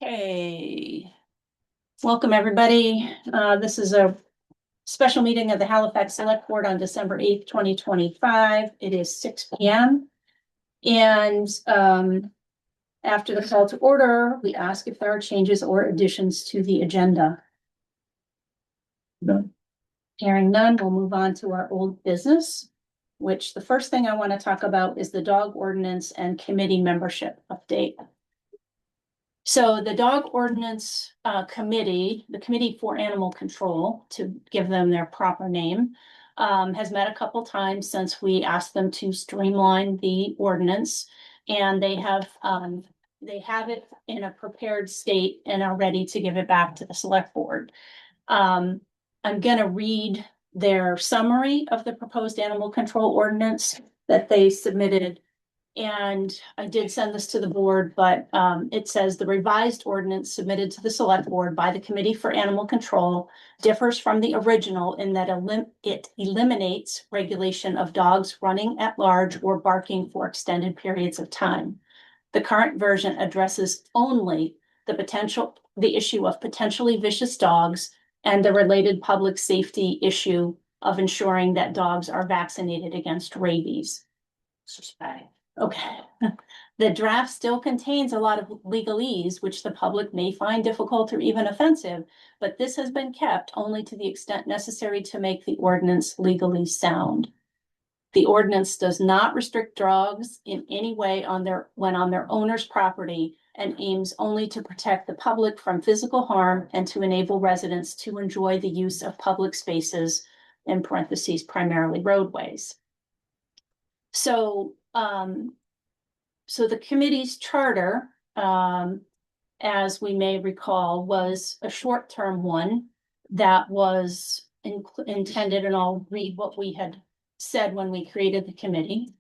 Okay, welcome everybody. This is a special meeting of the Halifax Select Board on December 8th, 2025. It is 6 p.m. And after the call to order, we ask if there are changes or additions to the agenda. No. Hearing none, we'll move on to our old business, which the first thing I want to talk about is the dog ordinance and committee membership update. So the dog ordinance committee, the Committee for Animal Control, to give them their proper name, has met a couple times since we asked them to streamline the ordinance, and they have it in a prepared state and are ready to give it back to the select board. I'm going to read their summary of the proposed animal control ordinance that they submitted. And I did send this to the board, but it says the revised ordinance submitted to the select board by the Committee for Animal Control differs from the original in that it eliminates regulation of dogs running at large or barking for extended periods of time. The current version addresses only the issue of potentially vicious dogs and the related public safety issue of ensuring that dogs are vaccinated against rabies. Okay. The draft still contains a lot of legalese, which the public may find difficult or even offensive, but this has been kept only to the extent necessary to make the ordinance legally sound. The ordinance does not restrict dogs in any way when on their owner's property and aims only to protect the public from physical harm and to enable residents to enjoy the use of public spaces, in parentheses, primarily roadways. So the committee's charter, as we may recall, was a short-term one that was intended, and I'll read what we had said when we created the committee.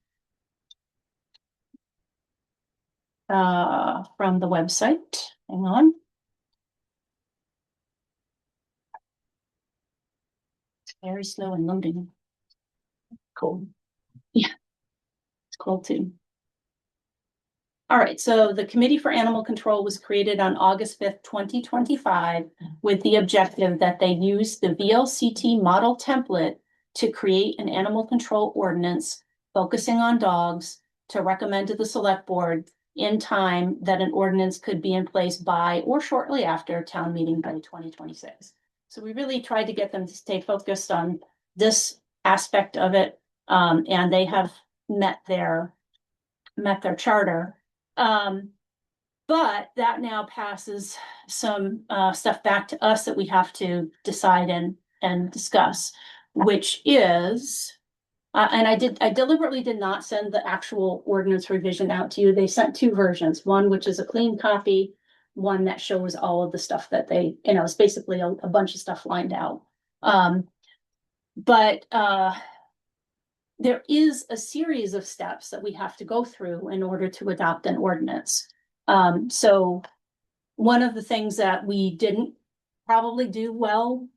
From the website. Hang on. It's very slow and loading. Cool. Yeah, it's cool too. All right, so the Committee for Animal Control was created on August 5th, 2025, with the objective that they use the VLCT model template to create an animal control ordinance focusing on dogs to recommend to the select board in time that an ordinance could be in place by or shortly after town meeting by 2026. So we really tried to get them to stay focused on this aspect of it, and they have met their charter. But that now passes some stuff back to us that we have to decide and discuss, which is, and I deliberately did not send the actual ordinance revision out to you. They sent two versions, one which is a clean copy, one that shows all of the stuff that they, it's basically a bunch of stuff lined out. But there is a series of steps that we have to go through in order to adopt an ordinance. So one of the things that we didn't probably do well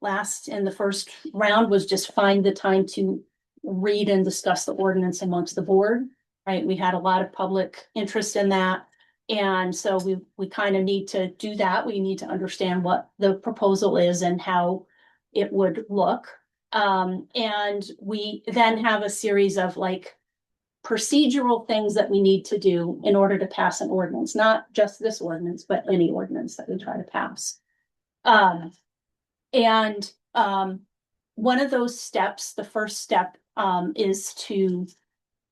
in the first round was just find the time to read and discuss the ordinance amongst the board, right? We had a lot of public interest in that. And so we kind of need to do that. We need to understand what the proposal is and how it would look. And we then have a series of procedural things that we need to do in order to pass an ordinance, not just this ordinance, but any ordinance that we try to pass. One of those steps, the first step, is to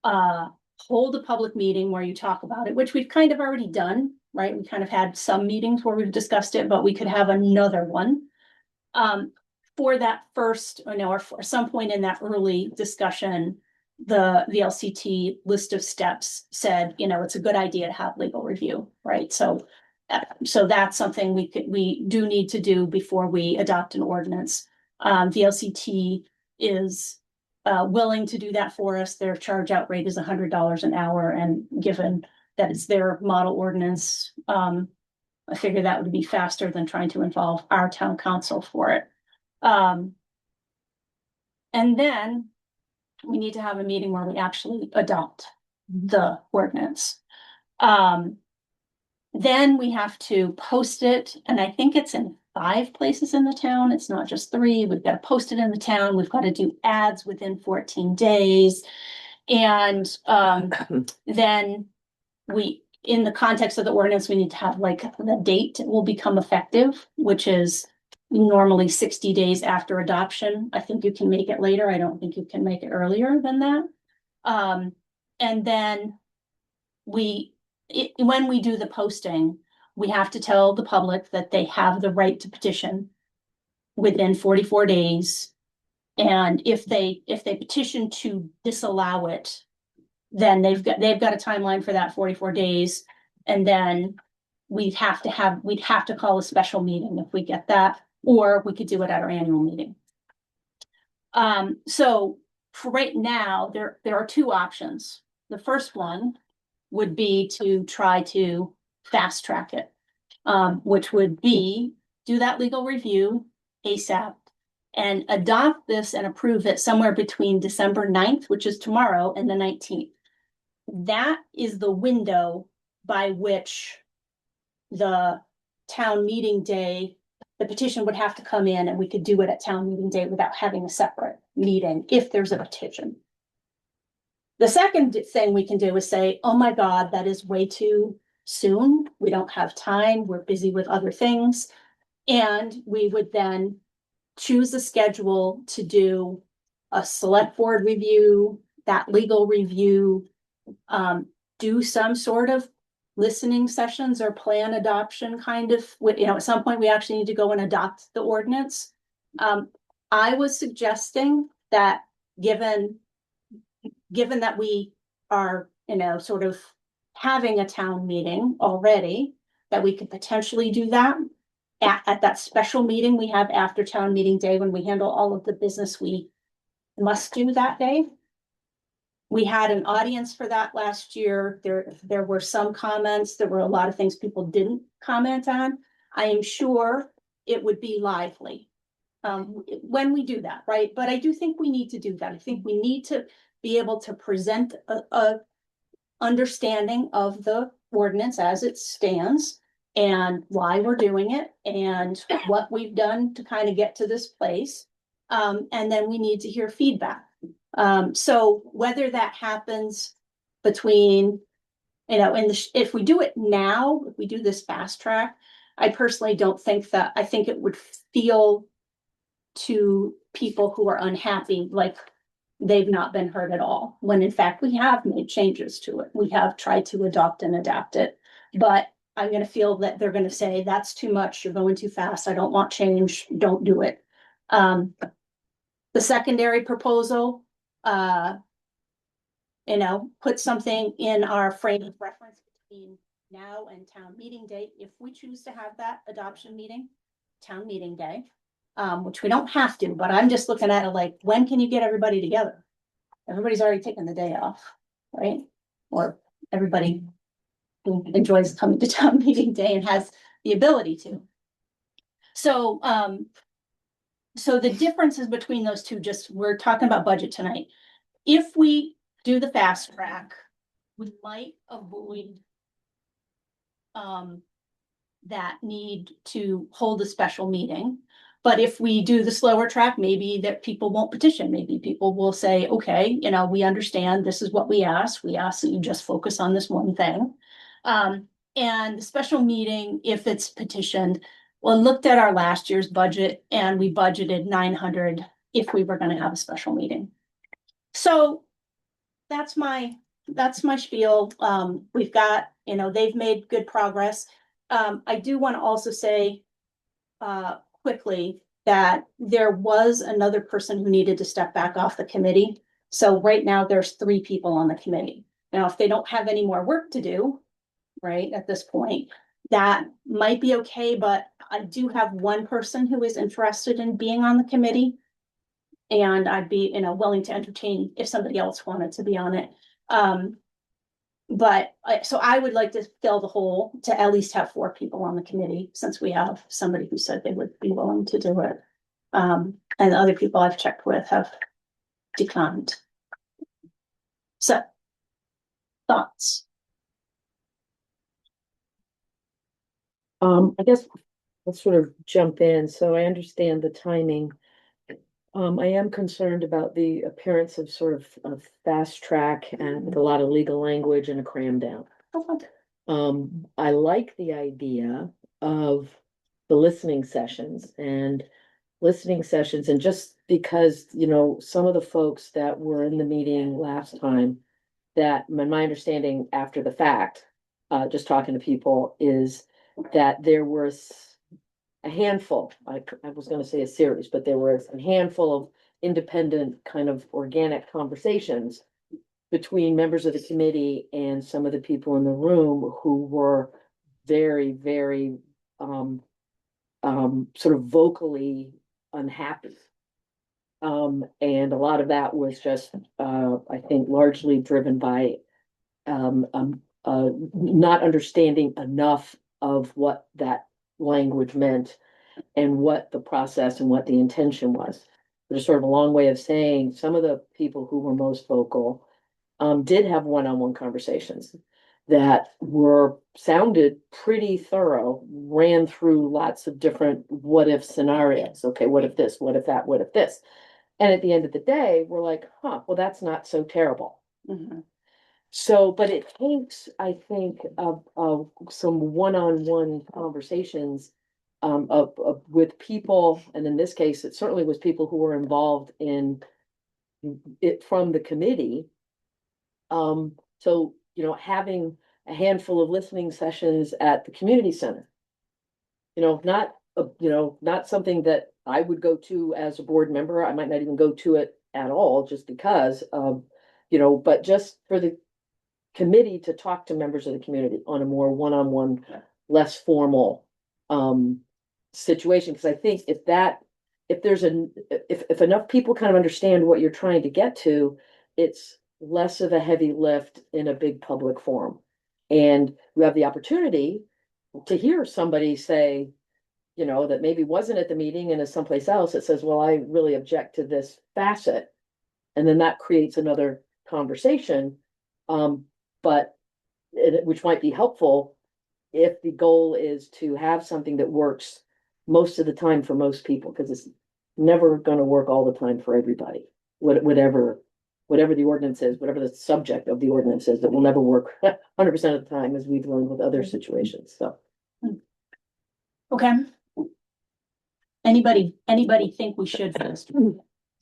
hold a public meeting where you talk about it, which we've kind of already done, right? We kind of had some meetings where we've discussed it, but we could have another one. For that first, or for some point in that early discussion, the VLCT list of steps said, it's a good idea to have legal review, right? So that's something we do need to do before we adopt an ordinance. VLCT is willing to do that for us. Their charge out rate is $100 an hour, and given that it's their model ordinance, I figure that would be faster than trying to involve our town council for it. And then we need to have a meeting where we actually adopt the ordinance. Then we have to post it, and I think it's in 5 places in the town. It's not just 3. We've got to post it in the town. We've got to do ads within 14 days. And then in the context of the ordinance, we need to have like the date will become effective, which is normally 60 days after adoption. I think you can make it later. I don't think you can make it earlier than that. And then when we do the posting, we have to tell the public that they have the right to petition within 44 days. And if they petition to disallow it, then they've got a timeline for that 44 days. And then we'd have to call a special meeting if we get that, or we could do it at our annual meeting. So for right now, there are 2 options. The first one would be to try to fast track it, which would be do that legal review ASAP and adopt this and approve it somewhere between December 9th, which is tomorrow, and the 19th. That is the window by which the town meeting day, the petition would have to come in, and we could do it at town meeting day without having a separate meeting if there's a petition. The second thing we can do is say, oh my God, that is way too soon. We don't have time. We're busy with other things. And we would then choose a schedule to do a select board review, that legal review, do some sort of listening sessions or plan adoption kind of, at some point we actually need to go and adopt the ordinance. I was suggesting that given that we are, sort of having a town meeting already, that we could potentially do that at that special meeting we have after town meeting day when we handle all of the business we must do that day. We had an audience for that last year. There were some comments. There were a lot of things people didn't comment on. I am sure it would be lively when we do that, right? But I do think we need to do that. I think we need to be able to present a understanding of the ordinance as it stands and why we're doing it and what we've done to kind of get to this place. And then we need to hear feedback. So whether that happens between, if we do it now, if we do this fast track, I personally don't think that, I think it would feel to people who are unhappy like they've not been heard at all, when in fact we have made changes to it. We have tried to adopt and adapt it, but I'm going to feel that they're going to say that's too much, you're going too fast, I don't want change, don't do it. The secondary proposal, put something in our frame of reference between now and town meeting day. If we choose to have that adoption meeting, town meeting day, which we don't have to, but I'm just looking at it like, when can you get everybody together? Everybody's already taken the day off, right? Or everybody who enjoys coming to town meeting day and has the ability to. So, so the differences between those two, we're talking about budget tonight. If we do the fast track, we might avoid that need to hold a special meeting. But if we do the slower track, maybe that people won't petition. Maybe people will say, okay, we understand this is what we ask. We ask that you just focus on this one thing. And the special meeting, if it's petitioned, well, looked at our last year's budget and we budgeted 900 if we were going to have a special meeting. So that's my spiel. We've got, they've made good progress. I do want to also say quickly that there was another person who needed to step back off the committee. So right now there's 3 people on the committee. Now, if they don't have any more work to do, right, at this point, that might be okay, but I do have one person who is interested in being on the committee. And I'd be, willing to entertain if somebody else wanted to be on it. So I would like to fill the hole to at least have 4 people on the committee, since we have somebody who said they would be willing to do it. And the other people I've checked with have declined. So, thoughts? I guess let's sort of jump in. So I understand the timing. I am concerned about the appearance of sort of fast track and with a lot of legal language and a cram down. I like the idea of the listening sessions, and just because, some of the folks that were in the meeting last time, that my understanding after the fact, just talking to people, is that there was a handful, I was gonna say a series, but there was a handful of independent kind of organic conversations between members of the committee and some of the people in the room who were very, very sort of vocally unhappy. And a lot of that was just, I think, largely driven by not understanding enough of what that language meant and what the process and what the intention was. There's sort of a long way of saying some of the people who were most vocal did have one-on-one conversations that sounded pretty thorough, ran through lots of different what if scenarios. Okay, what if this, what if that, what if this? And at the end of the day, we're like, well, that's not so terrible. Mhm. So, but it takes, I think, of some one-on-one conversations with people, and in this case, it certainly was people who were involved in it from the committee. So, having a handful of listening sessions at the community center, not something that I would go to as a board member. I might not even go to it at all, just because of, but just for the committee to talk to members of the community on a more one-on-one, less formal situation. Because I think if enough people kind of understand what you're trying to get to, it's less of a heavy lift in a big public forum. And you have the opportunity to hear somebody say, that maybe wasn't at the meeting and is someplace else, that says, well, I really object to this facet. And then that creates another conversation. But which might be helpful if the goal is to have something that works most of the time for most people, because it's never going to work all the time for everybody. Whatever the ordinance is, whatever the subject of the ordinance is, that will never work 100% of the time, as we've learned with other situations. So, Okay. Anybody think we should fast?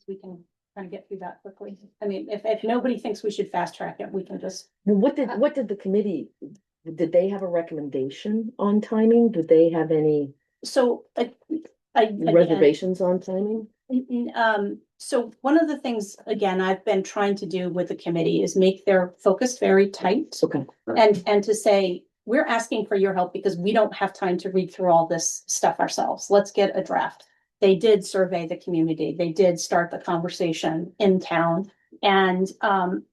We can kind of get through that quickly. I mean, if nobody thinks we should fast track it, we can just. what did the committee? Did they have a recommendation on timing? Did they have any So reservations on timing? So one of the things, again, I've been trying to do with the committee is make their focus very tight. Okay. And to say, we're asking for your help because we don't have time to read through all this stuff ourselves. Let's get a draft. They did survey the community. They did start the conversation in town. And I'm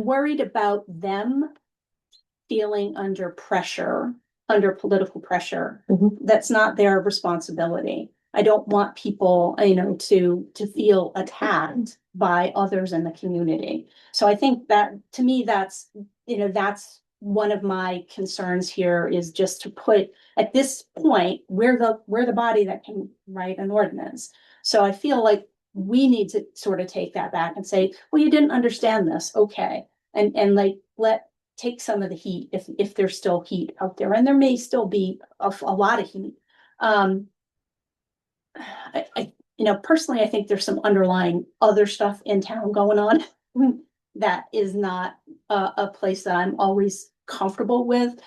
worried about them feeling under pressure, under political pressure. That's not their responsibility. I don't want people, to feel attacked by others in the community. So I think that, to me, that's one of my concerns here, is just to put, at this point, we're the body that can write an ordinance. So I feel like we need to sort of take that back and say, well, you didn't understand this. Okay. And take some of the heat if there's still heat out there, and there may still be a lot of heat. Personally, I think there's some underlying other stuff in town going on that is not a place that I'm always comfortable with.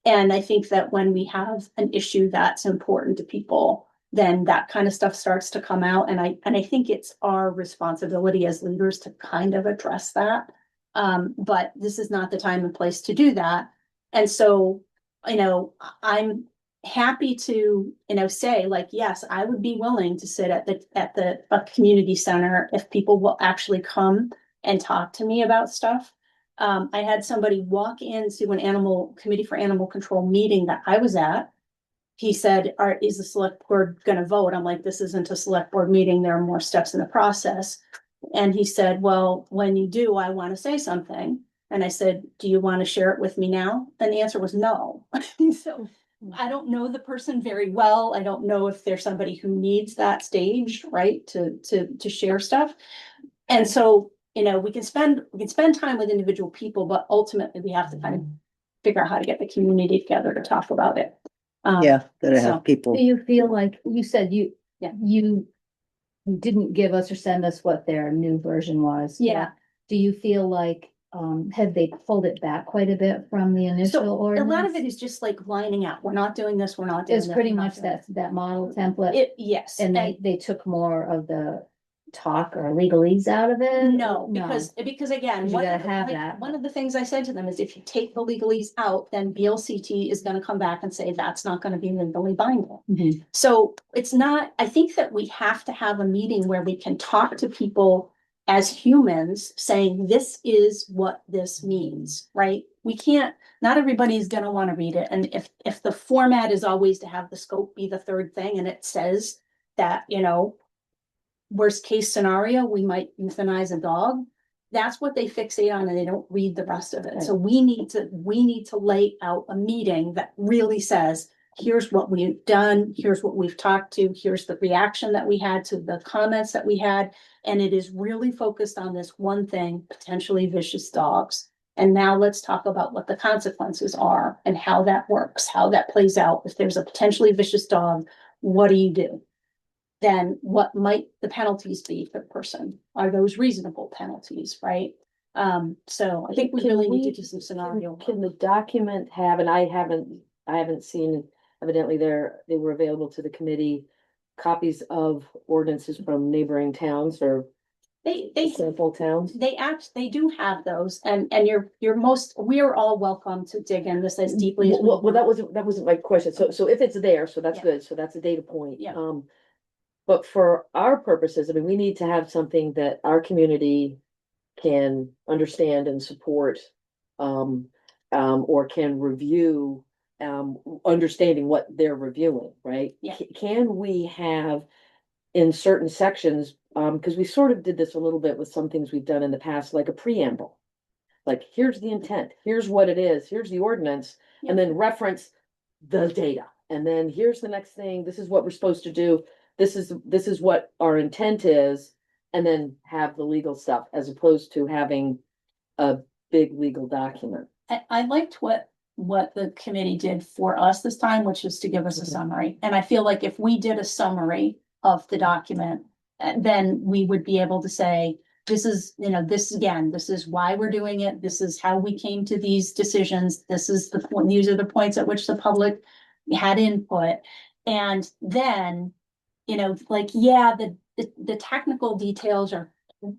And I think that when we have an issue that's important to people, then that kind of stuff starts to come out. And I think it's our responsibility as leaders to kind of address that. But this is not the time and place to do that. And so, I'm happy to, say, like, yes, I would be willing to sit at the community center if people will actually come and talk to me about stuff. I had somebody walk into an animal committee for animal control meeting that I was at. He said, is the select board going to vote? I'm like, this isn't a select board meeting. There are more steps in the process. And he said, well, when you do, I want to say something. And I said, do you want to share it with me now? And the answer was no. So I don't know the person very well. I don't know if there's somebody who needs that stage, right, to share stuff. And so, we can spend time with individual people, but ultimately we have to kind of figure out how to get the community together to talk about it. Yeah, gotta so- have people. Do you feel like, you said you, Yeah. you didn't give us or send us what their new version was? Yeah. Do you feel like, have they pulled it back quite a bit from the initial So a ordinance? lot of it is just like lining out. We're not doing this, we're not doing It's this, pretty we're not much doing that model template, It, yes. and they took more of the talk or legalese out of it? No, because again, You one gotta of the, have like, that. one of the things I said to them is if you take the legalese out, then BLCT is gonna come back and say that's not gonna be legally binding. Mhm. So it's not, I think that we have to have a meeting where we can talk to people as humans saying, this is what this means, right? We can't, not everybody's gonna wanna read it. And if the format is always to have the scope be the third thing and it says that, worst case scenario, we might euthanize a dog. That's what they fixate on and they don't read the rest of it. So we need to lay out a meeting that really says, here's what we've done, here's what we've talked to, here's the reaction that we had to the comments that we had. And it is really focused on this one thing, potentially vicious dogs. And now let's talk about what the consequences are and how that works, how that plays out. If there's a potentially vicious dog, what do you do? Then what might the penalties be for the person? Are those reasonable penalties, right? So I think we Can really need we- to do some scenario. Can the document have, and I haven't seen, evidently they were available to the committee, copies of ordinances from neighboring towns or They sample towns? they do have those and we are all welcome to dig in this as deeply as we Well, want. that wasn't my question. So if it's there, so that's Yeah. good. So that's a data point. Yeah. But for our purposes, I mean, we need to have something that our community can understand and support. Or can review, understanding what they're reviewing, right? Yeah. Can we have in certain sections, because we sort of did this a little bit with some things we've done in the past, like a preamble. Like, here's the intent, here's what it is, here's the ordinance, Yeah. and then reference the data. And then here's the next thing, this is what we're supposed to do, this is what our intent is, and then have the legal stuff as opposed to having a big legal document. I liked what the committee did for us this time, which is to give us a Mhm. summary. And I feel like if we did a summary of the document, then we would be able to say, this is, this again, this is why we're doing it. This is how we came to these decisions. This is the point, these are the points at which the public had input. And then, like, yeah, the technical details are,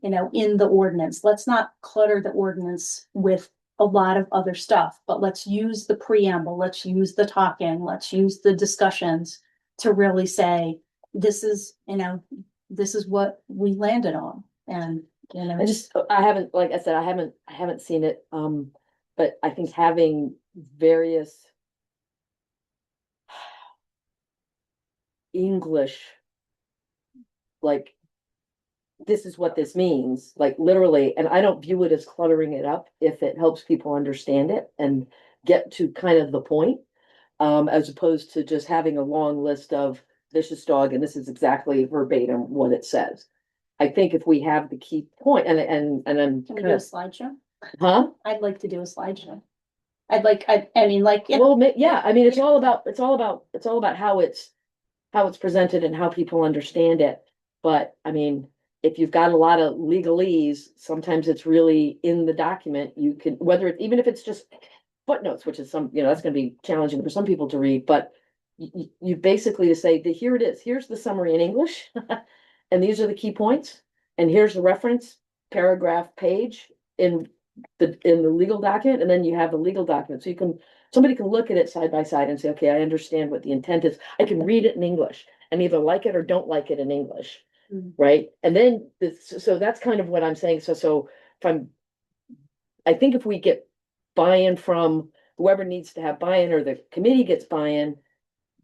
in the ordinance. Let's not clutter the ordinance with a lot of other stuff, but let's use the preamble, let's use the talking, let's use the discussions to really say, this is what we landed on. And, I haven't, like I said, I haven't seen it, but I think having various English, like, this is what this means, like literally, and I don't view it as cluttering it up if it helps people understand it and get to kind of the point. As opposed to just having a long list of vicious dog, and this is exactly verbatim what it says. I think if we have the key point, and I'm can we do a slideshow? huh? I'd like to do a slideshow. I mean, like, yeah, Well, yeah, I mean, it's all about how it's presented and how people understand it. But I mean, if you've got a lot of legalese, sometimes it's really in the document. You can, even if it's just footnotes, which is that's gonna be challenging for some people to read, but you basically to say that here it is, here's the summary in English. And these are the key points, and here's the reference paragraph page in the legal document, and then you have the legal document. So somebody can look at it side by side and say, okay, I understand what the intent is. I can read it in English and either like it or don't like it in English. Mhm. Right? And then so that's kind of what I'm saying. So I think if we get buy-in from whoever needs to have buy-in, or the committee gets buy-in,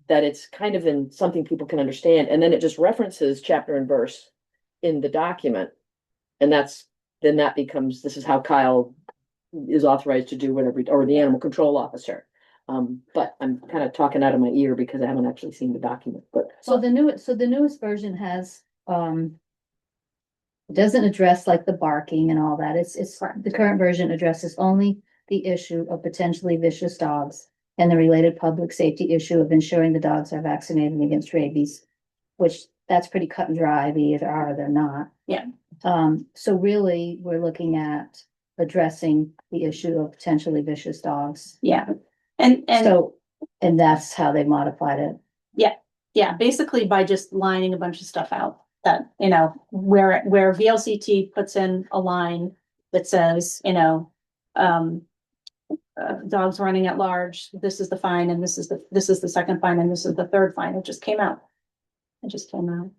that it's kind of in something people can understand, and then it just references chapter and verse in the document. And then that becomes, this is how Kyle is authorized to do whatever, or the animal control officer. But I'm kind of talking out of my ear because I haven't actually seen the document, but. So the newest version has, it doesn't address like the barking and all that. It's, the current version addresses only the issue of potentially vicious dogs and the related public safety issue of ensuring the dogs are vaccinated against rabies, which that's pretty cut and dry. They either are or they're not. Yeah. So really, we're looking at addressing the issue of potentially vicious dogs. Yeah, and So, and that's how they modified it. yeah, basically by just lining a bunch of stuff out that, you know, where VLCT puts in a line that says, you know, dogs running at large, this is the fine, and this is the second fine, and this is the third fine. It just came out. It just came out.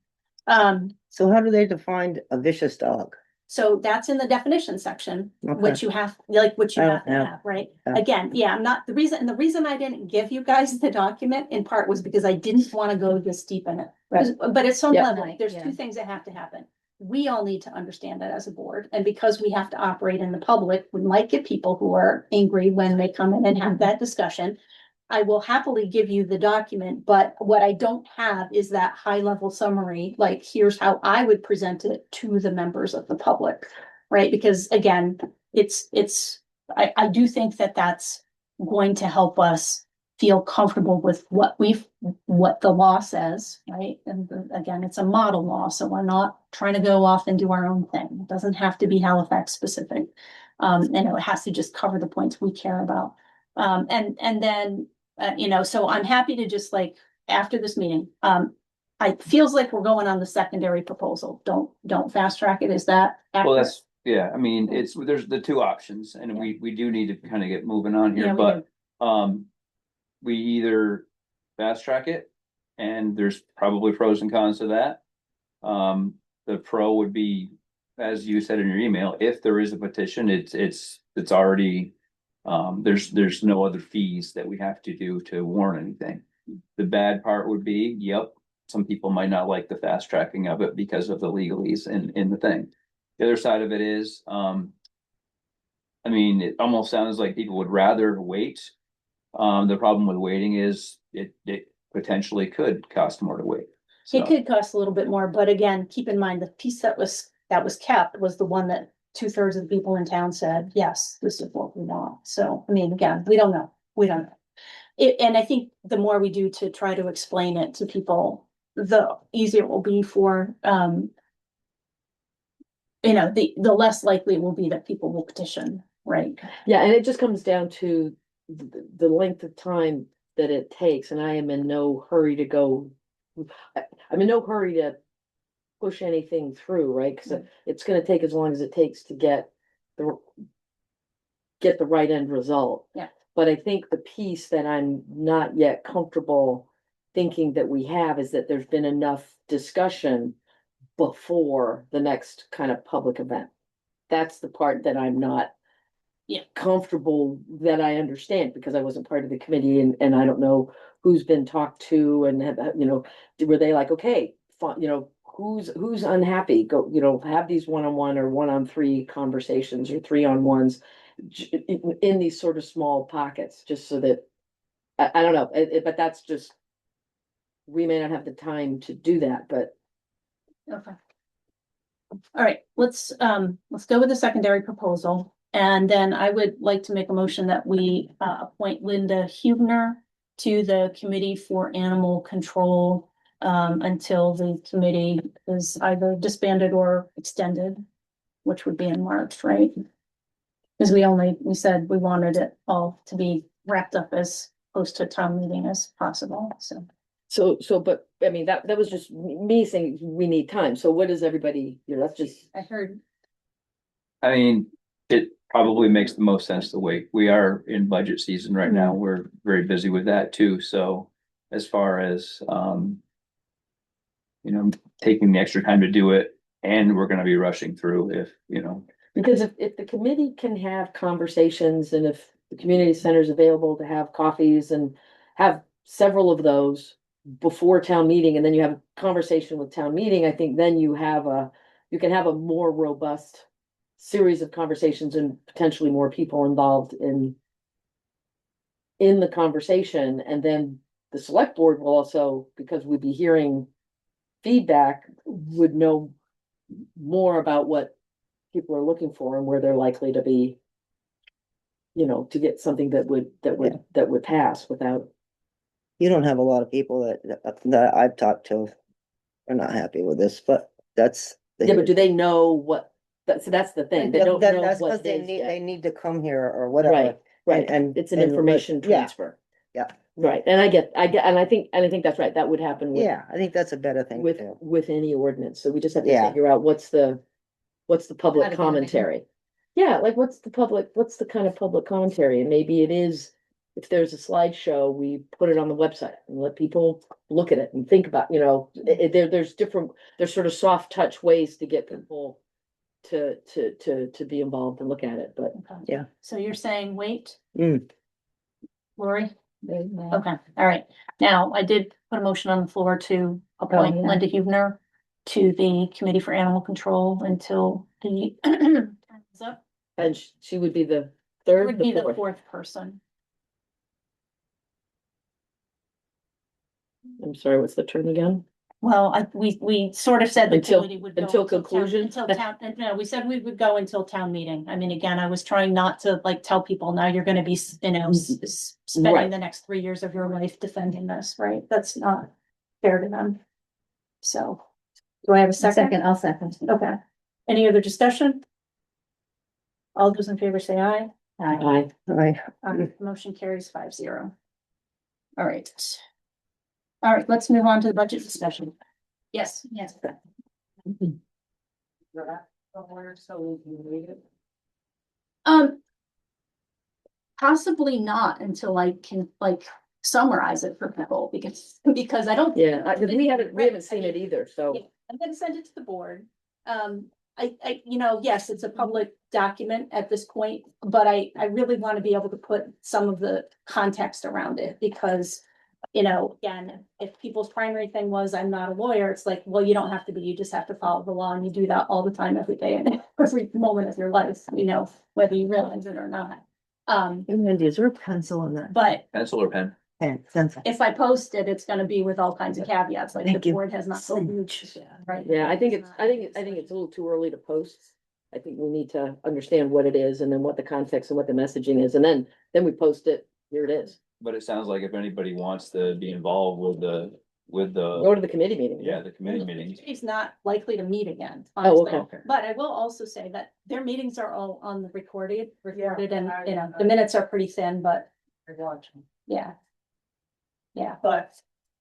So how do they define a vicious dog? So that's in the definition section, Okay. which you have, which you Oh, have to yeah. have, right? Yeah. Again, yeah, I'm not, the reason I didn't give you guys the document in part was because I didn't want to go this deep in it. Right. But at some Yeah. level, there's Yeah. two things that have to happen. We all need to understand it as a board, and because we have to operate in the public, we might get people who are angry when they come in and have that discussion. I will happily give you the document, but what I don't have is that high level summary, like here's how I would present it to the members of the public. Right, because again, I do think that that's going to help us feel comfortable with what the law says, right? And again, it's a model law, so we're not trying to go off and do our own thing. It doesn't have to be Halifax specific. And it has to just cover the points we care about. And then, you know, so I'm happy to just like, after this meeting, it feels like we're going on the secondary proposal. Don't fast track it. Is that Well, accurate? that's, yeah, I mean, there's the two options and we do need to kind of get moving on Yeah, here, we but, we either fast track it and there's probably pros and cons to that. The pro would be, as you said in your email, if there is a petition, it's already, there's no other fees that we have to do to warn anything. The bad part would be, yep, some people might not like the fast tracking of it because of the legalese in the thing. The other side of it is, I mean, it almost sounds like people would rather wait. The problem with waiting is it potentially could cost more to wait. It So, could cost a little bit more, but again, keep in mind, the piece that was kept was the one that 2/3 of the people in town said, yes, this is what we want. So, I mean, again, we don't know. And I think the more we do to try to explain it to people, the easier it will be for, you know, the less likely it will be that people will petition, right? Yeah, and it just comes down to the length of time that it takes, and I am in no hurry to go. I'm in no hurry to push anything through, right? Because it's gonna take as long as it takes to get the right end result. Yeah. But I think the piece that I'm not yet comfortable thinking that we have is that there's been enough discussion before the next kind of public event. That's the part that I'm not comfortable, that I understand, because I wasn't part of the committee and I don't know who's been talked to and, you know, were they like, okay, fine, you know, who's unhappy, go, you know, have these one-on-one or one-on-three conversations or three-on-ones in these sort of small pockets, just so that, I don't know, but that's just, we may not have the time to do that, but. Okay. All right, let's go with the secondary proposal. And then I would like to make a motion that we appoint Linda Hubner to the Committee for Animal Control until the committee is either disbanded or extended, which would be in March, right? Because we said we wanted it all to be wrapped up as close to town meeting as possible, so. So, but, I mean, that was just me saying we need time, so what does everybody, you know, that's just. I heard, I mean, it probably makes the most sense to wait. We are in budget season right now. We're very busy with that too. So as far as, you know, taking the extra time to do it, and we're gonna be rushing through if, you know. Because if the committee can have conversations and if the community center is available to have coffees and have several of those before town meeting, and then you have a conversation with town meeting, I think then you can have a more robust series of conversations and potentially more people involved in the conversation, and then the select board will also, because we'd be hearing feedback, would know more about what people are looking for and where they're likely to be, to get something that would pass without. You don't have a lot of people that I've talked to are not happy with this, but that's. Yeah, but do they know what, that's the thing, they don't know That's what because they they need to come here or whatever. Right, right, and it's an and information yeah. transfer. Yeah. Right, and I get, and I think that's right, that would happen with, Yeah, I think that's a better thing to with, do. with any ordinance, so we just have to Yeah. figure out what's the How to public get it in. commentary. Yeah, like what's the kind of public commentary, and maybe it is, if there's a slideshow, we put it on the website and let people look at it and think about, there's sort of soft touch ways to get people to be involved and look at it, but. Okay. Yeah. So you're saying wait, Mm, Lori? Yeah. Okay, all right. Now, I did put a motion on the floor to appoint yeah. Linda Huebner to the Committee for Animal Control until the term is up. And she would be the Would third, be the the fourth, fourth person. I'm sorry, what's the term again? Well, we sort of said the Until- committee would go until town- conclusion? Until town, no, we said we would go until town meeting. I mean, again, I was trying not to like tell people now you're gonna be, spending Right. the next 3 years of your life defending this, right? That's not fair to them. So, do I have a second? I'll second. Okay. Any other discussion? All those in favor say aye. Aye. I, Motion carries 5-0. All right. All right, let's move on to the budget discussion. Yes. Um. Possibly not until I can like summarize it for people because I don't. Yeah, because we haven't seen it either, so. Yeah, I'm gonna send it to the board. Yes, it's a public document at this point, but I really want to be able to put some of the context around it because, again, if people's primary thing was, I'm not a lawyer, it's like, well, you don't have to be, you just have to follow the law and you do that all the time, every day and every moment of your life, whether you realize it or not. Randy, is there a pencil on that? But Pencil or pen? Pen, pencil. if I post it, it's gonna be with all kinds of caveats, like Thank the you board has not. so much. Right. Yeah, I think it's a little too early to post. I think we need to understand what it is and then what the context and what the messaging is, and then we post it, here it is. But it sounds like if anybody wants to be involved with Go the, to the committee meeting. yeah, the committee meetings. He's not likely to meet again, Oh, honestly. okay. But I will also say that their meetings are all on the recorded and, the minutes are pretty thin, but yeah. Yeah, But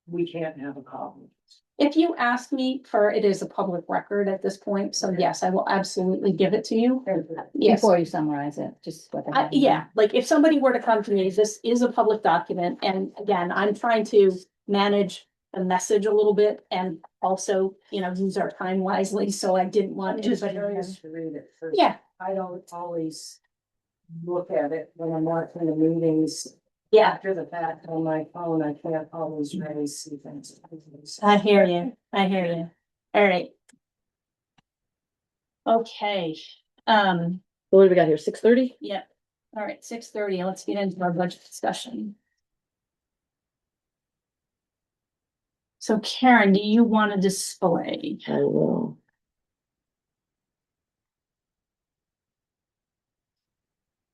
we can't have a copy. if you ask me for, it is a public record at this point, so yes, I will absolutely give it to you. Yes. Before you summarize it, just what. they have in Yeah, like if somebody were to come to me, this is a public document, and again, I'm trying to manage the message a little bit and also, use our time wisely, so I didn't want I'm just anybody. curious to read it first. Yeah, I don't always look at it when I'm watching the meetings. yeah, After the fact on my phone, I can't always really see things. I hear you, all right. Okay, So what do we got here, 6:30? yeah, all right, 6:30, let's get into our budget discussion. So Karen, do you want to display? I will.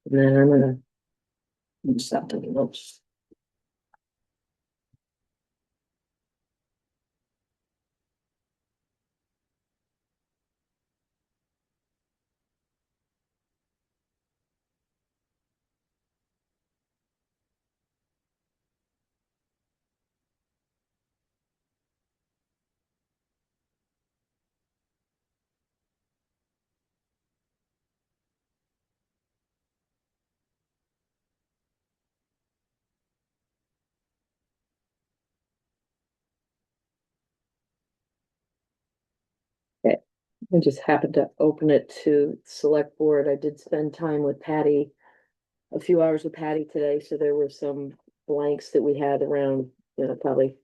And then I'm gonna. Just have to notes. I just happened to open it to select board. I did spend time with Patty. A few hours with Patty today, so there were some blanks that we had around, probably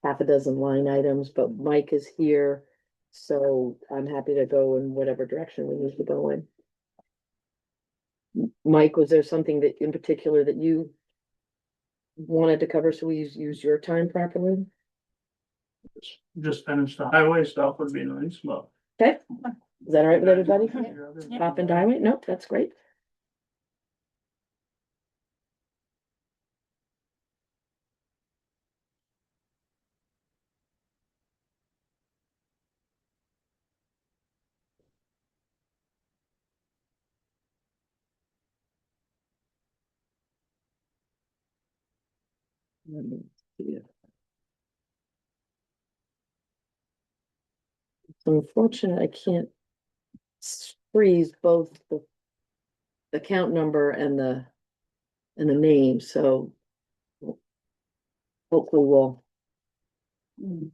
half a dozen line items, but Mike is here. So I'm happy to go in whatever direction we need to go in. Mike, was there something that in particular that you wanted to cover, so we use your time properly? Just finish the highway stuff would be nice, but. Okay, is that all right with everybody? Yeah. Pop into highway? Nope, that's great. Let me see. It's unfortunate I can't freeze both the account number and the name, so hopefully we'll,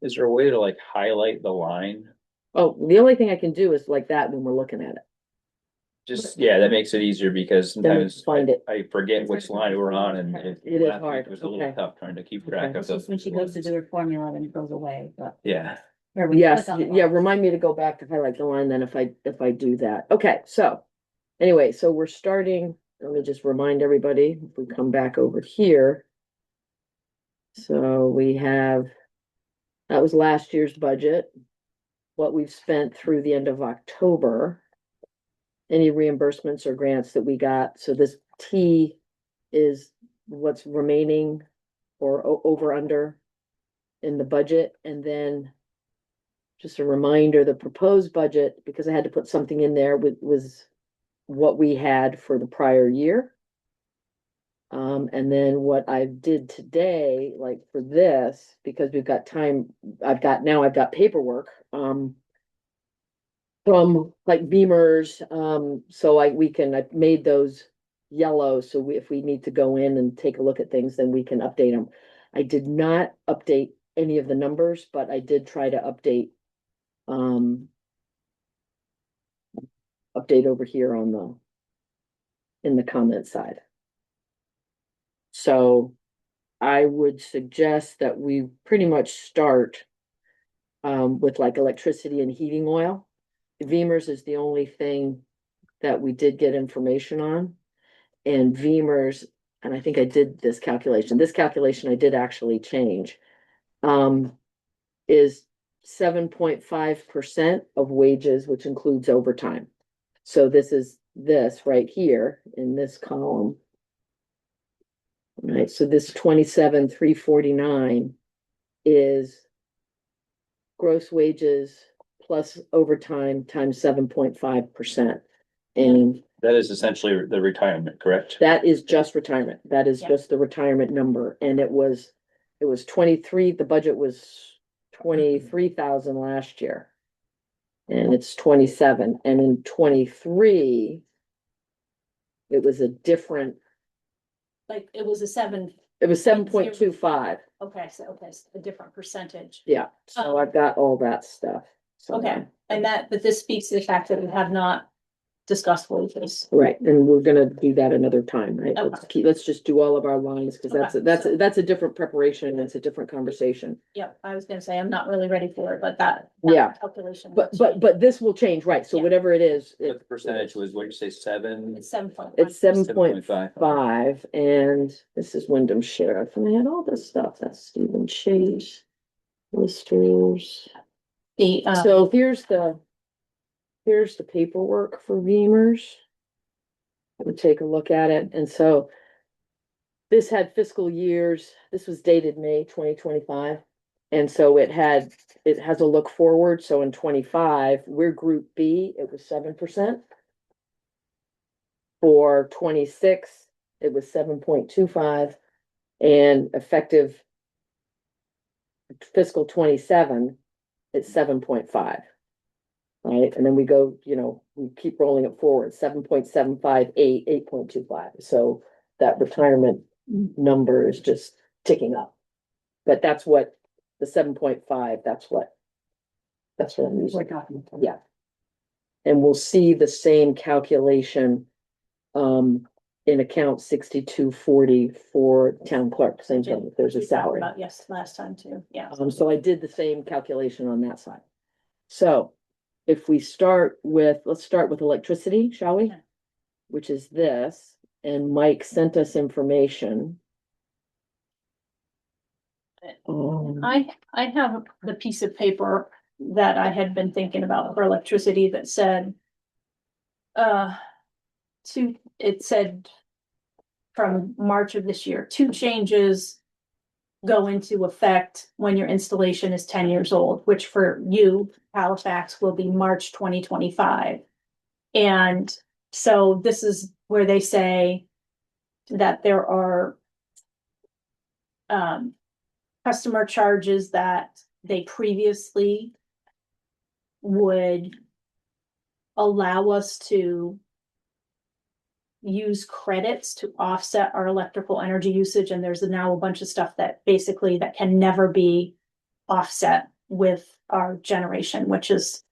Is there a way to like highlight the line? oh, the only thing I can do is like that when we're looking at it. Just, yeah, that makes it easier because Then we sometimes find it. I forget which line we're on and It is last week hard, was a little okay. tough trying to keep track Okay. of It's just when she goes to those. do her formula, then it goes away, but. Yeah, or we Yes, click on the yeah, box. remind me to go back to highlight the line then if I do that. Okay, so anyway, so we're starting, let me just remind everybody, if we come back over here. So we have, that was last year's budget, what we've spent through the end of October. Any reimbursements or grants that we got, so this T is what's remaining or over under in the budget, and then just a reminder, the proposed budget, because I had to put something in there, was what we had for the prior year. And then what I did today, like for this, because we've got time, I've got paperwork, from like Beamers, so I've made those yellow, so if we need to go in and take a look at things, then we can update them. I did not update any of the numbers, but I did try to update over here on in the comment side. So I would suggest that we pretty much start with like electricity and heating oil. Beamers is the only thing that we did get information on. And Beamers, and I think I did this calculation I did actually change, is 7.5% of wages, which includes overtime. So this is this right here in this column. Right, so this 27,349 is gross wages plus overtime times 7.5%. And that is essentially the retirement, correct? that is just retirement. That is Yeah. just the retirement number. And it was 23, the budget was 23,000 last year. And it's 27. And in 23, it was a different, Like, it was a seven, it was 7.25. okay, so a different percentage. Yeah, so I've got all that stuff. So, Okay, but this speaks to the fact that we have not discussed wages. right, and we're gonna do that another time, right? Okay. Let's just do all of our lines, because Okay, that's a different preparation, and it's a different conversation. Yep, I was gonna say, I'm not really ready for it, but that Yeah. calculation. But this will change, right? So Yeah. whatever it is. But the percentage was, what did you say, 7? It's 7.1. It's 7.5, 7.5. and this is Wyndham Sheriff, and I had all this stuff, that's Stephen Chase. Listers. The, So here's the paperwork for Beamers. We'll take a look at it, and so this had fiscal years, this was dated May 2025. And so it has a look forward, so in 25, we're Group B, it was 7%. For 26, it was 7.25, and effective fiscal 27, it's 7.5. Right, and then we go, we keep rolling it forward, 7.758, 8.25, so that retirement number is just ticking up. But that's what, the 7.5, that's what I'm using. Yeah. And we'll see the same calculation in account 6240 for town clerk, same thing, if there's a we talked salary. about, yes, last time too, yeah. So I did the same calculation on that side. So if we let's start with electricity, shall we? Okay. which is this, and Mike sent us information. I have the piece of paper that I had been thinking about for electricity that said. It said. From March of this year, 2 changes. Go into effect when your installation is 10 years old, which for you, Halifax, will be March 2025. And so this is where they say. That there are. Customer charges that they previously. Would. Allow us to. Use credits to offset our electrical energy usage, and there's now a bunch of stuff that basically that can never be. Offset with our generation, which is.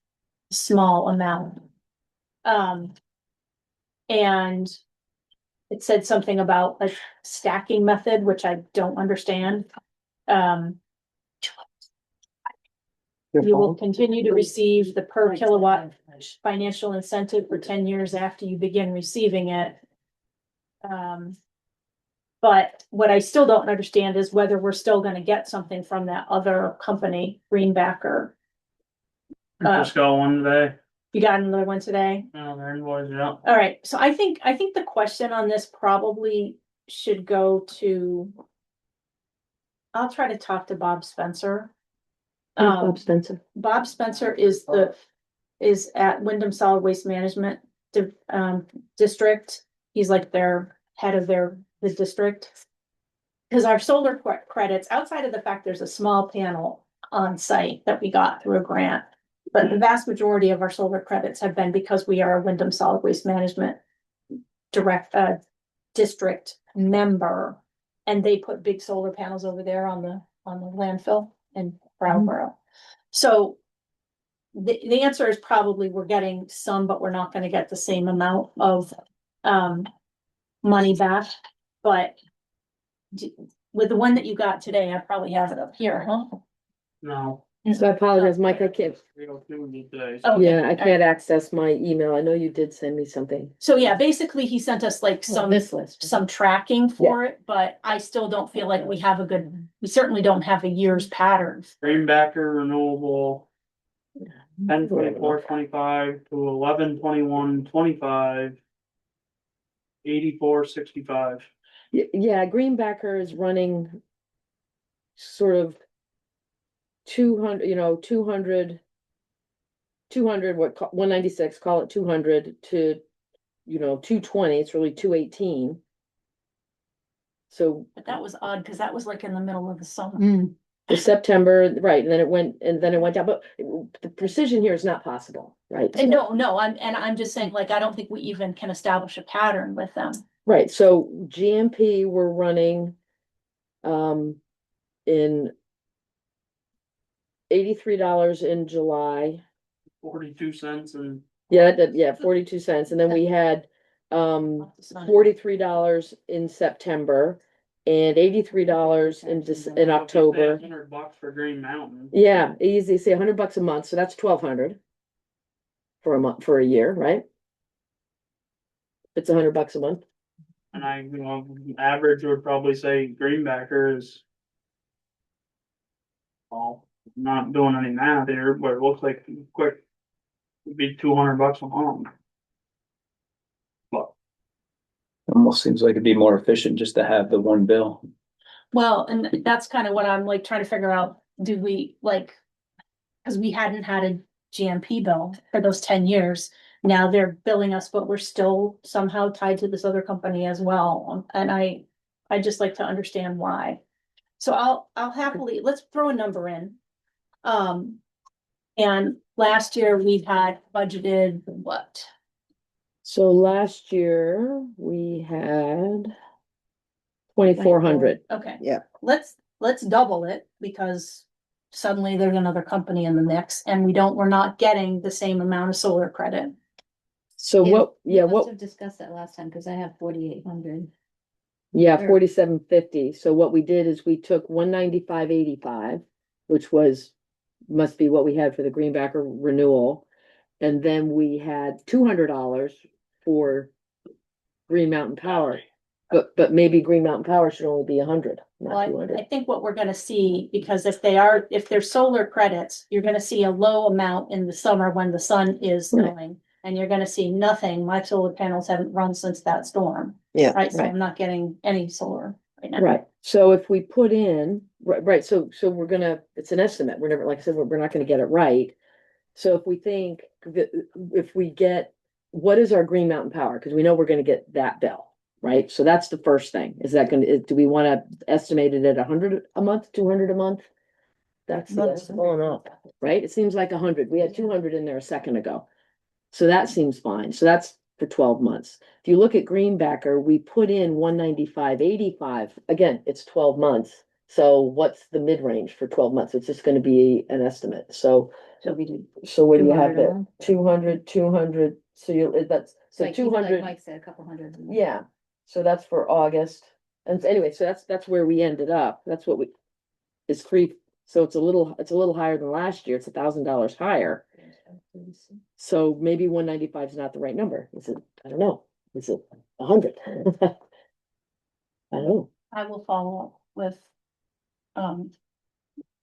A small amount. And. It said something about a stacking method, which I don't understand. You will continue to receive the per kilowatt financial incentive for 10 years after you begin receiving it. But what I still don't understand is whether we're still gonna get something from that other company, Greenbacker. I just got one today. You got another one today? Oh, their invoice, yeah. All right, so I think the question on this probably should go to. I'll try to talk to Bob Spencer. Who's Bob Spencer. Bob Spencer is at Wyndham Solid Waste Management District. He's like their head of the district. Cause our solar credits, outside of the fact there's a small panel on site that we got through a grant. But the vast majority of our solar credits have been because we are a Wyndham Solid Waste Management district member. And they put big solar panels over there on the landfill in Brattleboro. So the answer is probably we're getting some, but we're not gonna get the same amount of money back. But with the one that you got today, I probably have it up here, huh? No. So I apologize, Mike, I can't, 302 today. Okay. yeah, I can't access my email. I know you did send me something. So yeah, basically he sent us like some This list. tracking for it, but I still don't feel like we certainly don't have a year's pattern. Greenbacker renewable. 10/24/25 to 11/21/25. 84/65. Yeah, Greenbacker is running sort of 200, 200, 196, call it 200 to, 220, it's really 218. So But that was odd, cause that was like in the middle of the summer. the September, right, and then it went down, but the precision here is not possible, right? And no, I'm just saying, like, I don't think we even can establish a pattern with them. Right, so GMP we're running in $83 in July. 42 cents and. Yeah, 42 cents, and then we had $43 in September and $83 in October. $100 for Green Mountain. Yeah, easy, say $100 a month, so that's 1,200 for a month, for a year, right? It's $100 a month. And average would probably say Greenbacker is. Well, not doing any math here, but it looks like quick. Would be $200 a month. But Almost seems like it'd be more efficient just to have the one bill. Well, and that's kind of what I'm like trying to figure out, do we like, cause we hadn't had a GMP bill for those 10 years. Now they're billing us, but we're still somehow tied to this other company as well. And I just like to understand why. So I'll happily, let's throw a number in. And last year we had budgeted what? So last year we had 2,400. Okay. Yeah. Let's double it because suddenly there's another company in the mix and we're not getting the same amount of solar credit. So We must have discussed that last time, cause I have 4,800. Yeah, Sure. 4750. So what we did is we took 195.85, which must be what we had for the Greenbacker renewal. And then we had $200 for Green Mountain Power. But maybe Green Mountain Power should only be 100, Well, not two I hundred. think what we're gonna see, because if they're solar credits, you're gonna see a low amount in the summer when the sun is Right. going. And you're gonna see nothing. My solar panels haven't run since that storm. Yeah, Right, so right. I'm not getting any solar right now. Right, so if we put in, right, so we're gonna, it's an estimate, we're never, like I said, we're not gonna get it right. So if we think that, if we get, what is our Green Mountain Power, because we know we're gonna get that bill, right? So that's the first thing, is that gonna, do we wanna estimate it at 100 a month, 200 a month? That's the that's estimate, going up. right? It seems like 100, we had 200 in there a second ago. So that seems fine, so that's for 12 months. If you look at Greenbacker, we put in 195.85. Again, it's 12 months. So what's the mid-range for 12 months? It's just gonna be an estimate, so, So we do. so what do you have 200 a there? month? 200, so that's, so Like, even like 200, Mike said, a couple hundred. yeah, so that's for August. And anyway, so that's where we ended up, that's what we, is three, so it's a little higher than last year, it's $1,000 higher. So maybe 195 is not the right number, is it, I don't know, is it 100? I don't know. I will follow up with,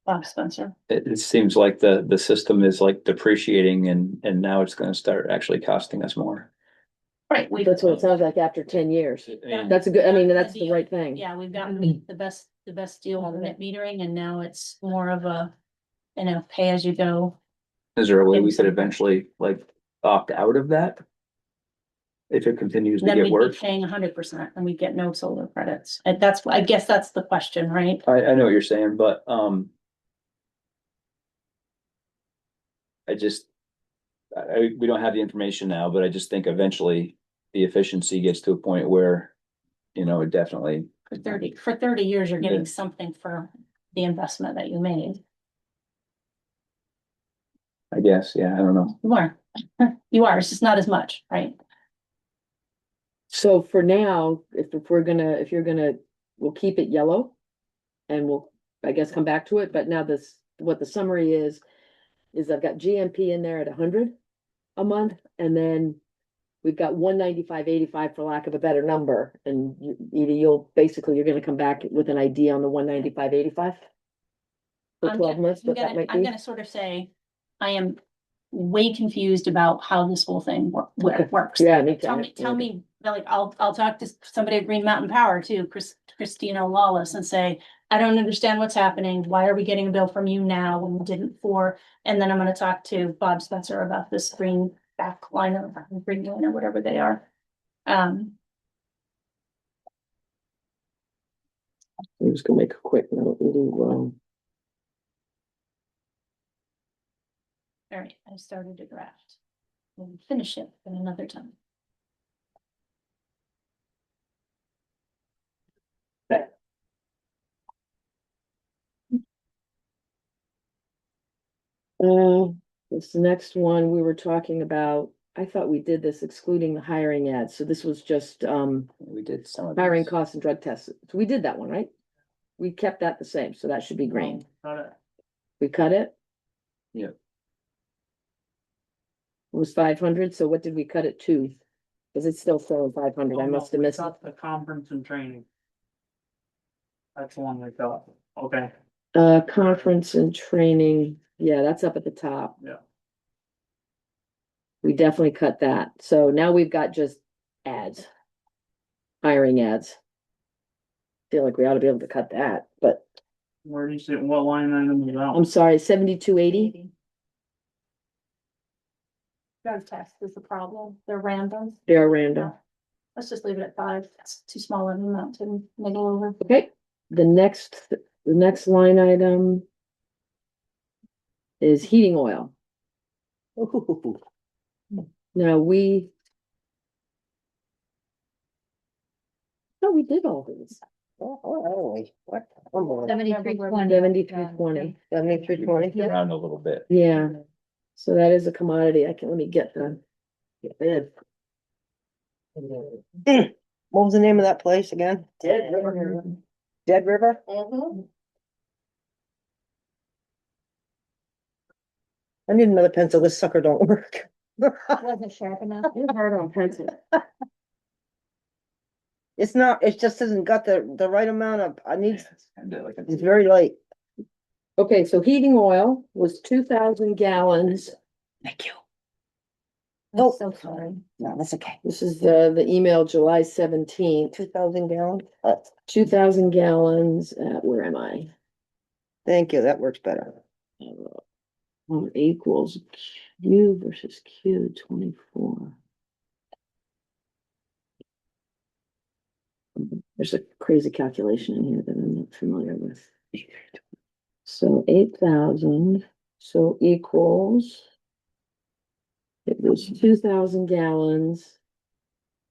Bob Spencer. It seems like the system is like depreciating and now it's gonna start actually costing us more. Right. That's what it sounds like after 10 years. I mean, That's a good, I mean, Yeah, that's the deal. right thing. Yeah, we've gotten the best deal on net metering, and now it's more of a, pay as you go. is there a way we Getting could eventually like opt out of that? If it continues to Then get we'd be worse? paying 100% and we get no solar credits. And I guess that's the question, right? I know what you're saying, but, we don't have the information now, but I just think eventually the efficiency gets to a point where, it definitely, For 30 years, you're getting Yeah. something for the investment that you made. I guess, yeah, I don't know. You are, it's just not as much, right? So for now, if you're gonna, we'll keep it yellow. And we'll, I guess, come back to it, but now what the summary is I've got GMP in there at 100 a month, and then we've got 195.85 for lack of a better number, and you're gonna come back with an idea on the 195.85 for 12 months, what that might I'm be. gonna sort of say, I am way confused about how this whole thing works. Yeah, me too. Tell me, like, I'll talk to somebody at Green Mountain Power too, Christina Lawless, and say, I don't understand what's happening. Why are we getting a bill from you now when we didn't before? And then I'm gonna talk to Bob Spencer about this green line or whatever they are. I'm just gonna make a quick note. All right, I started a draft. We'll finish it at another time. This next one we were talking about, I thought we did this excluding the hiring ads, so this was just, We did some of hiring this. costs and drug tests. So we did that one, right? We kept that the same, so that should be green. We cut it? Yeah. It was 500, so what did we cut it to? Cause it's still showing 500, I must have missed. The conference and training. That's the one we got, okay, Conference and training, yeah, that's up at the top. yeah. We definitely cut that, so now we've got just ads. Hiring ads. Feel like we ought to be able to cut that, but Where do you see, what line item is that? I'm sorry, 7280, Drug test is the problem. They're random. they are random. Let's just leave it at 5. It's too small an amount to niggle over. Okay, the next line item is heating oil. Ooh, Now we. No, we did all these. what? One more. 7320. 7320. 7320. Around a little bit. Yeah, so that is a commodity. Let me get bid. What was the name of that place again? Dead River. Dead River? I need another pencil. This sucker don't work. Wasn't sharp enough. You're hard on pencil. It's not, it just hasn't got the right amount of, I need, Like it's very light. Okay, so heating oil was 2,000 gallons. Thank you. I'm Oh. so sorry. No, that's okay. This is the email July 17th, 2,000 gallons. 2,000 gallons at, where am I? Thank you, that works better. Equals Q versus Q 24. There's a crazy calculation in here that I'm not familiar with. So 8,000, so equals. It was 2,000 gallons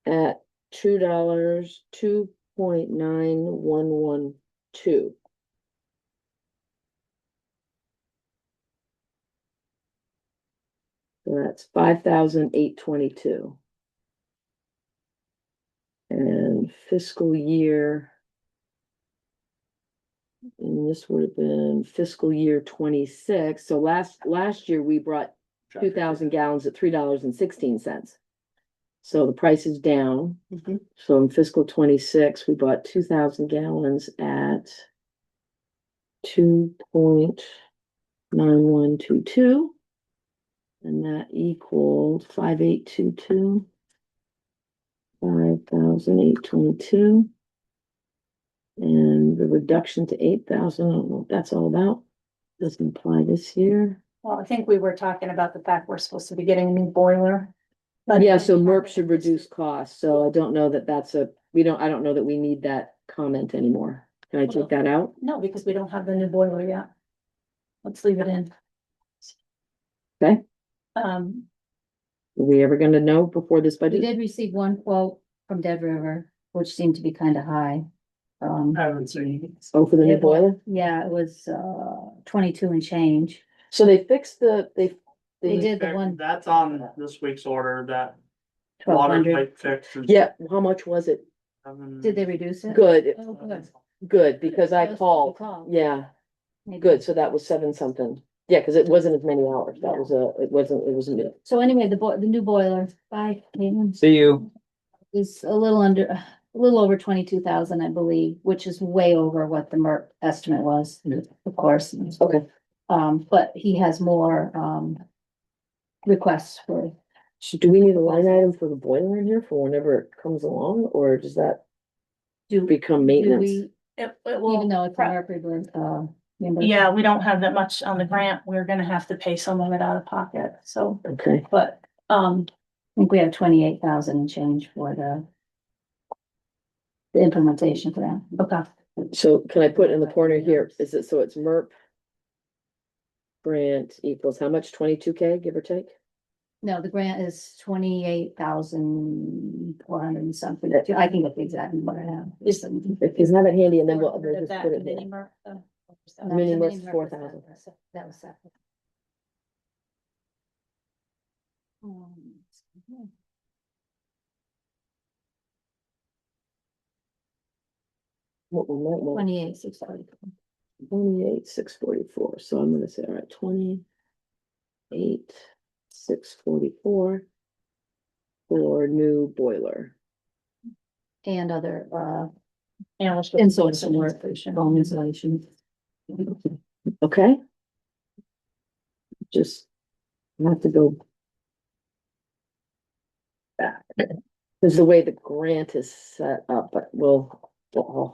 at $2, 2.9112. So that's 5,822. And fiscal year. And this would have been fiscal year 26. So last year we brought 2,000 gallons at $3.16. So the price is down. Mhm. So in fiscal 26, we bought 2,000 gallons at 2.9122. And that equaled 5,822. 5,822. And the reduction to 8,000, I don't know what that's all about. Doesn't apply this year. Well, I think we were talking about the fact we're supposed to be getting a new boiler. but- Yeah, so MERP should reduce costs, so I don't know that that's I don't know that we need that comment anymore. Can I take that out? No, because we don't have the new boiler yet. Let's leave it in. Okay. Um, Are we ever gonna know before this We budget? did receive one quote from Dead River, which seemed to be kind of high. I haven't seen. Oh, for the new it was- boiler? Yeah, it was 22 and change. So they fixed They did the one That's on this week's order, that water 1,200. pipe fix. and Yeah, how much was it? Did they reduce it? Good, Oh, good. good, because I That was called, what we called. yeah, Maybe. good, so that was 7 something. Yeah, cause it wasn't as many hours, that was it wasn't. So anyway, the new boiler, bye, Caitlin, See you. is a little over 22,000, I believe, which is way over what the MERP estimate was, of course. Okay, But he has more, requests for, do we need a line item for the boiler in here for whenever it comes along, or does that do, become do maintenance? we, it even will, though it's a MERP, reimbursement? yeah, we don't have that much on the grant. We're gonna have to pay some of it out of pocket, so, Okay, but, I think we have 28,000 and change for the implementation for that. okay. so can I put in the corner here, is it, so it's MERP grant equals how much, 22K, give or take? No, the grant is 28,400 and something. I can get the exact number I have. Is If you have it handy, and then we'll Rid of just that put it mini there. MERP, No, Mini the MERP's mini MERP 4,000. That was separate. What we might want, 28,640. 28,644, so I'm gonna say, all right, 28,644 for new boiler. And other, yeah, let's go. insulation work, home insulation. Okay. Just have to go back. This is the way the grant is set up, but I'll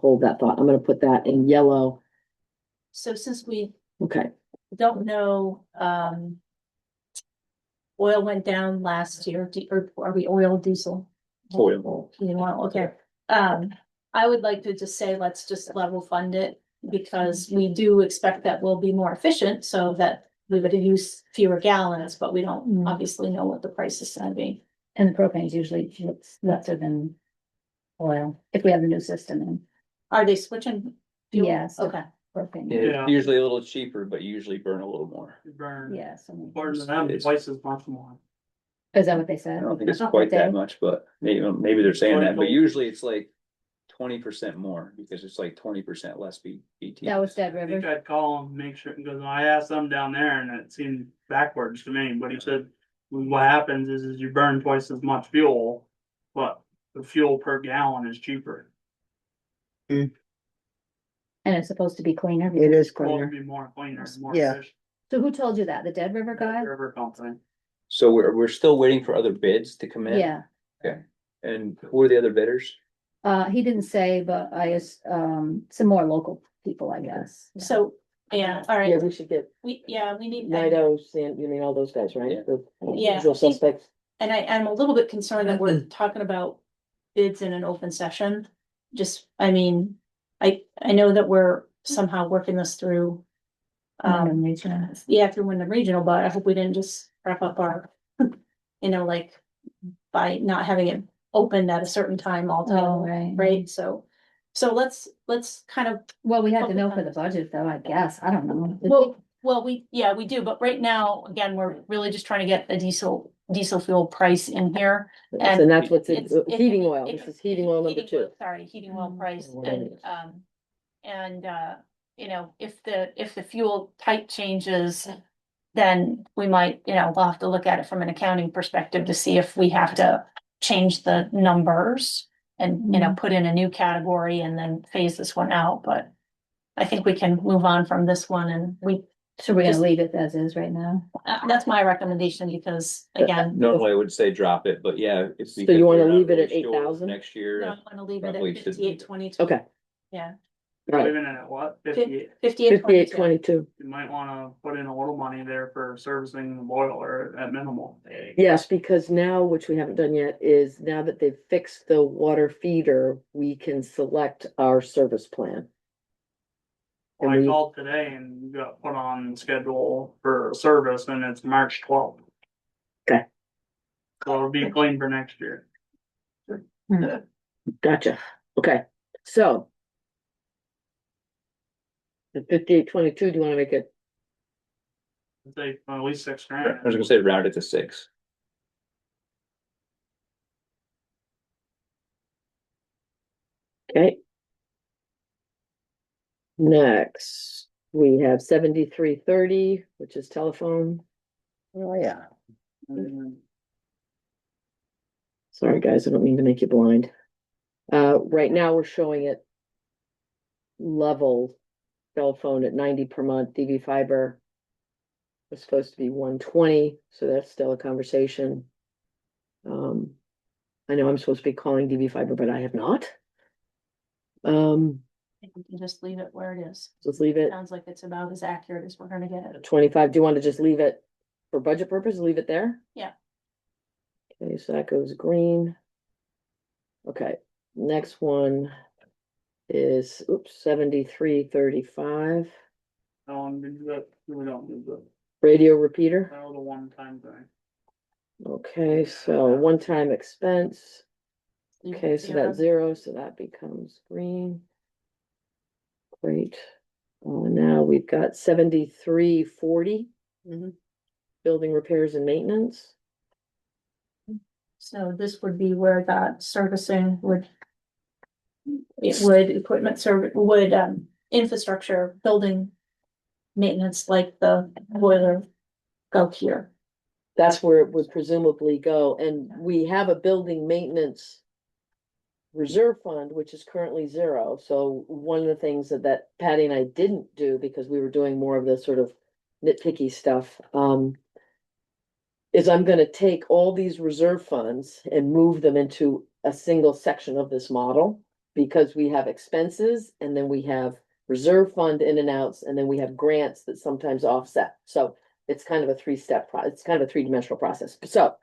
hold that thought. I'm gonna put that in yellow. So since we Okay, don't know, oil went down last year, or are we oil diesel? Oil. You know, okay, I would like to just say, let's just level fund it, because we do expect that we'll be more efficient, so that we would use fewer gallons, but we don't Mm. obviously know what the price is gonna be. And the propane is usually lesser than oil, if we have the new system in. Are they switching? fuel? Yes. Okay, Propane, Yeah, Yeah. usually a little cheaper, but usually burn a little more. Burn. yes. I mean- According to them, twice as much more. Is that what they I said? don't think it's quite that much, but maybe they're saying that, but usually it's like 20% more, because it's like 20% less BT. That was Dead I think River. I'd call him, make sure, because I asked them down there and it seemed backwards to me, but he said, what happens is you burn twice as much fuel, but the fuel per gallon is cheaper. And it's supposed to be cleaner. It because- is Supposed to cleaner. be more cleaner, more Yeah. efficient. So who told you that? The Dead River guy? River company. So we're still waiting for other bids to come in? Yeah, And who are the other bidders? he didn't say, but some more local people, I guess. Yeah. So, yeah, all Yeah, right, we should get we need. Nido, you mean all those guys, right? The Yeah, usual I think- suspects. And I'm a little bit concerned that we're talking about bids in an open session. Just, I mean, I know that we're somehow working this through. Wyndham Regional. Yeah, through Wyndham Regional, but I hope we didn't just wrap up our, like, by not having it opened at a certain time Oh, altogether, right? So let's kind of, Well, we had to know for the budget though, I guess. I don't know. well, we do, but right now, again, we're really just trying to get a diesel fuel price in here. And that's what's in, It's- heating oil, this is heating oil number heating oil- 2. Sorry, heating oil price Whatever it and if the fuel type changes, then we might, we'll have to look at it from an accounting perspective to see if we have to change the numbers and, put in a new category and then phase this one out, but I think we can move on from this one and So we're gonna Just- leave it as is right now? that's my recommendation because again, Normally I would say drop it, but yeah. It's So you because wanna we're not leave it at really sure 8,000? Next year. I want to leave it at Probably should- 58.22. Okay, Yeah, all right, Living in at what, 58? 58.22. You might wanna put in a little money there for servicing the boiler at minimal. Yes, because now, which we haven't done yet, is now that they've fixed the water feeder, we can select our service plan. Well, And I we- called today and got put on schedule for service and it's March 12th. Okay. So it'll be clean for next year. Gotcha, okay, so. The 58.22, do you wanna make it, I'd say at least I $6,000. was gonna say round it to 6. okay? Next, we have 7330, which is telephone. Oh, yeah. Sorry, guys, I don't mean to make you blind. Right now, we're showing it level cell phone at 90 per month, DV fiber. It's supposed to be 120, so that's still a conversation. I know I'm supposed to be calling DV fiber, but I have not. I think we can just leave it where it is. Let's leave it Sounds like it's about as accurate as we're gonna get it. 25. Do you want to just leave it for budget purpose, leave it there? Yeah. Okay, so that goes green. Okay, next one is, 7335, That one, we don't do that. radio repeater. That was a one-time thing. Okay, so one-time expense. Leave it Okay, at so that's 0, so that becomes green. Great. Now we've got 7340. Mhm. Building repairs and maintenance. So this would be where that servicing would. It would equipment service, would infrastructure, building. Maintenance like the boiler go here. That's where it would presumably go, and we have a building maintenance. Reserve fund, which is currently 0, so one of the things that Patty and I didn't do, because we were doing more of the sort of nitpicky stuff, is I'm gonna take all these reserve funds and move them into a single section of this model. Because we have expenses, and then we have reserve fund in and outs, and then we have grants that sometimes offset, so it's kind of a 3-step it's kind of a 3-dimensional process, so.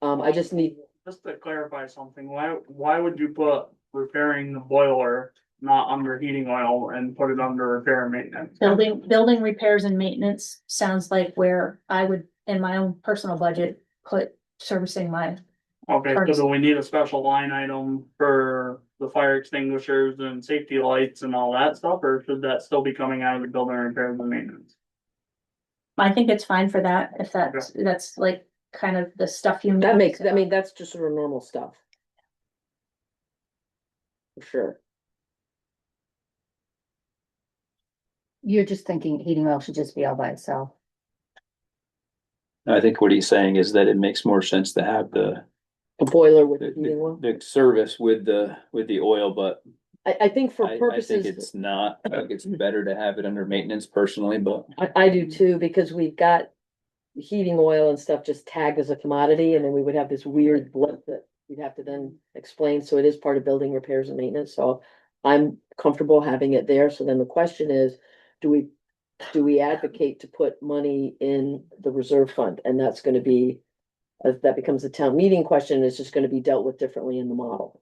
I just need, Just to clarify something, why would you put repairing the boiler not under heating oil and put it under repair and maintenance? Building repairs and maintenance sounds like where I would, in my own personal budget, put servicing my. Okay, so do we need a special line item for the fire extinguishers and safety lights and all that stuff, or should that still be coming out of the building repairs and maintenance? I think it's fine for that, if that's like kind of the stuff you. that makes, I mean, that's just sort of normal stuff. For sure. You're just thinking heating oil should just be all by itself. I think what he's saying is that it makes more sense to have the A boiler with the, the heating oil. the service with the oil, but I think for I think purposes, it's not, I think it's better to have it under maintenance personally, but. I do too, because we've got heating oil and stuff just tagged as a commodity, and then we would have this weird blip that we'd have to then explain, so it is part of building repairs and maintenance, so I'm comfortable having it there, so then the question is, do we advocate to put money in the reserve fund? And that's gonna be, as that becomes a town meeting question, it's just gonna be dealt with differently in the model.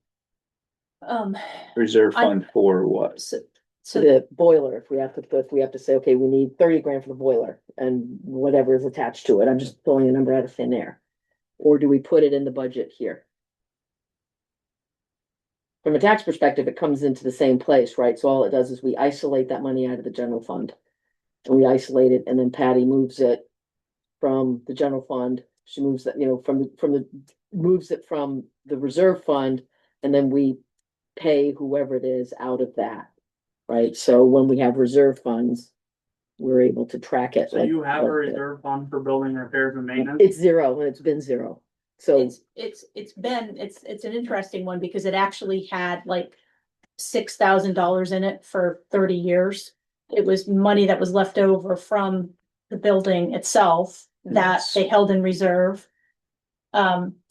Reserve I- fund for what? So, So so the boiler, if we have to say, okay, we need 30 grand for the boiler and whatever is attached to it, I'm just pulling a number out of thin air. Or do we put it in the budget here? From a tax perspective, it comes into the same place, right? So all it does is we isolate that money out of the general fund. And we isolate it, and then Patty moves it from the general fund. She moves that, moves it from the reserve fund, and then we pay whoever it is out of that. Right, so when we have reserve funds, we're able to track it. So you have a like the- reserve fund for building repairs and maintenance? It's zero, and it's been zero, so, it's an interesting one because it actually had like $6,000 in it for 30 years. It was money that was left over from the building itself that Yes. they held in reserve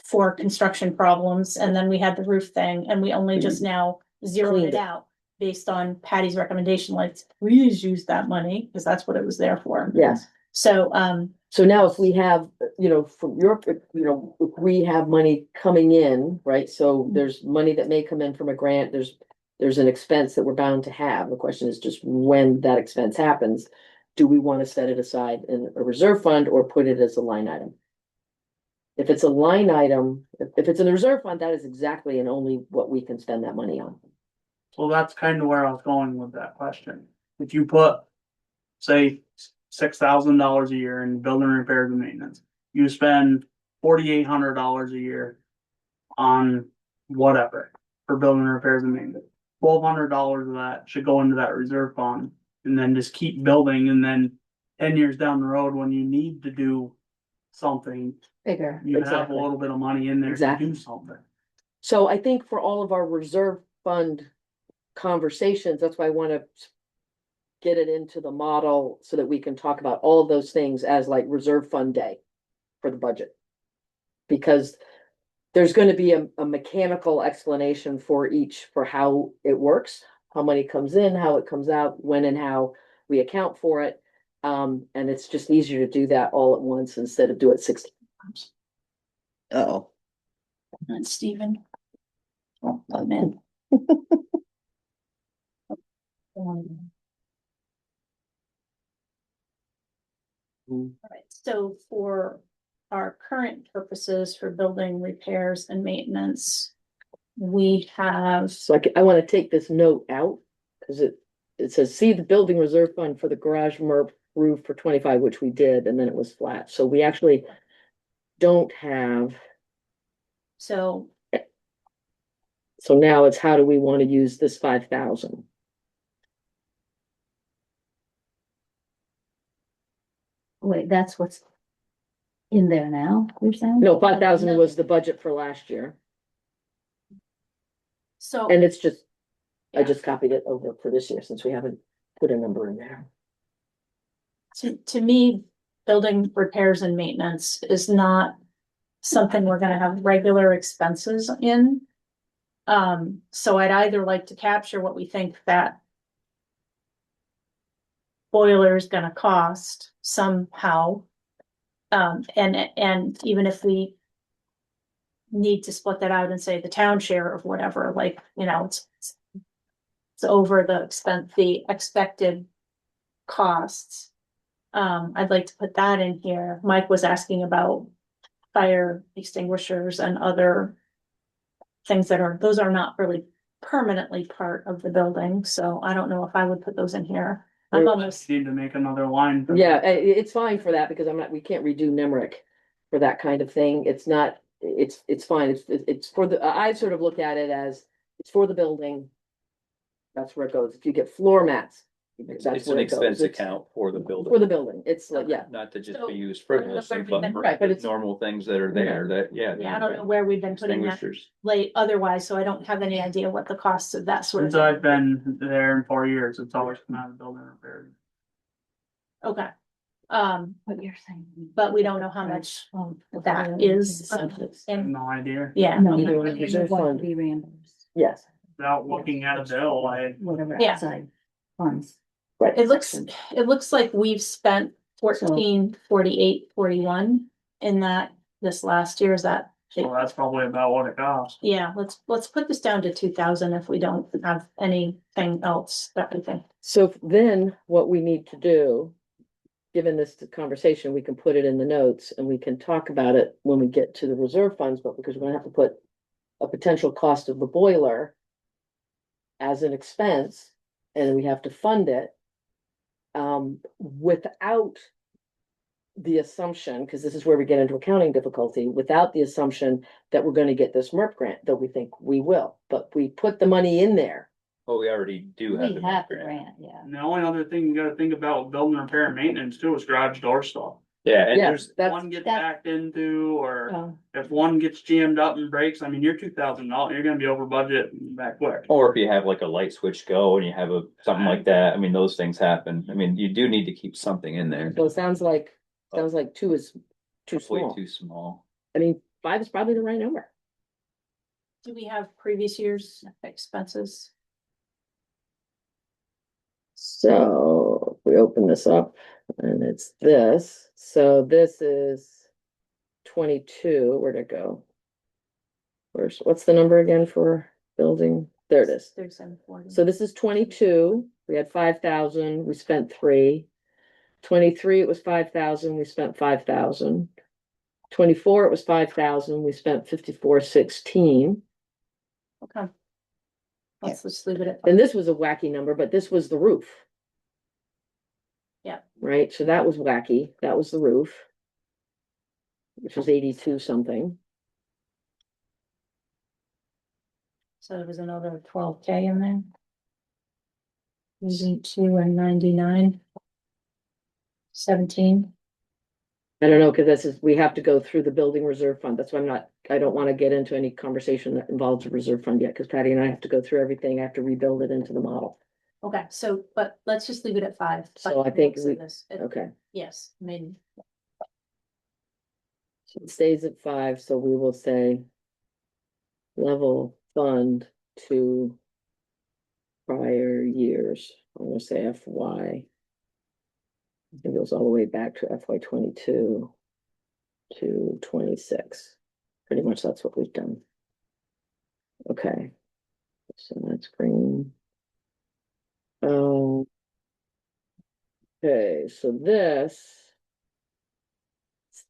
for construction problems. And then we had the roof thing, and we only just now zeroed Cleaned it it. out based on Patty's recommendation, like, please use that money, because that's what it was there for. yes. So, So now if we have, from your, if we have money coming in, right, so there's money that may come in from a grant, there's an expense that we're bound to have. The question is just when that expense happens, do we want to set it aside in a reserve fund or put it as a line item? If it's a line item, if it's in the reserve fund, that is exactly and only what we can spend that money on. Well, that's kind of where I was going with that question. If you put, say, $6,000 a year in building repairs and maintenance, you spend $4,800 a year on whatever for building repairs and maintenance. $1,200 of that should go into that reserve fund and then just keep building, and then 10 years down the road, when you need to do something, Bigger. you have a Exactly. little bit of money in there to Exactly. do something. So I think for all of our reserve fund conversations, that's why I wanna get it into the model so that we can talk about all of those things as like reserve fund day for the budget. Because there's gonna be a mechanical explanation for each, for how it works, how money comes in, how it comes out, when and how we account for it. And it's just easier to do that all at once instead of do it 60 times. Uh-oh. and Stephen. Oh, I'm in. Alright, so for our current purposes for building repairs and maintenance, we have, So I wanna take this note out, cause it says, see the building reserve fund for the garage roof for 25, which we did, and then it was flat, so we actually don't have, so so now it's how do we wanna use this 5,000? Wait, that's what's in there now, you're saying? No, 5,000 was the budget for last year, so and it's just, I Yeah. just copied it over for this year, since we haven't put a number in there. to me, building repairs and maintenance is not something we're gonna have regular expenses in. So I'd either like to capture what we think that boiler is gonna cost somehow. And even if we need to split that out and say the town share of whatever, like, it's over the the expected costs. I'd like to put that in here. Mike was asking about fire extinguishers and other things those are not really permanently part of the building, so I don't know if I would put those in here. I'm almost, Need to make another line. for Yeah, that. it's fine for that, because we can't redo NEMRIC for that kind of thing, it's not, it's fine, it's for the, I sort of look at it as, it's for the building. That's where it goes, if you get floor mats, It's That's an where it goes. expense It's account for the building. For the building, it's like, yeah, Not to just So, be used I don't know frivolously, where we've been- but right, but it's, normal things that are there that, yeah. Yeah, I don't know where we've been putting that Extinguishers. late otherwise, so I don't have any idea what the costs of that sort of Since thing. I've been there in 4 years, it's always come out of building repairs. Okay. What you're saying. But we don't know how much that is. I have And, no idea. yeah, No, Either no, one is you reserve want fund. to be reimbursed, yes, Without looking at a bill, whatever Yeah. outside funds. right. it looks like we've spent 1448.41 in that this last year. Is that? so that's probably about what it costs. Yeah, let's put this down to 2,000 if we don't have anything else that we think. So then what we need to do, given this conversation, we can put it in the notes and we can talk about it when we get to the reserve funds, but because we're gonna have to put a potential cost of the boiler as an expense, and we have to fund it without the assumption, because this is where we get into accounting difficulty, without the assumption that we're gonna get this MERP grant, that we think we will, but we put the money in there. Well, we already do have We the have the grant. grant, yeah. And the only other thing you gotta think about with building repair and maintenance too is garage door stuff. Yeah, and Yes, there's, that's, One gets that- backed into, or Oh, if one gets jammed up and breaks, I mean, you're $2,000, you're gonna be over budget back quick. or if you have like a light switch go and you have something like that, I mean, those things happen. I mean, you do need to keep something in there. so it sounds like two is too Way small. too small. I mean, 5 is probably the right number. Do we have previous year's expenses? So if we open this up and it's this, so this is 22, where'd it go? What's the number again for building? There it is. 3740. So this is 22, we had 5,000, we spent 3. 23, it was 5,000, we spent 5,000. 24, it was 5,000, we spent 5416. Okay. Let's just leave it at. And this was a wacky number, but this was the roof. Yeah. Right, so that was wacky, that was the roof. Which was 82 something. So there was another 12K in there. 82 and 99. 17. I don't know, cause this is, we have to go through the building reserve fund, that's why I don't wanna get into any conversation that involves a reserve fund yet, cause Patty and I have to go through everything, I have to rebuild it into the model. Okay, so, but let's just leave it at 5. So I think we- This. Okay, Yes, I mean, so it stays at 5, so we will say. Level fund to. Prior years, I'm gonna say FY. I think it goes all the way back to FY 22 to 26. Pretty much that's what we've done. Okay. So that's green. Okay, so this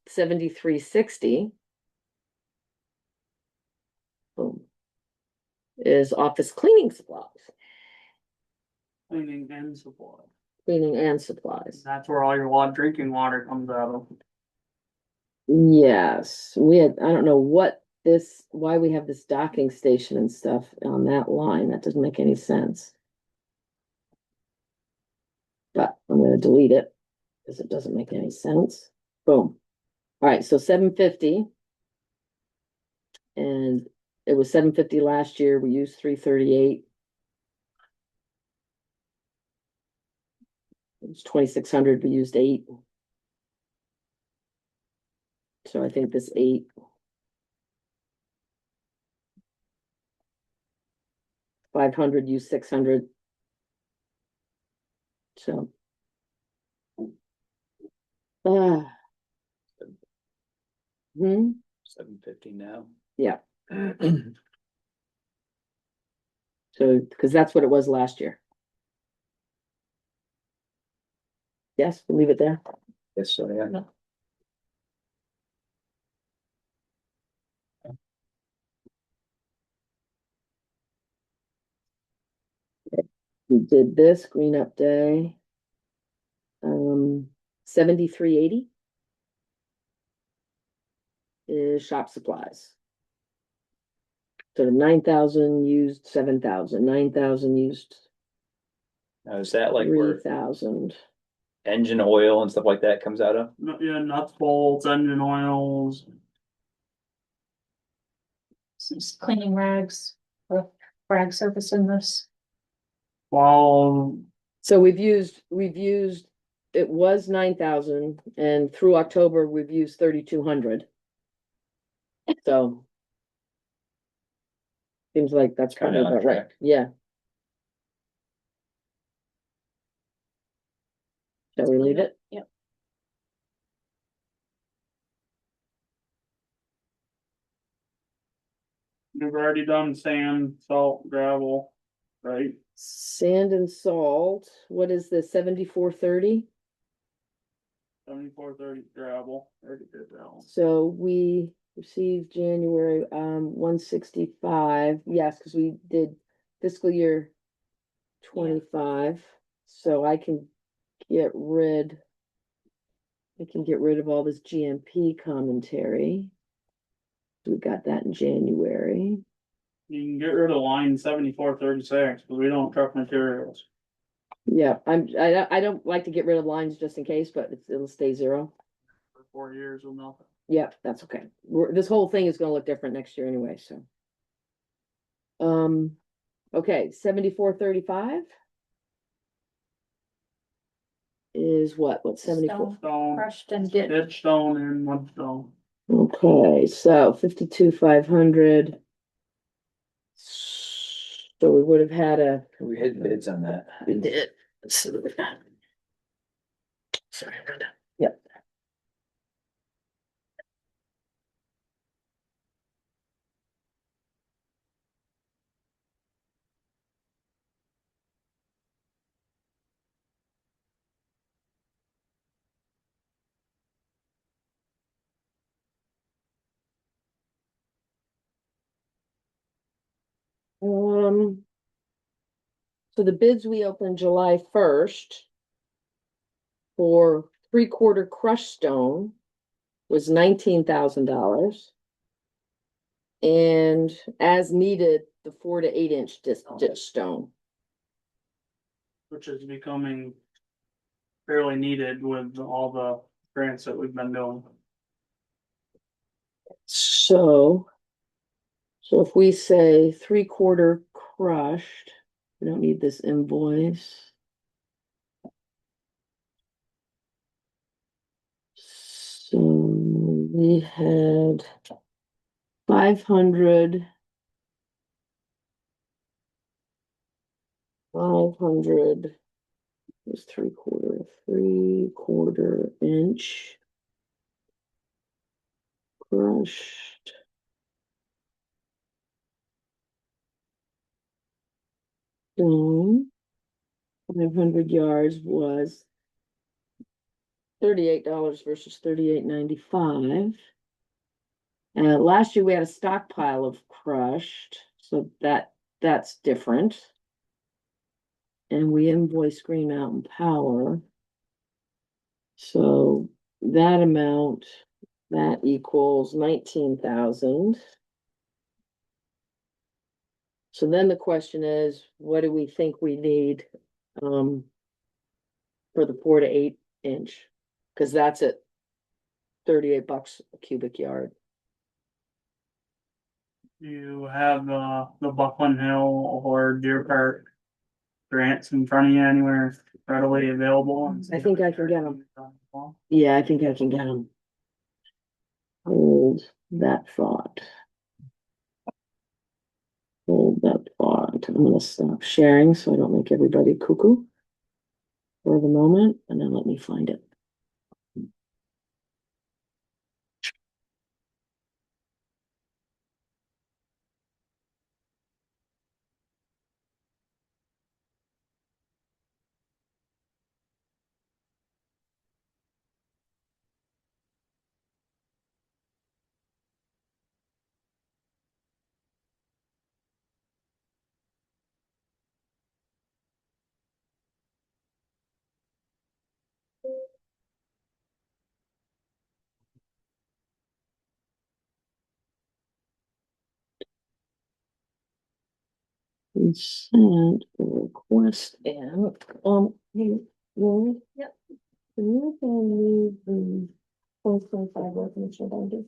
7360 boom, is office cleaning supplies, Cleaning and supply. cleaning and supplies. That's where all your drinking water comes out of. Yes, we had, I don't know why we have this docking station and stuff on that line. That doesn't make any sense. But I'm gonna delete it because it doesn't make any sense. Boom. All right, so 750. And it was 750 last year. We used 338. It was 2,600. We used 8. So I think this 8. $500 used 600. So. Hmm, 750 now. yeah. So, because that's what it was last year. Yes, we'll leave it there. Yes, so yeah. We did this green up day. 7380 is shop supplies. So 9,000 used 7,000, 9,000 used Now, is that like 3,000. engine oil and stuff like that comes out of? Yeah, nuts, bolts, engine oils. Some cleaning rags, rag surface in this. Well, So we've used, it was 9,000 and through October, we've used 3,200. So. Seems like that's Kinda probably on about right, track. yeah. Shall we leave it? Yep. we've already done sand, salt, gravel, right? Sand and salt, what is this, 7430? 7430 gravel, already did that one. So we received January, 165, yes, because we did fiscal year 25, so I can get rid. I can get rid of all this GMP commentary. We got that in January. You can get rid of line 7436, but we don't truck materials. Yeah, I don't like to get rid of lines just in case, but it'll stay zero. For 4 years with nothing. Yeah, that's okay. This whole thing is gonna look different next year anyway, so. Okay, 7435. Is what's 74? Stone, Crushed and did. ditch stone and mudstone. Okay, so 52,500. So we would have had a. We had bids on that. We did. Let's see what we got. Sorry, Brenda. Yep. So the bids we opened July 1st for 3/4 crushed stone was $19,000. And as needed, the 4 to 8 inch ditch stone. Which is becoming fairly needed with all the grants that we've been doing. So if we say 3/4 crushed, we don't need this invoice. So we had 500. 500 is 3/4 inch. Crushed. Stone. 500 yards was $38 versus $38.95. Last year we had a stockpile of crushed, so that's different. And we invoiced Green Mountain Power. So that amount, that equals 19,000. So then the question is, what do we think we need, for the 4 to 8 inch? Cause that's at $38 a cubic yard. You have the Buckland Hill or Deer Park grants in front of you anywhere readily available. I think I can get them. Yeah, I think I can get them. Hold that thought. Hold that thought. I'm gonna stop sharing so I don't make everybody cuckoo for the moment, and then let me find it. We sent a request in, you, Lori? Yep. Can you believe the 4.5 residential boundary?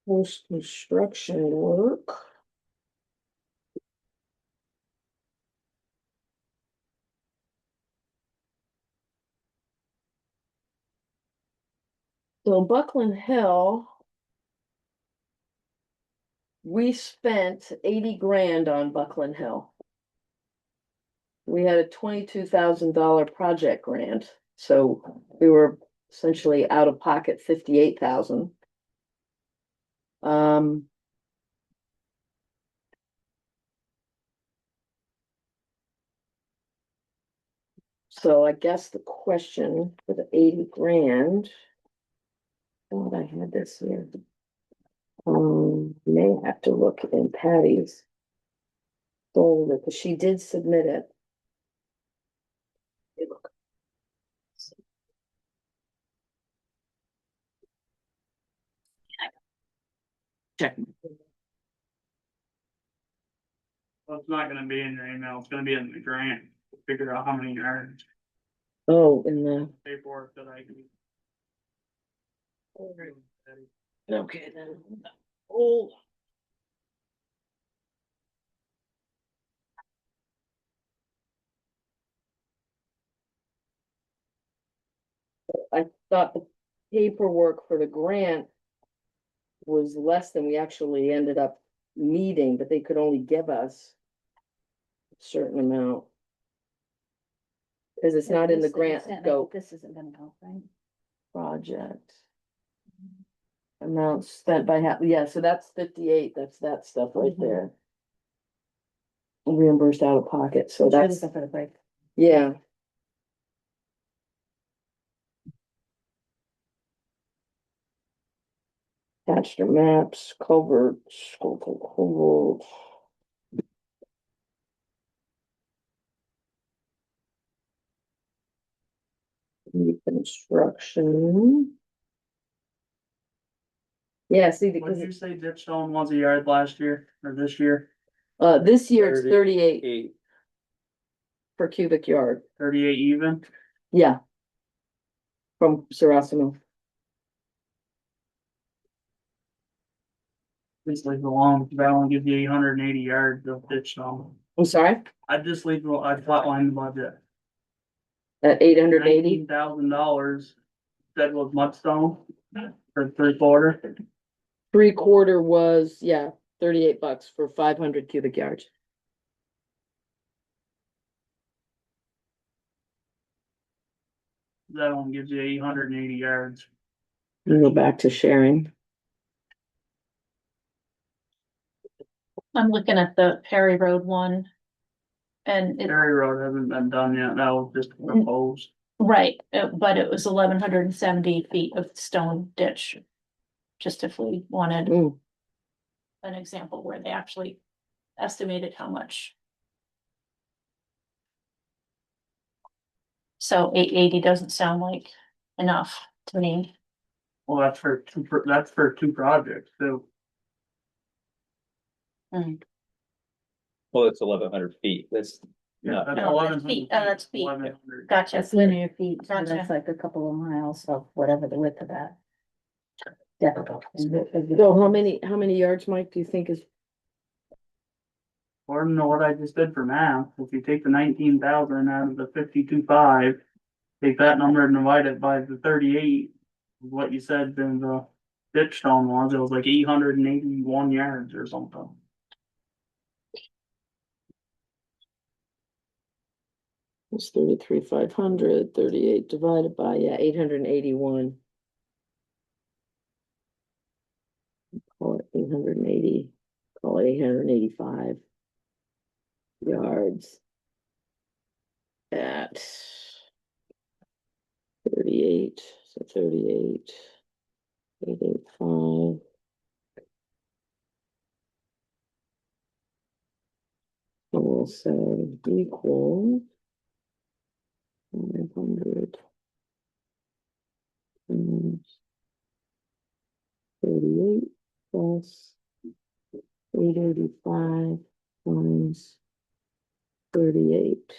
Post-construction work. So Buckland Hill. We spent 80 grand on Buckland Hill. We had a $22,000 project grant, so we were essentially out of pocket 58,000. So I guess the question for the 80 grand. Oh, I had this here. May have to look in Patty's folder, because she did submit it. Check. Well, it's not gonna be in your email, it's gonna be in the grant, figure out how many yards, Oh, in the, paperwork that I can. okay, then. Oh. I thought the paperwork for the grant was less than we actually ended up needing, but they could only give us a certain amount. Cause it's not in the grant scope This isn't gonna help, right? project. Amount spent by yeah, so that's 58, that's that stuff right Mhm. there. Reimbursed out of pocket, so Sure, that's, this is for the break. yeah. Attached to maps, culverts, culvert. Reconstruction. Yeah, see, What because did you say ditch stone was a yard last year, or this year, this year it's 38 8. per cubic yard, 38 even? yeah. From Sarasimo. Just leave it alone, that only gives you 880 yards of ditch stone. I'm sorry, I'd just leave, I'd flatline the budget. at $880, $19,000, that was mudstone for 3/4. 3/4 was, yeah, $38 for 500 cubic yards. That only gives you 880 yards. And go back to sharing. I'm looking at the Perry Road one. And it, Perry Road hasn't been done yet, that was just proposed. right, but it was 1,170 feet of stone ditch. Just if we wanted Mm, an example where they actually estimated how much. So 880 doesn't sound like enough to me. Well, that's for two projects too. Well, it's 1,100 feet, that's Yeah, not, that's No, 11. that's feet, that's feet. 1100. Gotcha. That's linear feet, so Gotcha. that's like a couple of miles of whatever the width of that. Definitely. so how many yards, Mike, do you think is, According to what I just did for math, if you take the 19,000 out of the 52.5, take that number and divide it by the 38, what you said, then the ditch stone was, it was like 881 yards or something. it's 33,500, 38 divided by, yeah, 881. Call it 880, call it 885 yards. at 38, so 38, 885. And we'll say equal 500 times 38 plus 885 times 38.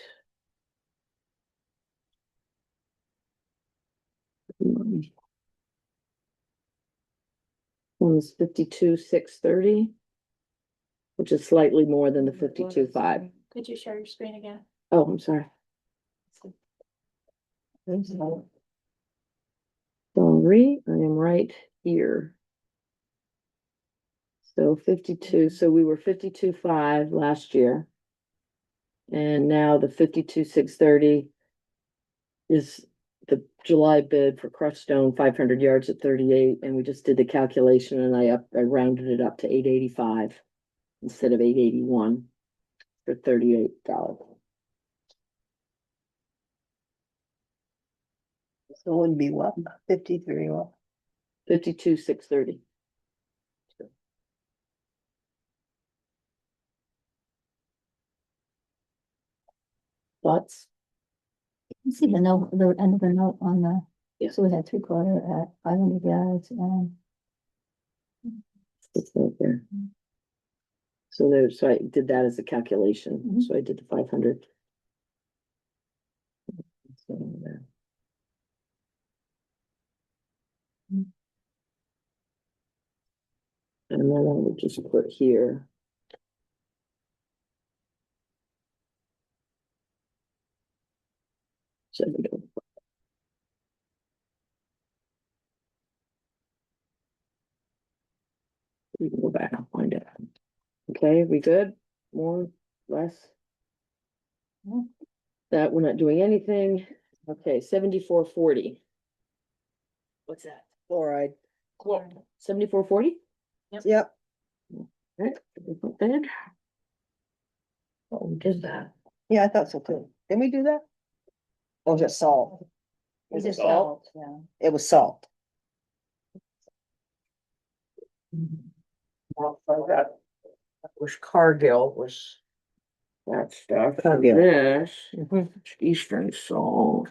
One's 52,630, which is slightly more than the 52,500. Could you share your screen again? Oh, I'm sorry. Sorry, I am right here. So 52, so we were 52,500 last year. And now the 52,630 is the July bid for crushed stone, 500 yards at 38, and we just did the calculation and I rounded it up to 885 instead of 881 for $38. So it would be what, 53, what? 52,630. Thoughts? You see the note, the end of the note on the, Yeah. so we had 3/4 at 500 yards and. It's right there. So there's, so I did that as a calculation, Mhm. so I did the 500. So there. And then I would just put here. So we go. We can go back and find it. Okay, we good? More, less? Yeah. That we're not doing anything. Okay, 7440. What's that? Fluoride. 7440? Yep. Right, not bad. Oh, we did that. Yeah, I thought so too. Didn't we do that? Or was it salt? Is it it salt? Yeah. It was salt. Well, so that was Cargill was. That stuff. Cargill. This, Eastern Salt.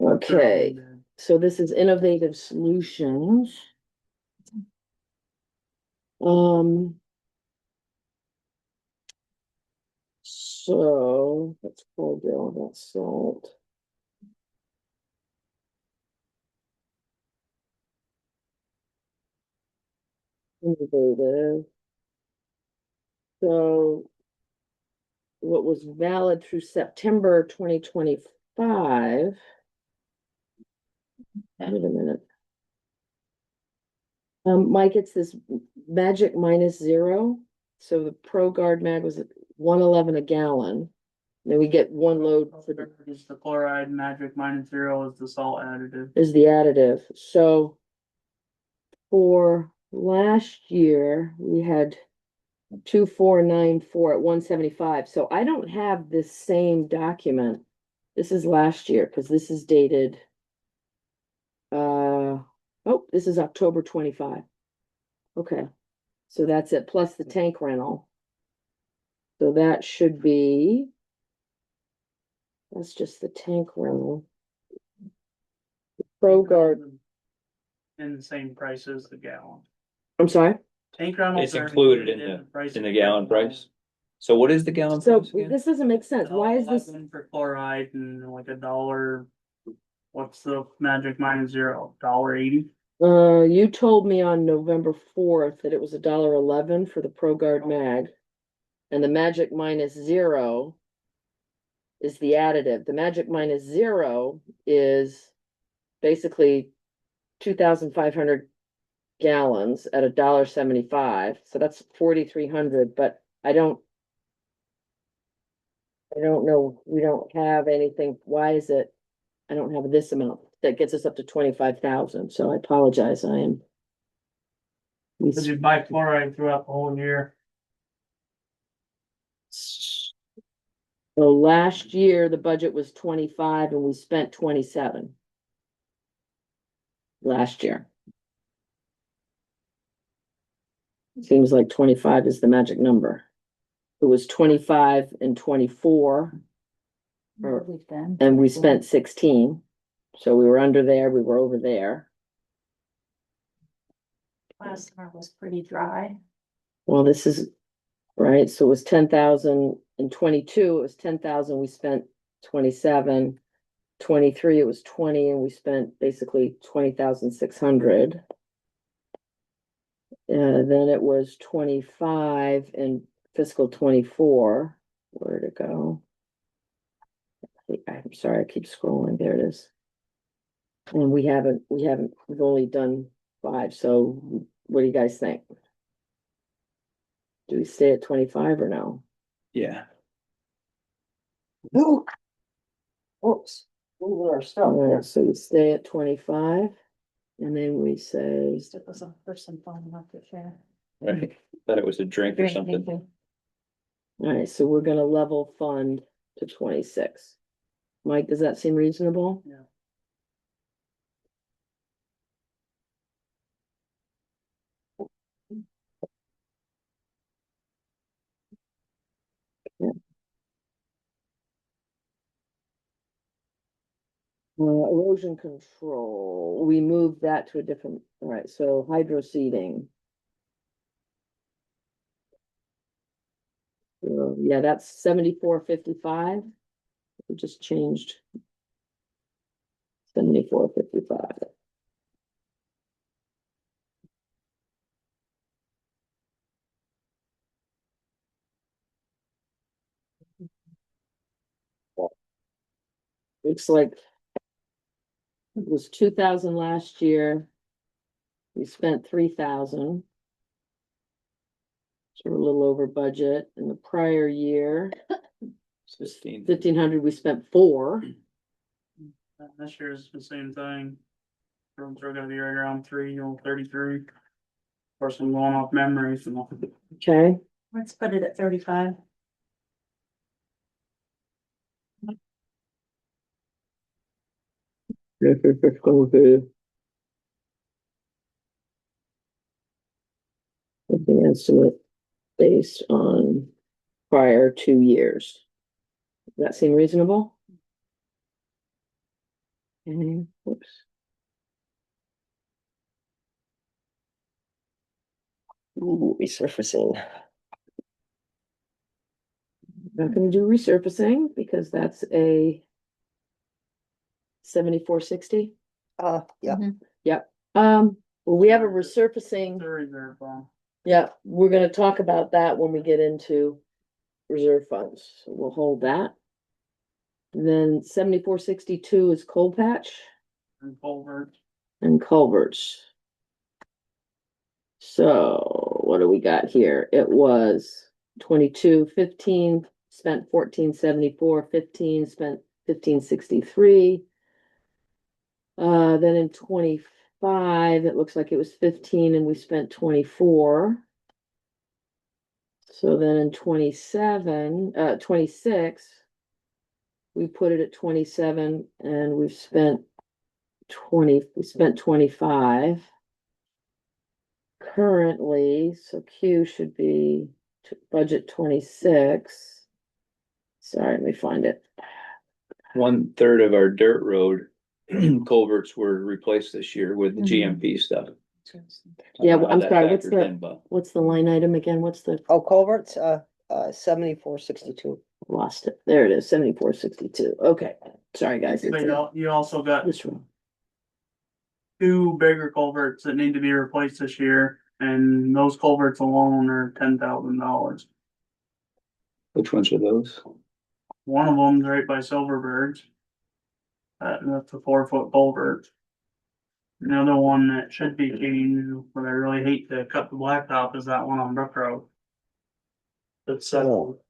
Okay, so this is Innovative Solutions. So let's pull down that salt. Innovative. So what was valid through September 2025. Wait a minute. Mike, it's this magic -0. So the Pro Guard mag was at 111 a gallon. Then we get one load for the, Is the chloride, magic -0 is the salt additive. is the additive. So for last year, we had 2494 at 175. So I don't have this same document. This is last year because this is dated. Oh, this is October 25. Okay, so that's it, plus the tank rental. So that should be. That's just the tank rental. Pro Guard, In the same price as the gallon. I'm sorry. Tank rentals It's are included in price in of the gallon price. So what is the gallon So price again? this doesn't make sense. Why is this? $1.11 for chloride and like $1? What's the magic -0? $1.80? You told me on November 4th that it was $1.11 for the Pro Guard mag. And the magic -0 is the additive. The magic -0 is basically 2,500 gallons at $1.75. So that's 4,300, but I don't know. We don't have anything. Why is it? I don't have this amount that gets us up to 25,000. So I apologize. I am. Did you buy chloride throughout the whole year? So last year, the budget was 25 and we spent 27. Last year. Seems like 25 is the magic number. It was 25 and 24, Or- We've done. and we spent 16. So we were under there, we were over there. Last summer was pretty dry. Well, this is, right, so it was 10,000 and 22. It was 10,000, we spent 27. 23, it was 20, and we spent basically 20,600. Then it was 25 in fiscal 24. Where'd it go? I'm sorry, I keep scrolling. There it is. And we've only done 5. So what do you guys think? Do we stay at 25 or no? Yeah. Ooh. Oops, moving our stuff All here. right, so we stay at 25, and then we say, It was a person fun market share. Right. Thought it was a drink or something. all right, so we're gonna level fund to 26. Mike, does that seem reasonable? Yeah. Erosion control, we moved that to a different, all right, so hydro seeding. Yeah, that's 74.55. We just changed. 74.55. Looks like it was 2,000 last year. We spent 3,000. So we're a little over budget. In the prior year, 15. 1,500, we spent 4. This year's the same thing. We're gonna be right around 33. Of course, I'm going off memory, so. Okay, Let's put it at 35. the estimate based on prior 2 years. Does that seem reasonable? Whoops. Ooh, resurfacing. Not gonna do resurfacing because that's a 74.60. Yeah, Yep. Well, we have a resurfacing. The reserve fund. Yeah, we're gonna talk about that when we get into reserve funds. So we'll hold that. Then 74.62 is coal patch And culvert. and culverts. So what do we got here? It was 22.15, spent 14.74, 15, spent 15.63. Then in 25, it looks like it was 15 and we spent 24. So then in 26, we put it at 27 and we've spent 25. Currently, so Q should be budget 26. Sorry, let me find it. 1/3 of our dirt road culverts were replaced this year with the Mhm. GMP stuff. Yeah, How I'm that sorry, factors in, but what's the line item again? What's the, oh, culverts, 74.62. lost it. There it is, 74.62. Okay, sorry, guys. But you also got This one. 2 bigger culverts that need to be replaced this year, and those culverts alone are $10,000. which ones are those? One of them's right by Silverbirds. That's a 4-foot culvert. Another one that should be changed, but I really hate to cut the blacktop, is that one on Brook Road. That's settled,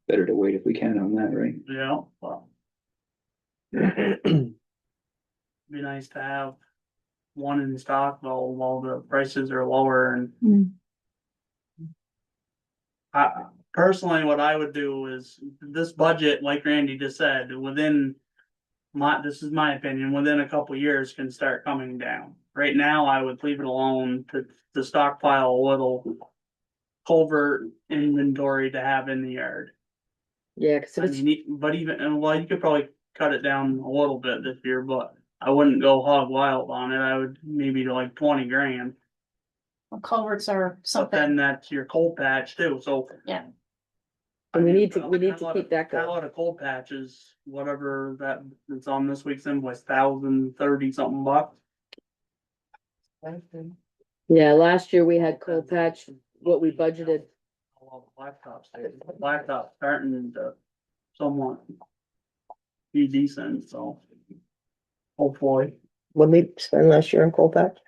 Better to wait if we can on that, right? yeah, well, be nice to have one in stock though, while the prices are lower, and Mm. Personally, what I would do is this budget, like Randy just said, this is my opinion, within a couple years can start coming down. Right now, I would leave it alone to stockpile a little culvert inventory to have in the yard. Yeah, cause if I it's, mean, but even, well, you could probably cut it down a little bit this year, but I wouldn't go hog wild on it. I would maybe to like 20 grand. Culverts are But then something, that's your cold patch too, so. yeah. And we I mean, need to keep that going. pallet of cold patches, whatever that's on this week's invoice, $1,030 something bucks. Yeah, last year we had cold patch, what we budgeted. All the blacktop starting to somewhat be decent, so. Hopefully. When we spend last year in coal patch?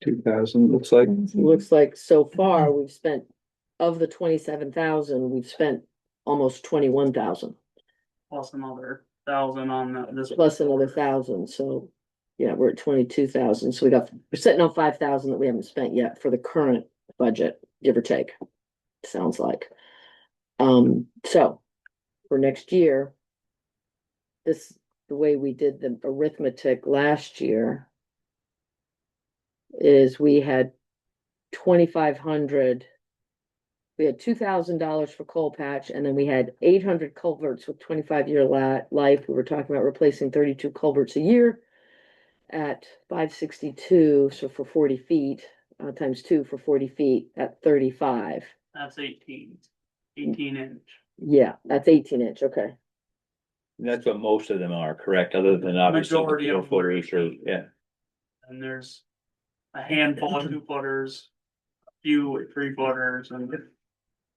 2,000, looks like. Looks like so far we've spent, of the 27,000, we've spent almost 21,000, Plus another 1,000 on this. plus another 1,000, so. Yeah, we're at 22,000, so we're sitting on 5,000 that we haven't spent yet for the current budget, give or take. Sounds like. So for next year. The way we did the arithmetic last year. Is we had 2,500. We had $2,000 for coal patch, and then we had 800 culverts with 25-year life. We were talking about replacing 32 culverts a year at 562, so for 40 feet, times 2 for 40 feet at 35. That's 18 inch. Yeah, that's 18 inch, okay. That's what most of them are, correct, other than obviously the Majority of 4 them are footers or, yeah. And there's a handful of 2-footers, a few 3-footers, and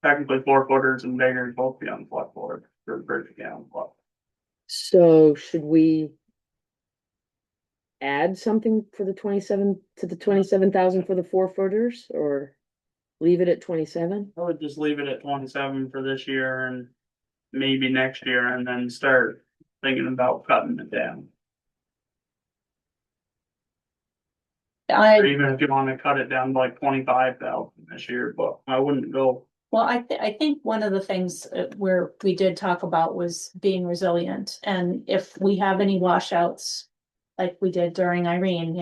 technically 4-footers and bigger both be on the flat board for the bridge down. So should we add something for the 27,000 for the 4-footers, or leave it at 27? I would just leave it at 27 for this year and maybe next year, and then start thinking about cutting it down. Or I, even if you wanna cut it down to like 25,000 this year, but I wouldn't go. well, I think one of the things where we did talk about was being resilient, and if we have any washouts. Like we did during Irene,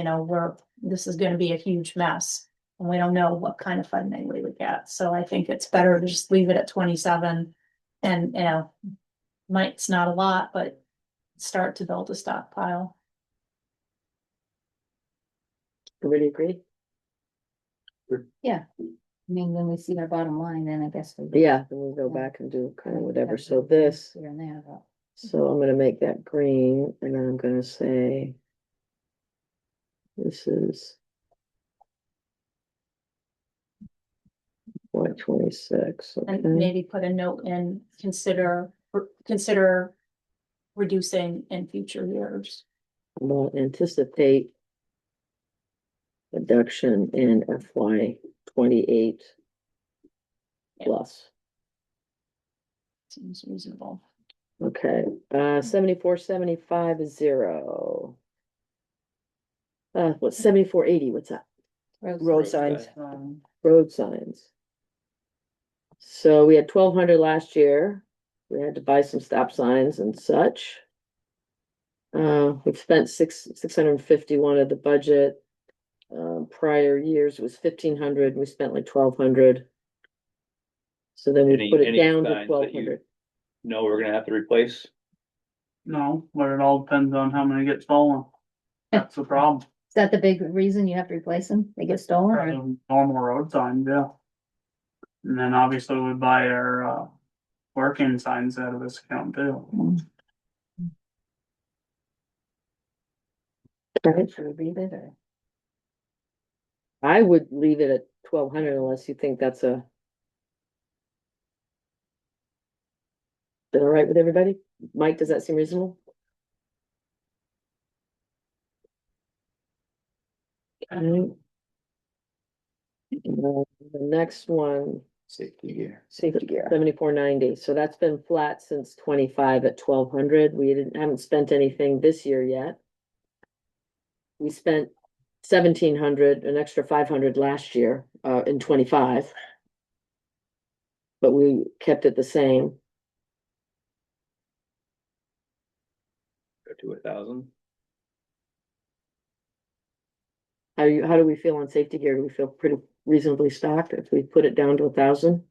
this is gonna be a huge mess, and we don't know what kind of funding we would get, so I think it's better to just leave it at 27. And, it's not a lot, but start to build a stockpile. Everybody agree? I mean, when we see our bottom line, then I guess. we Yeah, then we'll go back and do kind of whatever, so this, Here and there, but. so I'm gonna make that green, and then I'm gonna say. This is. $126, And okay, maybe put a note in, consider reducing in future years. will anticipate. Reduction in FY 28. Yeah. Plus, Seems reasonable. okay, 7475 is 0. What's 7480, what's that? Road signs. Road signs. So we had 1,200 last year. We had to buy some stop signs and such. We've spent 651 of the budget. Prior years it was 1,500. We spent like 1,200. So then we put it Any down to signs that 1,200. No, we're gonna have to replace. No, but it all depends on how many get stolen. That's the problem. Is that the big reason you have to replace them? They get stolen or? Normal road signs, yeah. And then obviously we buy our working signs out of this account too. Right. Should we leave it or? I would leave it at 1,200 unless you think that's a. Is that all right with everybody? Mike, does that seem reasonable? Okay. The next one, Safety gear. Safety gear. 7490, so that's been flat since 25 at 1,200. We haven't spent anything this year yet. We spent 1,700, an extra 500 last year, in 25. but we kept it the same. Go to 1,000. How do we feel on safety gear? Do we feel pretty reasonably stocked if we put it down to 1,000?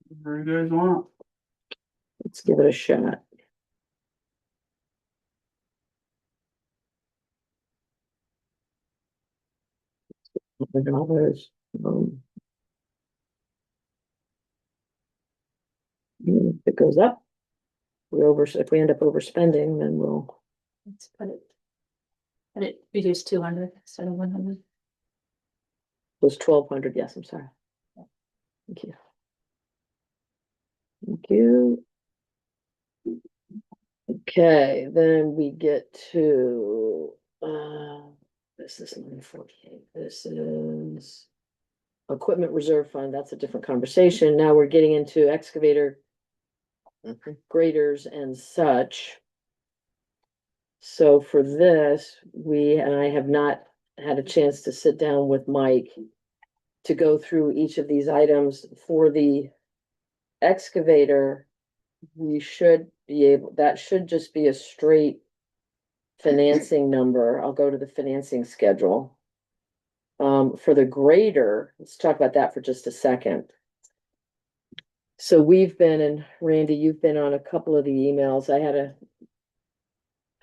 Whatever you guys want. Let's give it a shot. $100. If it goes up, if we end up overspending, then we'll, Let's put it reduce 200 instead of 100. it was 1,200, yes, I'm sorry. Thank you. Thank you. Okay, then we get to, this is 948, this is equipment reserve fund, that's a different conversation. Now we're getting into excavator graders and such. So for this, I have not had a chance to sit down with Mike to go through each of these items. For the excavator, we should be able, that should just be a straight financing number. I'll go to the financing schedule. For the grader, let's talk about that for just a second. So we've been, and Randy, you've been on a couple of the emails. I had a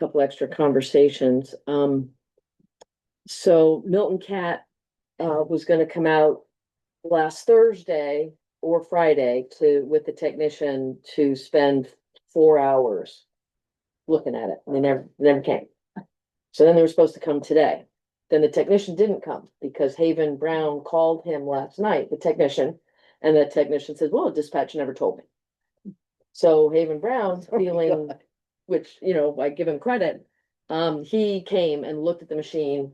couple extra conversations. So Milton Cat was gonna come out last Thursday or Friday with the technician to spend 4 hours looking at it, and they never came. So then they were supposed to come today. Then the technician didn't come because Haven Brown called him last night, the technician, and the technician said, well, dispatch never told me. So Haven Brown's feeling, which, I give him credit, he came and looked at the machine.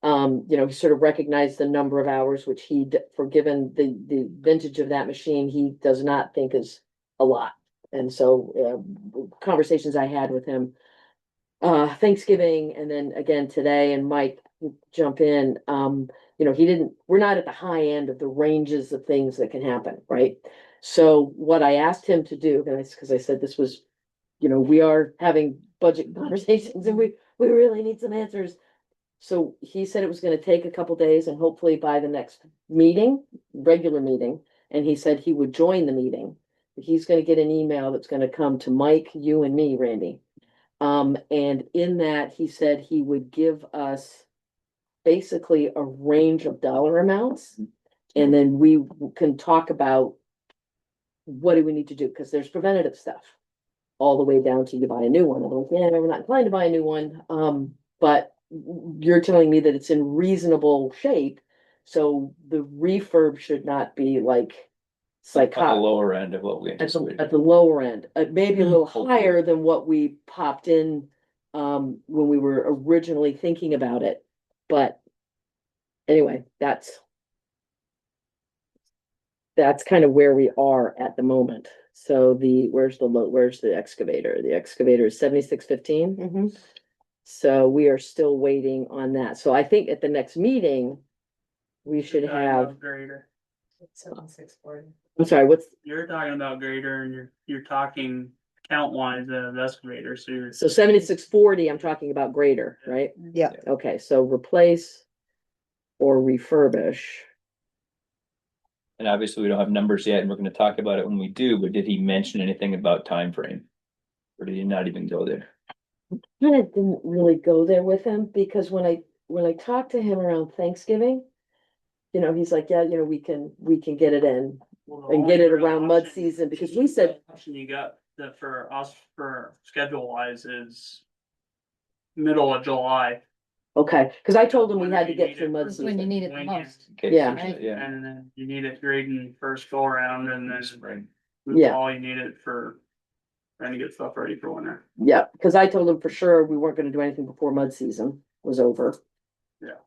He sort of recognized the number of hours, which for given the vintage of that machine, he does not think is a lot. And so, conversations I had with him, Thanksgiving, and then again today, and Mike jump in, we're not at the high end of the ranges of things that can happen, right? So what I asked him to do, because I said this was, we are having budget conversations and we really need some answers. So he said it was gonna take a couple days and hopefully by the next meeting, regular meeting, and he said he would join the meeting. He's gonna get an email that's gonna come to Mike, you and me, Randy. And in that, he said he would give us basically a range of dollar amounts. And then we can talk about what do we need to do, because there's preventative stuff all the way down to you buy a new one. I'm like, yeah, we're not inclined to buy a new one. But you're telling me that it's in reasonable shape. So the refurb should not be like At the psychotic. lower end of what we At the anticipated. lower end, maybe a little Hopefully. higher than what we popped in, when we were originally thinking about it. But anyway, that's kind of where we are at the moment. So where's the excavator? The excavator is 7615. So we are still waiting on that. So I think at the next meeting, we should You're talking have, about grader. I'm sorry, You're talking about grader and you're talking count wise of excavator, so you're. so 7640, I'm talking about grader, right? Yeah. Okay, so replace or refurbish. And obviously, we don't have numbers yet, and we're gonna talk about it when we do, but did he mention anything about time frame? Or did he not even go there? Kind of didn't really go there with him because when I talked to him around Thanksgiving, he's like, yeah, we can get it in and get it around mud season, because we said, Option you got that for us for schedule wise is middle of July. okay, because I told him we When had to you get need through it. mud When you season. need it the When most. Okay, Yeah. so, yeah. And then you need it grading first go around and then Spring. Yeah. all you need it for trying to get stuff ready for winter. Yeah, because I told him for sure we weren't gonna do anything before mud season was over. Yeah.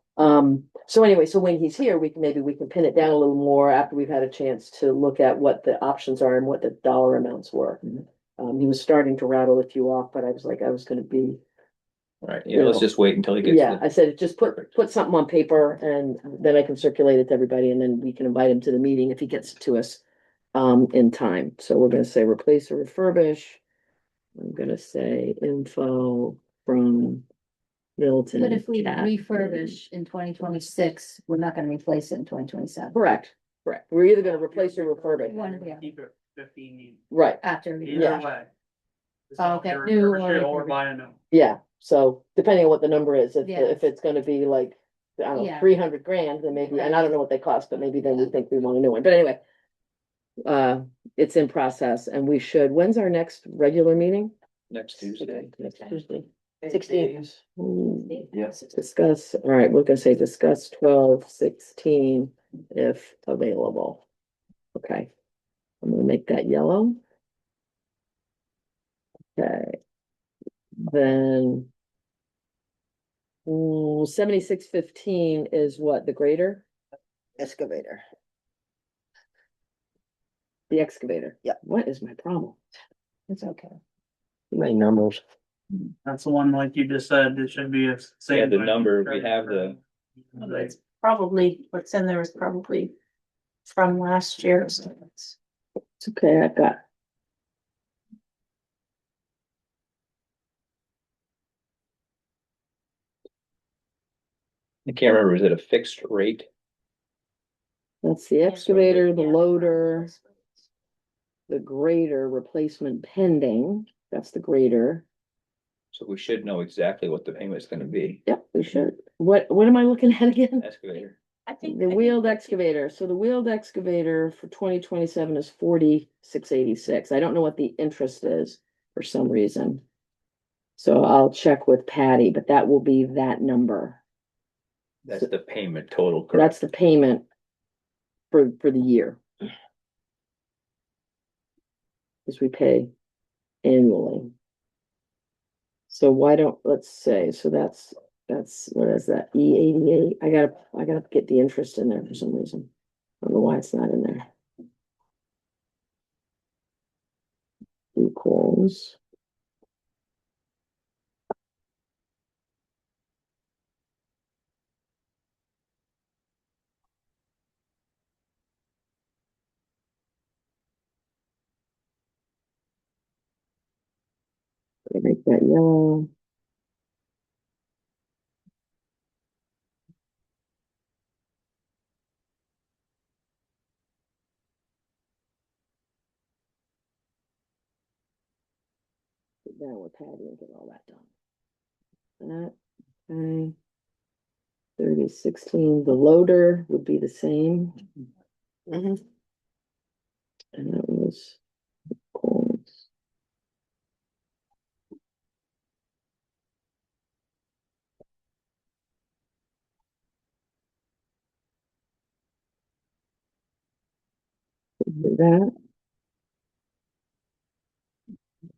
So anyway, so when he's here, we can pin it down a little more after we've had a chance to look at what the options are and what the dollar amounts were. He was starting to rattle a few off, but I was like, I was gonna be Right, yeah, let's know. just wait until he gets. Yeah, the- I said, just Perfect. put something on paper and then I can circulate it to everybody and then we can invite him to the meeting if he gets it to us. In time, so we're gonna say replace or refurbish. I'm gonna say info from Milton. But if we chat. refurbish in 2026, we're not gonna replace it in 2027. Correct, correct. We're either gonna replace or refurbish. One, yeah, Keep it 15 Right, after. either Yeah. way. Oh, okay, Either new refurbish it or Or buy a new. yeah. So depending on what the number is, if, Yeah. if it's gonna be like, I don't know, Yeah. 300 grand, then maybe, and I don't know what they cost, but maybe then we think we want a new one. But anyway. It's in process and we should, when's our next regular meeting? Next Tuesday. Next Tuesday. 16. Yes. Discuss, all right, we're gonna say discuss 12/16 if available. Okay. I'm gonna make that yellow. Okay. Then. 7615 is what, the grader, Excavator. the excavator? Yeah. What is my problem? It's okay. Too many numbers. That's the one like you just said, it should be a. Yeah, the number, we have the- It's probably, what's in there is probably from last year, so it's. It's okay, I've got. I can't remember, is it a fixed rate? That's the excavator, the loader, the grader replacement pending, that's the grader. So we should know exactly what the payment's gonna be. Yep, we should. What am I looking at again? Excavator. I think. The wheeled excavator, so the wheeled excavator for 2027 is 4686. I don't know what the interest is for some reason. So I'll check with Patty, but that will be that number. That's the payment total, That's correct? the payment for the year. Because we pay annually. So why don't, let's say, so that's, what is that, E88? I gotta get the interest in there for some reason. I don't know why it's not in there. Equals. Make that yellow. Sit down with Patty and get all that done. That, okay. 3016, the loader would be the same. Mhm. And that was. Equals. Do that.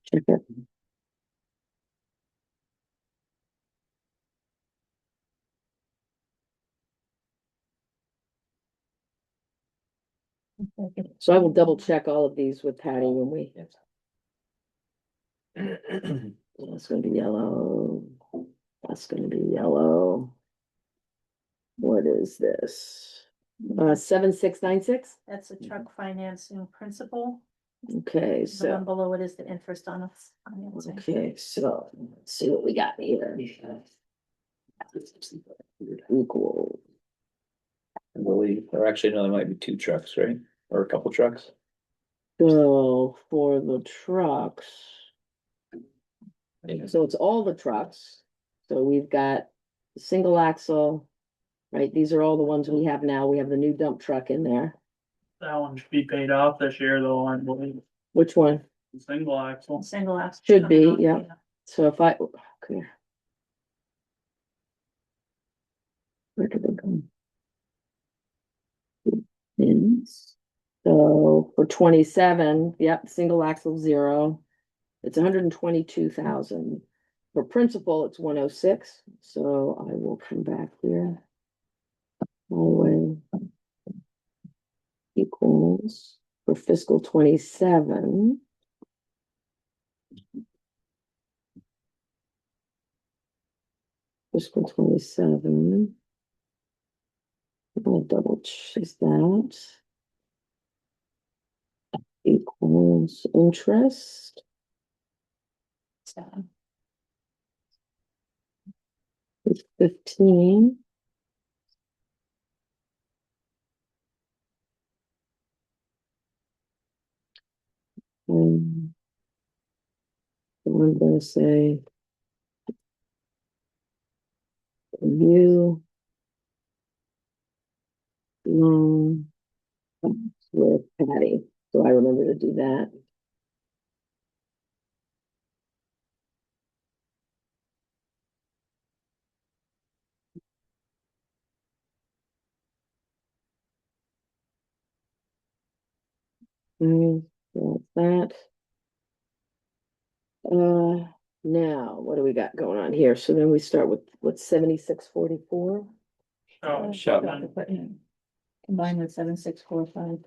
Check it. So I will double check all of these with Patty when we. That's gonna be yellow. That's gonna be yellow. What is this? 7696? That's a truck financing principal, Okay, the so, one below it is the interest on us. financing. okay, so let's see what we got here. Equal. I believe, or actually, no, there might be two trucks, right? Or a couple trucks. So for the trucks. So it's all the trucks. So we've got the single axle. Right, these are all the ones we have now. We have the new dump truck in there. That one should be paid off this year though, I believe, Which one? single axle. Single axle. Should be, yeah. So if I, come here. Where did it go? Pins. So for 27, yep, single axle 0. It's 122,000. For principal, it's 106. So I will come back here. Highway equals for fiscal 27. fiscal 27. I'll double check that. Equals interest. So, It's 15. Um, so I'm gonna say review loan with Patty. So I remember to do that. So that's that. Now, what do we got going on here? So then we start with what's 7644? Oh, Shut shut up. down. combined with 7645.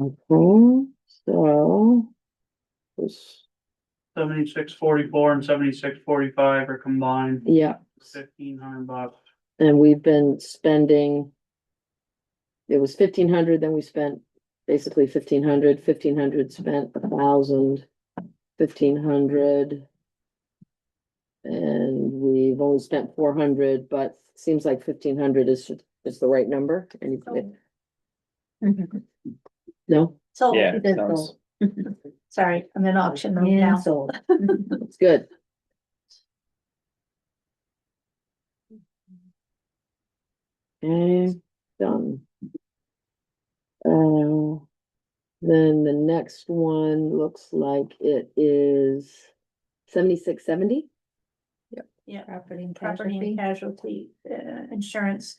Okay, so. this- 7644 and 7645 are combined, Yeah, $1,500. and we've been spending. It was 1,500, then we spent basically 1,500 spent 1,000, 1,500. And we've only spent 400, but seems like 1,500 is the right number. No, So, Yeah, It did sounds- sold. sorry, I'm in auction mode Yeah, now. sold. it's good. Okay, done. Then the next one looks like it is 7670. Yeah, Property and property and casualty. casualty, insurance.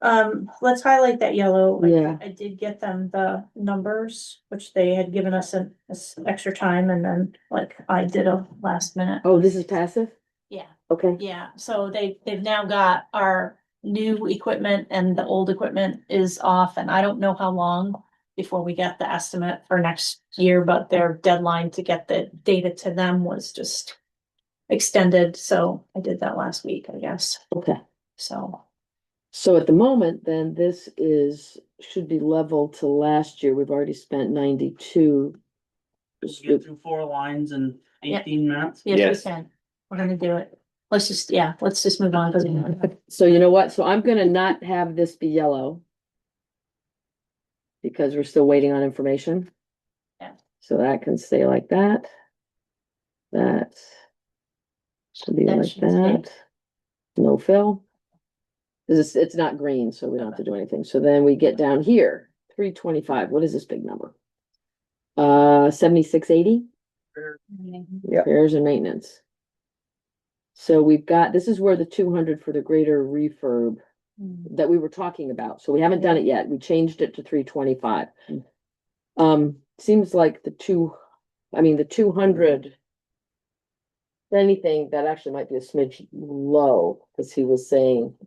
Let's highlight that yellow. Yeah. I did get them the numbers, which they had given us extra time, and then like I did a last minute. Oh, this is passive? Yeah, Okay, yeah, so they've now got our new equipment and the old equipment is off, and I don't know how long before we get the estimate for next year, but their deadline to get the data to them was just extended, so I did that last week, I guess, okay. so. So at the moment, then this should be level to last year. We've already spent 92. We'll get through 4 lines in Yeah. 18 minutes. Yes, Yes. we can. We're gonna do it. Let's just move on. 'Cause- So you know what? So I'm gonna not have this be yellow. Because we're still waiting on information. Yeah. So that can stay like that. That. Should be That like should stay. that. No fill. Cause it's not green, so we don't have to do anything. So then we get down here, 325. What is this big number? 7680. Yep. Repairs and maintenance. So we've got, this is where the 200 for the greater refurb that we were talking about. So we haven't done it yet. We changed it to 325. Seems like the 200. If anything, that actually might be a smidge low, because he was saying.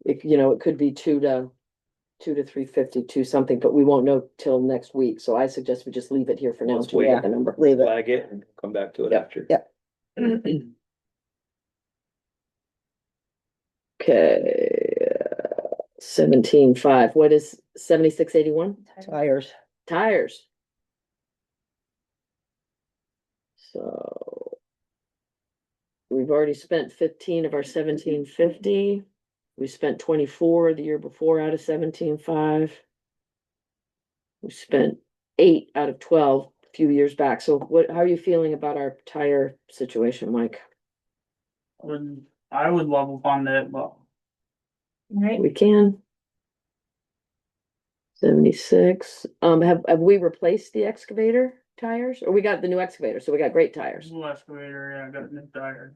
It could be 2 to 350, 2 something, but we won't know till next week. So I suggest we just leave it here for now Let's until we wait. get the number. Leave it. Flag it and come back to it Yep, after. yep. Okay. 17.5. What is 7681? Tires. Tires. So. We've already spent 15 of our 1750. We spent 24 the year before out of 17.5. We spent 8 out of 12 a few years back. So how are you feeling about our tire situation, Mike? I would level fund it, but Right, We can. 76. Have we replaced the excavator tires? Or we got the new excavator, so we got great tires. blue excavator, yeah, I got a new tire.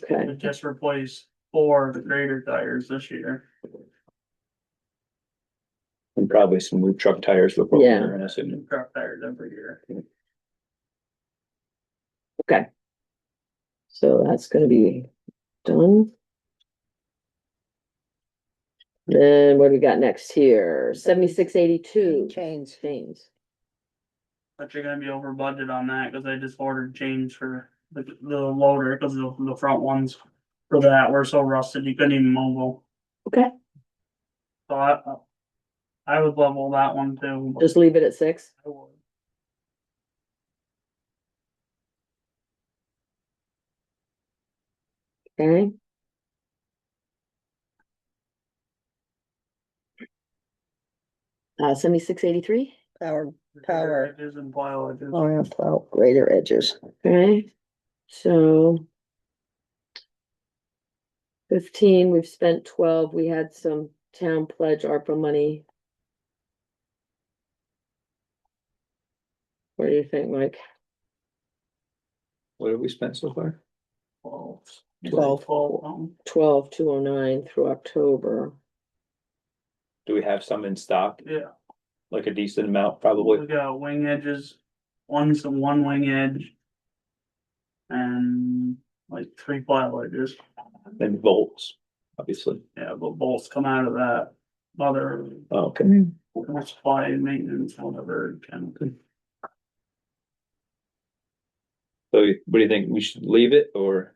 Okay. We just replaced 4 of the greater tires this year. And probably some new truck tires before Yeah. winter, and assuming. New truck tires every year. Okay. So that's gonna be done. Then what do we got next here? 7682. Chains. Chains. But you're gonna be over budget on that, cause I just ordered chains for the loader, cause the front ones for that were so rusted, you couldn't even move them. Okay, So I would level that one too. but just leave it at 6. I would. Okay. Semi 683. Power, Repair power, edges and pile edges. oh, yeah, plow, greater edges. Okay, so. 15, we've spent 12, we had some town pledge ARPA money. What do you think, Mike? What have we spent so far? 12. 12,209 through October. Do we have some in stock, Yeah, like a decent amount, we probably? got wing edges, one wing edge. And like 3 pile edges, And bolts, obviously. yeah, but bolts come out of that other Oh, okay. supply and maintenance, whatever it can. So what do you think? We should leave it or?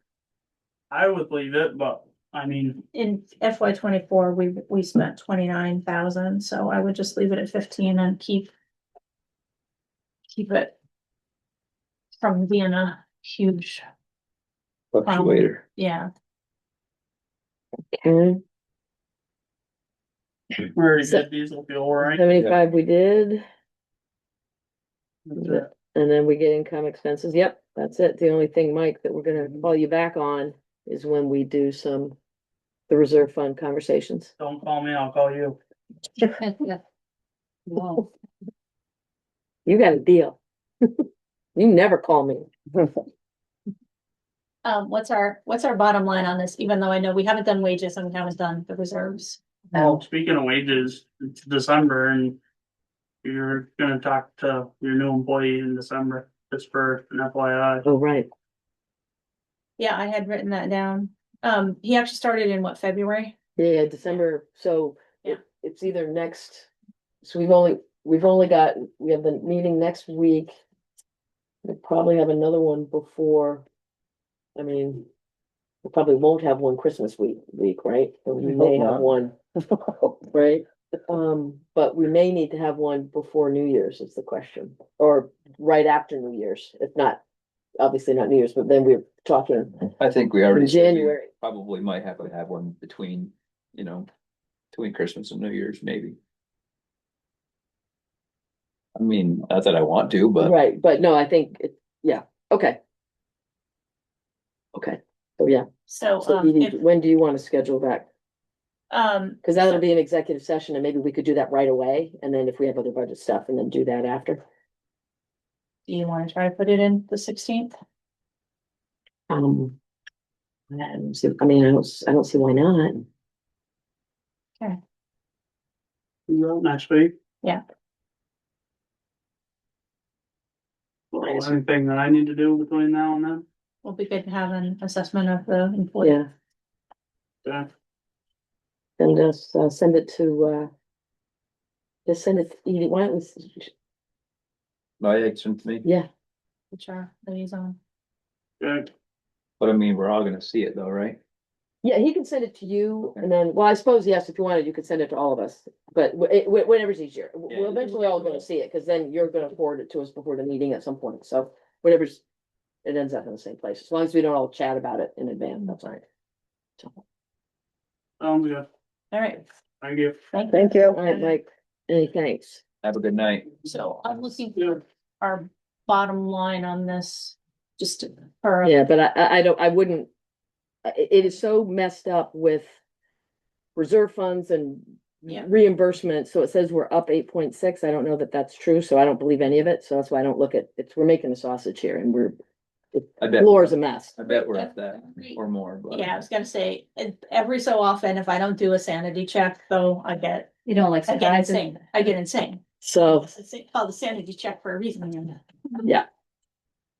I would leave it, but I mean, In FY 24, we spent 29,000, so I would just leave it at 15 and keep it from being a huge, Fluctuator. yeah. Okay, we already So- did diesel fuel, right? 75 we did, That's it. and then we get income expenses, yep, that's it. The only thing, Mike, that we're gonna call you back on is when we do the reserve fund conversations. Don't call me, I'll call you. Whoa. You got a deal. You never call me. What's our bottom line on this, even though I know we haven't done wages and we haven't done the reserves? Well, speaking of wages, it's December and you're gonna talk to your new employee in December, just for an FYI. Oh, right. Yeah, I had written that down. He actually started in what, February? Yeah, December, so Yeah. it's either next, so we have the meeting next week. We probably have another one before, I mean, we probably won't have one Christmas week, right? Or we I may hope have not. one, right? But we may need to have one before New Year's is the question, or right after New Year's, if not, obviously not New Year's, but then we're talking I think we already in said we January. probably might have to have one between, between Christmas and New Year's, maybe. I mean, not that I want to, but Right, but no, I think yeah, okay. Okay, so yeah, So, so Edie, when do you want to schedule that? Cause that'll be an executive session and maybe we could do that right away, and then if we have other budget stuff, and then do that after. do you want to try to put it in the 16th? I don't see, I mean, I don't see why not. Next week. Yeah. Well, anything that I need to do between now and then? Will be good to have an assessment of the employee. Yeah, Yeah. then just send it to just send it to Edie, why don't we, no, it's to me. yeah, Which are liaison. Good. But I mean, we're all gonna see it though, right? yeah, he can send it to you, Okay. and then, well, I suppose, yes, if you wanted, you could send it to all of us, but whatever's easier. Yeah. We're eventually all gonna see it, cause then you're gonna forward it to us before the meeting at some point, so whatever's. It ends up in the same place, as long as we don't all chat about it in advance, that's all right. Sounds good. All right, Thank you. Thank you. All right, Mike, any thanks? Have a good night. so I'm looking for our bottom line on this, just for. Yeah, but I wouldn't, it is so messed up with reserve funds and Yeah. reimbursement, so it says we're up 8.6, I don't know that that's true, so I don't believe any of it, so that's why I don't look at, we're making a sausage here, and the I bet, floor's a mess. I bet we're at that or more, but. Yeah, I was gonna say, every so often, if I don't do a sanity check, though, I get You don't like surprises? insane. I get insane. So, It's called the sanity check for a reason.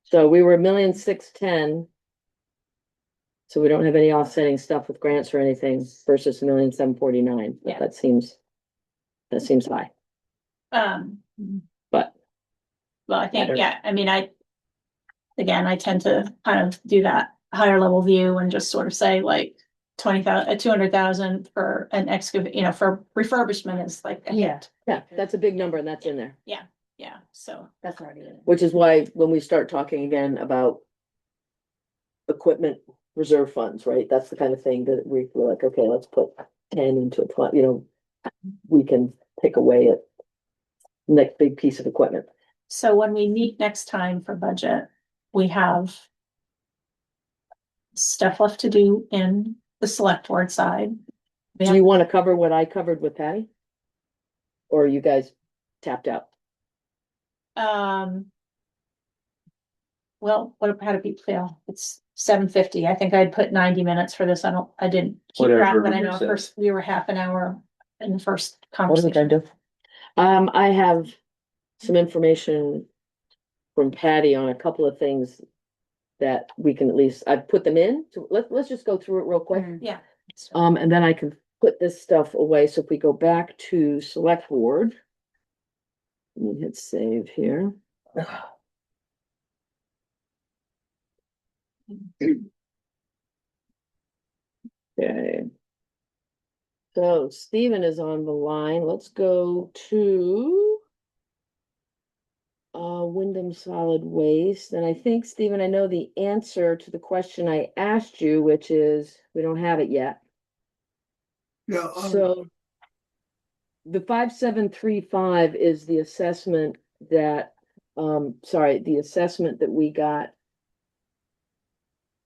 so we were 1,610,000. So we don't have any offsetting stuff with grants or anything versus 1,749,000, but Yeah. that seems high, Um, but. well, I think, Better. yeah, I mean, again, I tend to kind of do that higher level view and just sort of say like 20,000, 200,000 for an excavate, for refurbishment is like a Yeah. hit. Yeah, that's a big number and that's in there, Yeah, so, That's already in. which is why when we start talking again about equipment reserve funds, right? That's the kind of thing that we're like, okay, let's put 10 into a fund, we can take away it. Next big piece of equipment. so when we meet next time for budget, we have stuff left to do in the select board side. We Do have- you want to cover what I covered with Patty? Or are you guys tapped out? Well, how did people feel? It's 7:50. I think I'd put 90 minutes for this. I didn't keep track, Whatever but I know Rick says. first we were half an hour in the first What are we conversation. gonna do? I have some information from Patty on a couple of things that we can at least, I've put them in, so let's just go through it real quick. Yeah. And then I can put this stuff away, so if we go back to select board. Let me hit save here. Okay. So Stephen is on the line, let's go to. Wyndham Solid Waste, and I think, Stephen, I know the answer to the question I asked you, which is, we don't have it yet. Yeah, So. The 5735 is the assessment that, the assessment that we got.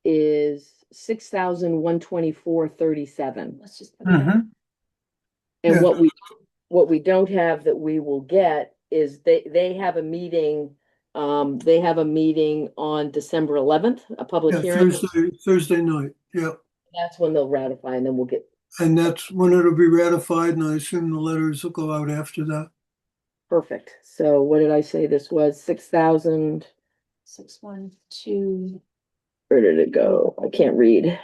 Is 6,124.37. Let's just. mhm. And Yeah. what we don't have that we will get is they have a meeting. They have a meeting on December 11th, a public Yeah, hearing. Thursday night, yeah. That's when they'll ratify, and then we'll get And that's when it'll be ratified, and I assume the letters will go out after that. perfect. So what did I say this was? 6,000, 612. where did it go? I can't read.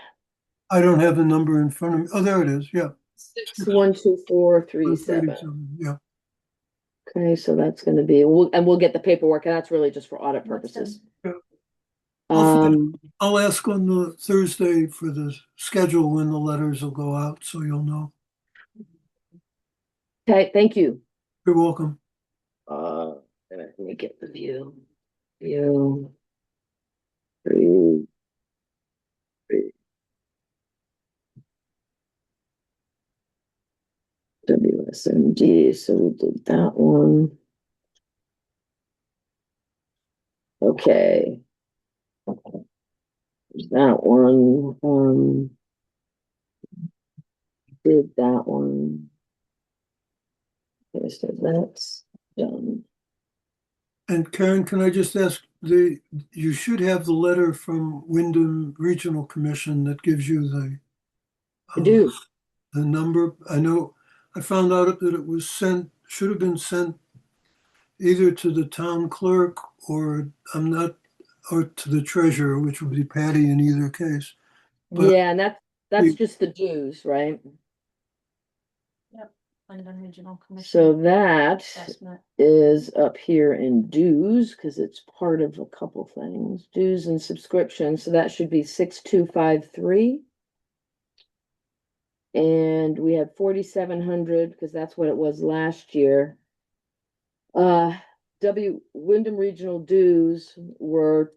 I don't have the number in front of me. Oh, there it is, yeah. 612437. Yeah, Okay, so that's gonna be, we'll get the paperwork, and that's really just for audit purposes. Yeah. Um, I'll ask on the Thursday for the schedule when the letters will go out, so you'll know. okay, thank you. You're welcome. Let me get the view. View. Three. WSMD, so we did that one. Okay. There's that one, did that one. Okay, so that's done. And Karen, can I just ask, you should have the letter from Wyndham Regional Commission that gives you I do. the number. I know, I found out that it was sent, should have been sent either to the town clerk or or to the treasurer, which would be Patty in either case. But Yeah, and that's you- just the dues, right? London Regional Commission. So that Assessment. is up here in dues, because it's part of a couple things, dues and subscriptions, so that should be 6253. And we had 4,700, because that's what it was last year. Wyndham Regional dues were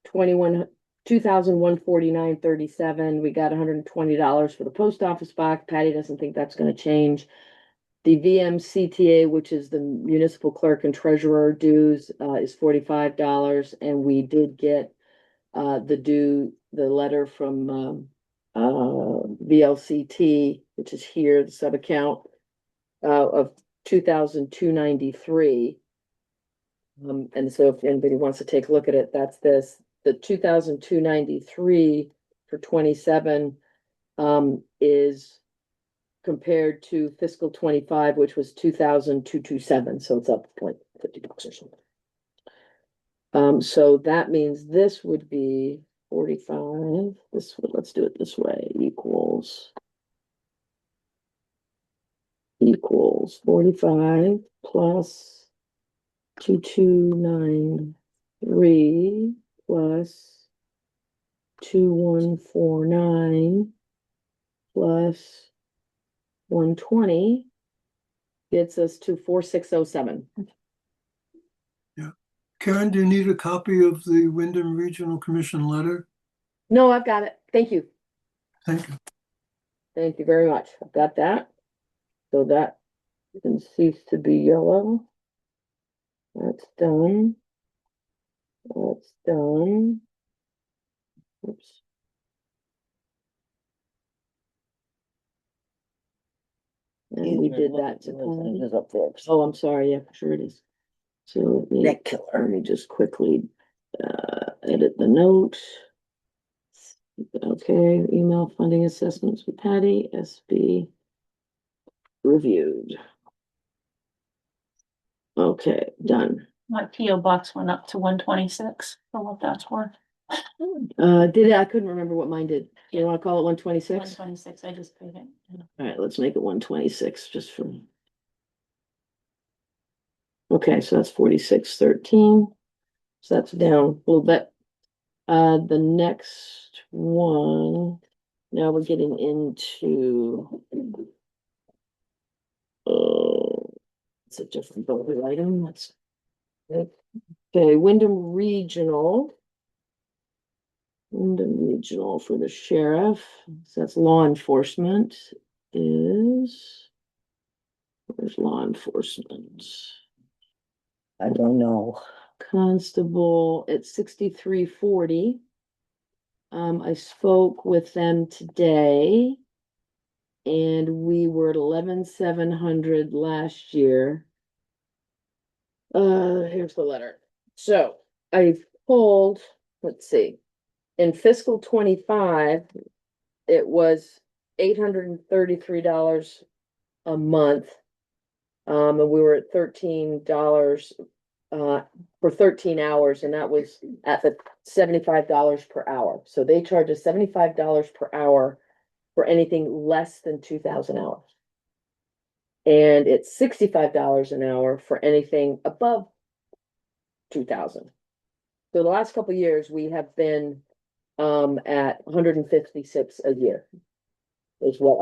2,149.37. We got $120 for the post office box. Patty doesn't think that's gonna change. The VMCTA, which is the municipal clerk and treasurer dues, is $45, and we did get the letter from VLCT, which is here, the sub account of 2,293. And so if anybody wants to take a look at it, that's this, the 2,293 for 27 is compared to fiscal 25, which was 2,227, so it's up like $50 or something. So that means this would be 45. Let's do it this way, equals 45 plus 2,293 plus 2149 plus 120 gets us to 4607. Karen, do you need a copy of the Wyndham Regional Commission letter? No, I've got it. Thank you. Thank you. Thank you very much. I've got that. So that can cease to be yellow. That's done. That's done. Oops. And we did that to Connie. It's up there. Oh, I'm sorry. Yeah, sure it is. So let Neck killer. me just quickly edit the note. Okay, email funding assessments with Patty, SB reviewed. Okay, done. My PO box went up to 126 for what that's worth. Did it? I couldn't remember what mine did. You wanna call it 126? 126, I just paid it. All right, let's make it 126 just for. Okay, so that's 4613. So that's down a little bit. The next one, now we're getting into. It's a different building item. That's. Okay, Wyndham Regional. Wyndham Regional for the sheriff, so that's law enforcement is. Where's law enforcement? I don't know. Constable at 6340. I spoke with them today. And we were at 11,700 last year. Here's the letter. So I've pulled, let's see, in fiscal 25, it was $833 a month. And we were at $13 for 13 hours, and that was at the $75 per hour. So they charge us $75 per hour for anything less than 2,000 hours. And it's $65 an hour for anything above 2,000. So the last couple of years, we have been at 156 a year is what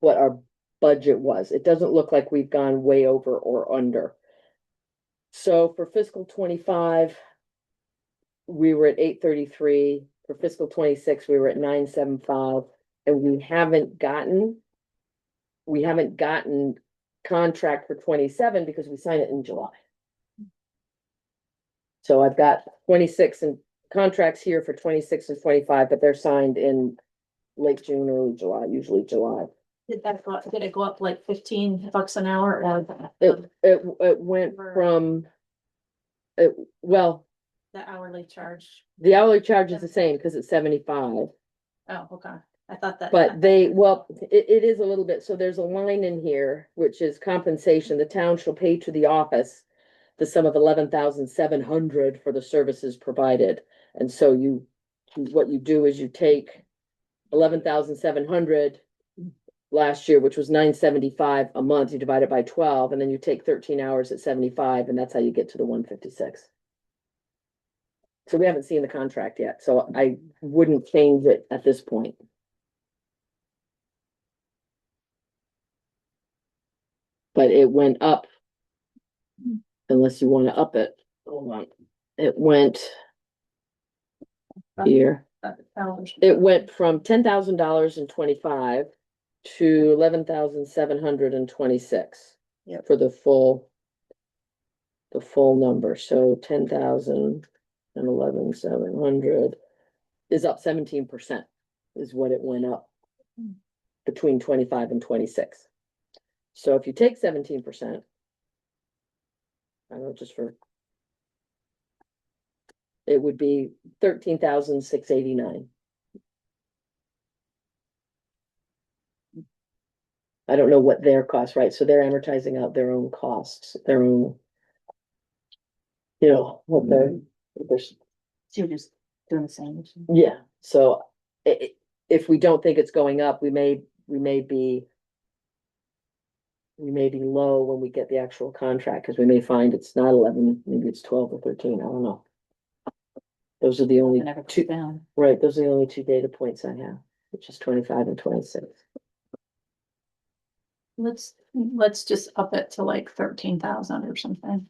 our budget was. It doesn't look like we've gone way over or under. So for fiscal 25, we were at 833. For fiscal 26, we were at 975, and we haven't gotten contract for 27 because we signed it in July. So I've got 26 and contracts here for 26 and 25, but they're signed in late June, early July, usually July. Did it go up like 15 bucks an hour or? It went from, well, The hourly charge. the hourly charge is the same because it's 75. Oh, okay. I thought that. But it is a little bit, so there's a line in here, which is compensation, the town shall pay to the office the sum of 11,700 for the services provided. And so what you do is you take 11,700 last year, which was 975 a month, you divide it by 12, and then you take 13 hours at 75, and that's how you get to the 156. So we haven't seen the contract yet, so I wouldn't change it at this point. But it went up. Unless you want to up it. Hold on. It went here. It went from $10,000 in 25 to 11,726. Yep. For the full number. So 10,000 and 11,700 is up 17% is what it went up between 25 and 26. So if you take 17%, I don't know, just for, it would be 13,689. I don't know what their cost, right? So they're amortizing out their own costs, their own, what they're. So you're just doing the same. Yeah, so if we don't think it's going up, we may be low when we get the actual contract, because we may find it's not 11, maybe it's 12 or 13, I don't know. Those are the only Never two, found. right, those are the only two data points I have, which is 25 and 26. Let's just up it to like 13,000 or something.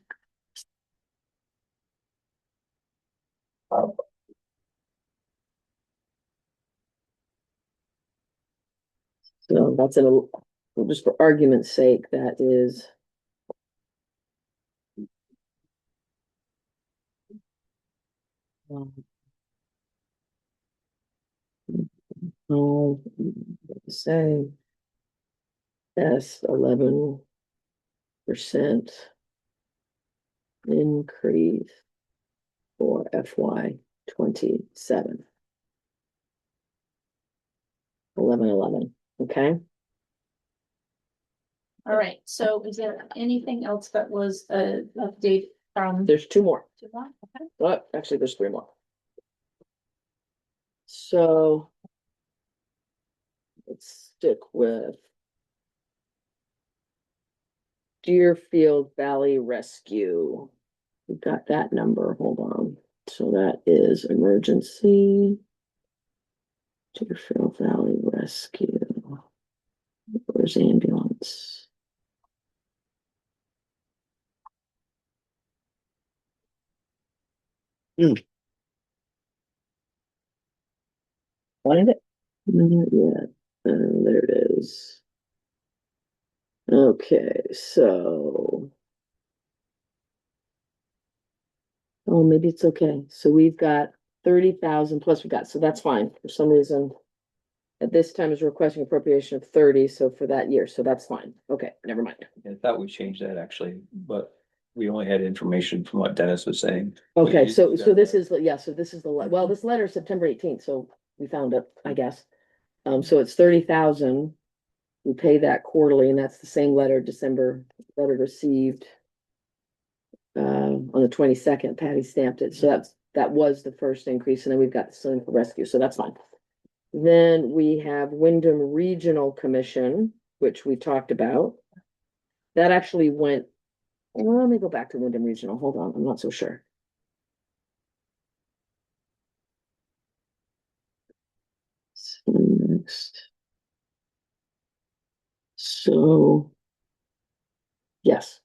So that's just for argument's sake, that is. Oh, say. Yes, 11% increase for FY 27. 11, okay? All right, so is there anything else that was a update from? There's two more. Okay. Oh, actually, there's three more. So. Let's stick with. Deerfield Valley Rescue. We've got that number, hold on. So that is emergency. Deerfield Valley Rescue. Where's ambulance? Find it? Yeah, there it is. Okay, so. Oh, maybe it's okay. So we've got 30,000 plus we got, so that's fine. For some reason. At this time is requesting appropriation of 30, so for that year, so that's fine. Okay, never mind. I thought we changed that actually, but we only had information from what Dennis was saying. Okay, You- so you so got this that. is, yeah, so this is well, this letter is September 18th, so we found it, I guess. So it's 30,000. We pay that quarterly, and that's the same December letter received. On the 22nd, Patty stamped it, so that was the first increase, and then we've got the Swimming Pool Rescue, so that's fine. Then we have Wyndham Regional Commission, which we talked about. That actually went, well, let me go back to Wyndham Regional, hold on, I'm not so sure. So next. So. Yes.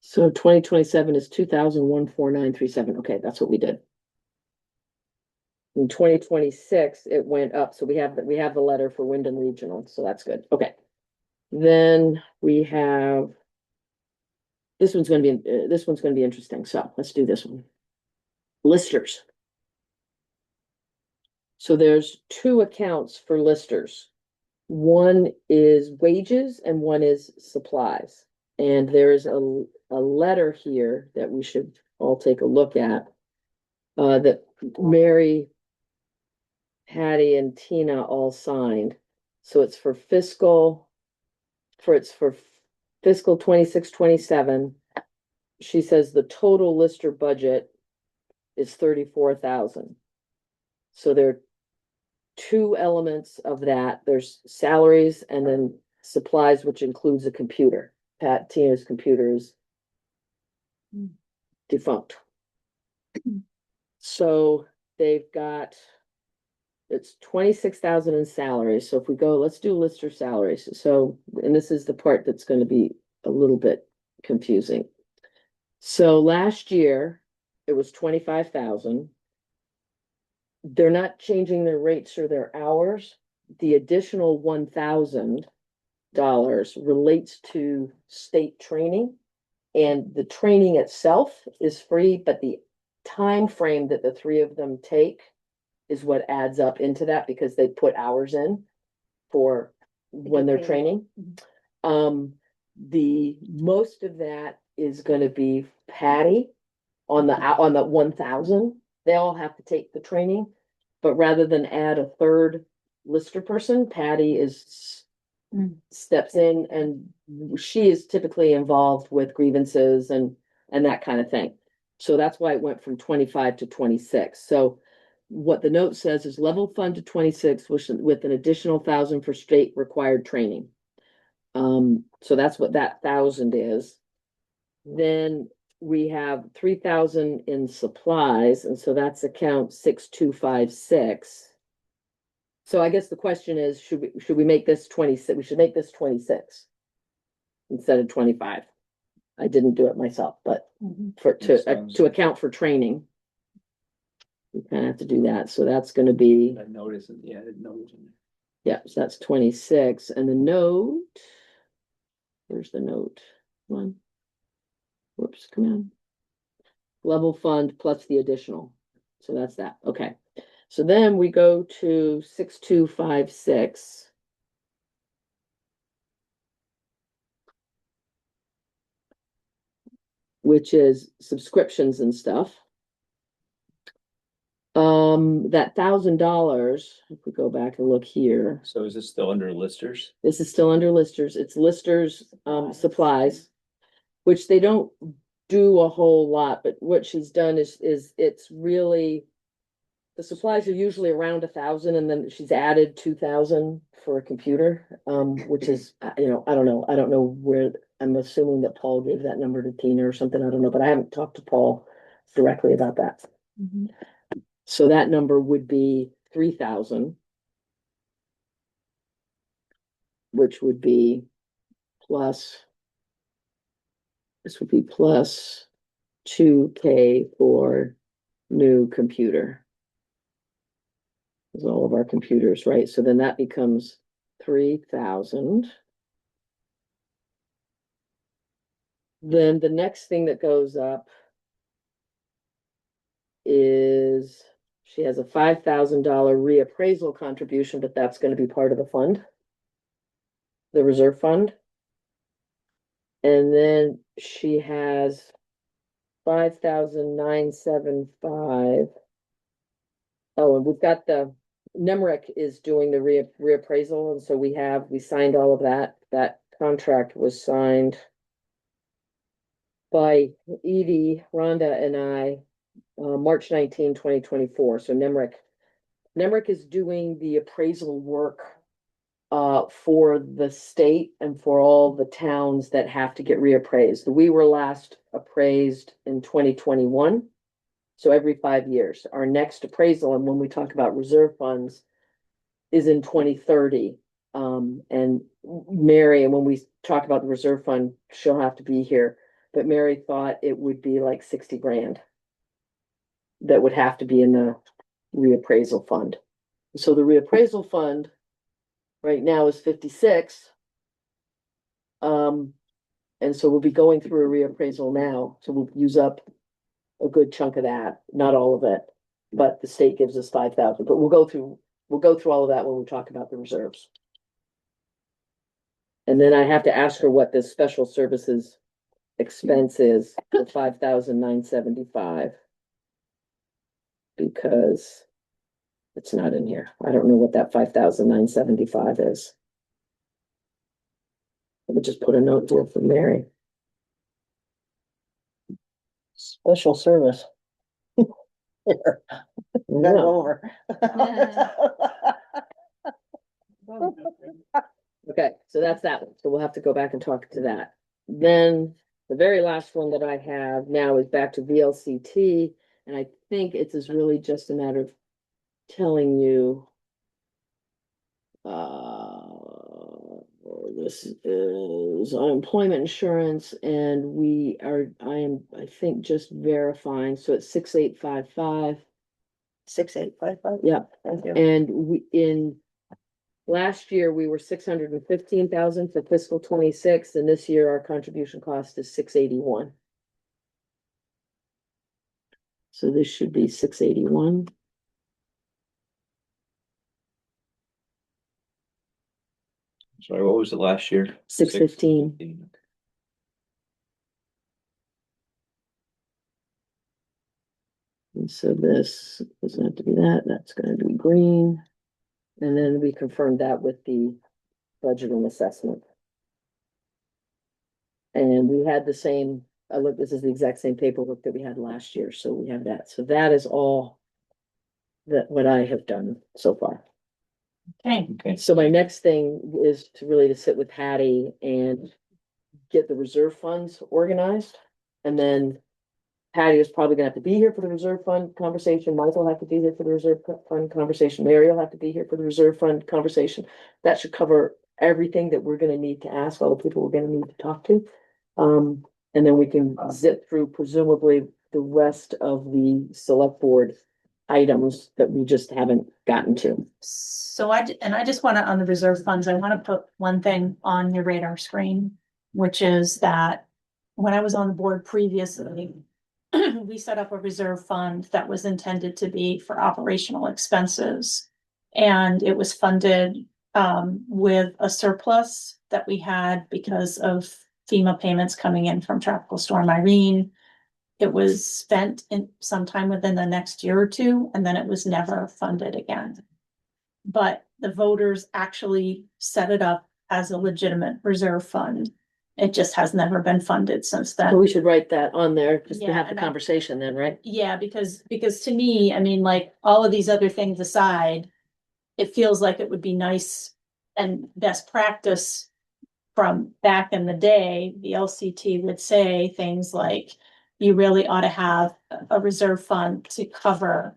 So 2027 is 2,14937. Okay, that's what we did. In 2026, it went up, so we have the letter for Wyndham Regional, so that's good, okay. Then we have. This one's gonna be interesting, so let's do this one. Listers. So there's two accounts for listers. One is wages and one is supplies. And there is a letter here that we should all take a look at. That Mary, Patty, and Tina all signed. So it's for fiscal 26-27. She says the total lister budget is 34,000. So there are two elements of that. There's salaries and then supplies, which includes a computer. Tina's computer is defunct. So they've got, it's 26,000 in salaries. So if we go, let's do lister salaries. So, and this is the part that's going to be a little bit confusing. So last year it was 25,000. They're not changing their rates or their hours. The additional $1,000 relates to state training. And the training itself is free, but the time frame that the three of them take is what adds up into that, because they put hours in for when they're training. The most of that is gonna be Patty on the 1,000. They all have to take the training, but rather than add a third lister person, Patty steps in, and she is typically involved with grievances and that kind of thing. So that's why it went from 25 to 26. So what the note says is level fund to 26 with an additional 1,000 for state required training. So that's what that 1,000 is. Then we have 3,000 in supplies, and so that's account 6256. So I guess the question is, should we make this 26? We should make this 26 instead of 25. I didn't do it myself, but to account for training. We kind of have to do that, so that's gonna be, I noticed, yeah, I didn't notice. yeah, so that's 26, and the note. Where's the note? One. Whoops, come on. Level fund plus the additional, so that's that, okay. So then we go to 6256. Which is subscriptions and stuff. That $1,000, if we go back and look here, So is this still under listers? this is still under listers, it's listers, supplies. Which they don't do a whole lot, but what she's done is it's really. The supplies are usually around 1,000, and then she's added 2,000 for a computer, which is, I don't know where, I'm assuming that Paul gave that number to Tina or something, I don't know, but I haven't talked to Paul directly about that. So that number would be 3,000. Which would be plus. This would be plus 2K for new computer. Is all of our computers, right? So then that becomes 3,000. Then the next thing that goes up is she has a $5,000 reappraisal contribution, but that's going to be part of the fund, the reserve fund. And then she has 5,975. Oh, and we've got the Nemrick is doing the reappraisal, and so we signed all of that. That contract was signed by Edie, Rhonda, and I, March 19, 2024. So Nemrick is doing the appraisal work for the state and for all the towns that have to get reappraised. We were last appraised in 2021. So every 5 years, our next appraisal, and when we talk about reserve funds, is in 2030. And Mary, and when we talk about the reserve fund, she'll have to be here. But Mary thought it would be like 60 grand. That would have to be in the reappraisal fund. So the reappraisal fund right now is 56. And so we'll be going through a reappraisal now. So we'll use up a good chunk of that, not all of it, but the state gives us 5,000, but we'll go through all of that when we talk about the reserves. And then I have to ask her what this special services expense is for 5,975. Because it's not in here. I don't know what that 5,975 is. Let me just put a note here for Mary. Special service. Here, go Yeah. over. Okay, so that's that one. So we'll have to go back and talk to that. Then the very last one that I have now is back to VLCT. And I think it's really just a matter of telling you. This is unemployment insurance, and I think just verifying, so it's 6855. 6855. Yeah, Thank you. and last year, we were 615,000 for fiscal 26, and this year our contribution cost is 681. So this should be 681. Sorry, what was it last year? 615. And so this doesn't have to be that, that's gonna be green. And then we confirmed that with the budget and assessment. And we had the same, look, this is the exact same paperwork that we had last year, so we have that. So that is all that what I have done so far. Okay, So my next thing is to sit with Hattie and get the reserve funds organized. And then Patty is probably gonna have to be here for the reserve fund conversation, Michael will have to be here for the reserve fund conversation, Mary will have to be here for the reserve fund conversation. That should cover everything that we're gonna need to ask, all the people we're gonna need to talk to. And then we can zip through presumably the rest of the select board items that we just haven't gotten to. So I just wanna, on the reserve funds, I wanna put one thing on your radar screen, which is that when I was on the board previously, we set up a reserve fund that was intended to be for operational expenses. And it was funded with a surplus that we had because of FEMA payments coming in from Tropical Storm Irene. It was spent in sometime within the next year or two, and then it was never funded again. But the voters actually set it up as a legitimate reserve fund. It just has never been funded since So then. we should write that on there, just to Yeah, have the and conversation then, right? Yeah, because to me, I mean, like, all of these other things aside, it feels like it would be nice and best practice from back in the day, the LCT would say things like, you really ought to have a reserve fund to cover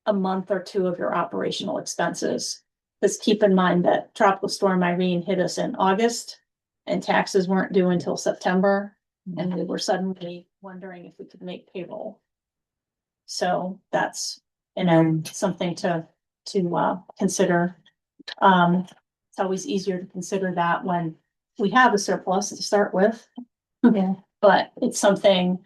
a month or two of your operational expenses. Because keep in mind that Tropical Storm Irene hit us in August and taxes weren't due until September. And we were suddenly wondering if we could make payroll. So that's, something to consider. It's always easier to consider that when we have a surplus to start with. Yeah. But it's something,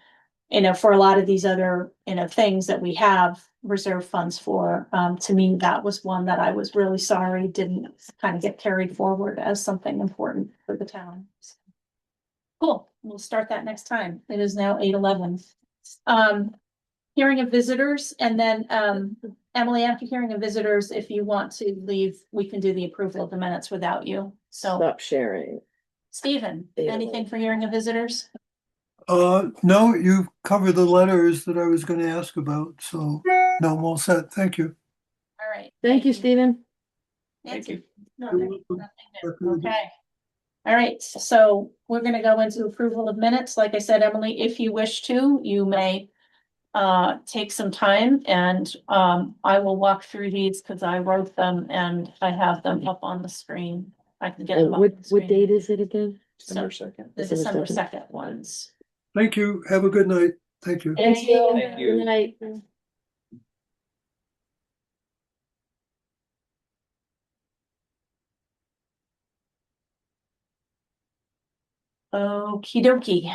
for a lot of these other, things that we have reserve funds for, to me, that was one that I was really sorry didn't kind of get carried forward as something important for the town. Cool, we'll start that next time. It is now 8:11. Hearing of visitors, and then, Emily, after hearing of visitors, if you want to leave, we can do the approval of the minutes without you. So, Stop sharing. Stephen, anything for hearing of visitors? No, you've covered the letters that I was gonna ask about, so no, I'm all set. Thank you. All right. Thank you, Stephen. Thank you. No, nothing new. Okay. All right, so we're gonna go into approval of minutes. Like I said, Emily, if you wish to, you may take some time and I will walk through these because I wrote them and I have them up on the screen. I can get And them up on the what screen. date is it again? December 2nd. The December December 2nd ones. Thank you. Have a good night. Thank you. Thank you. Thank you. Good night. Okie dokie.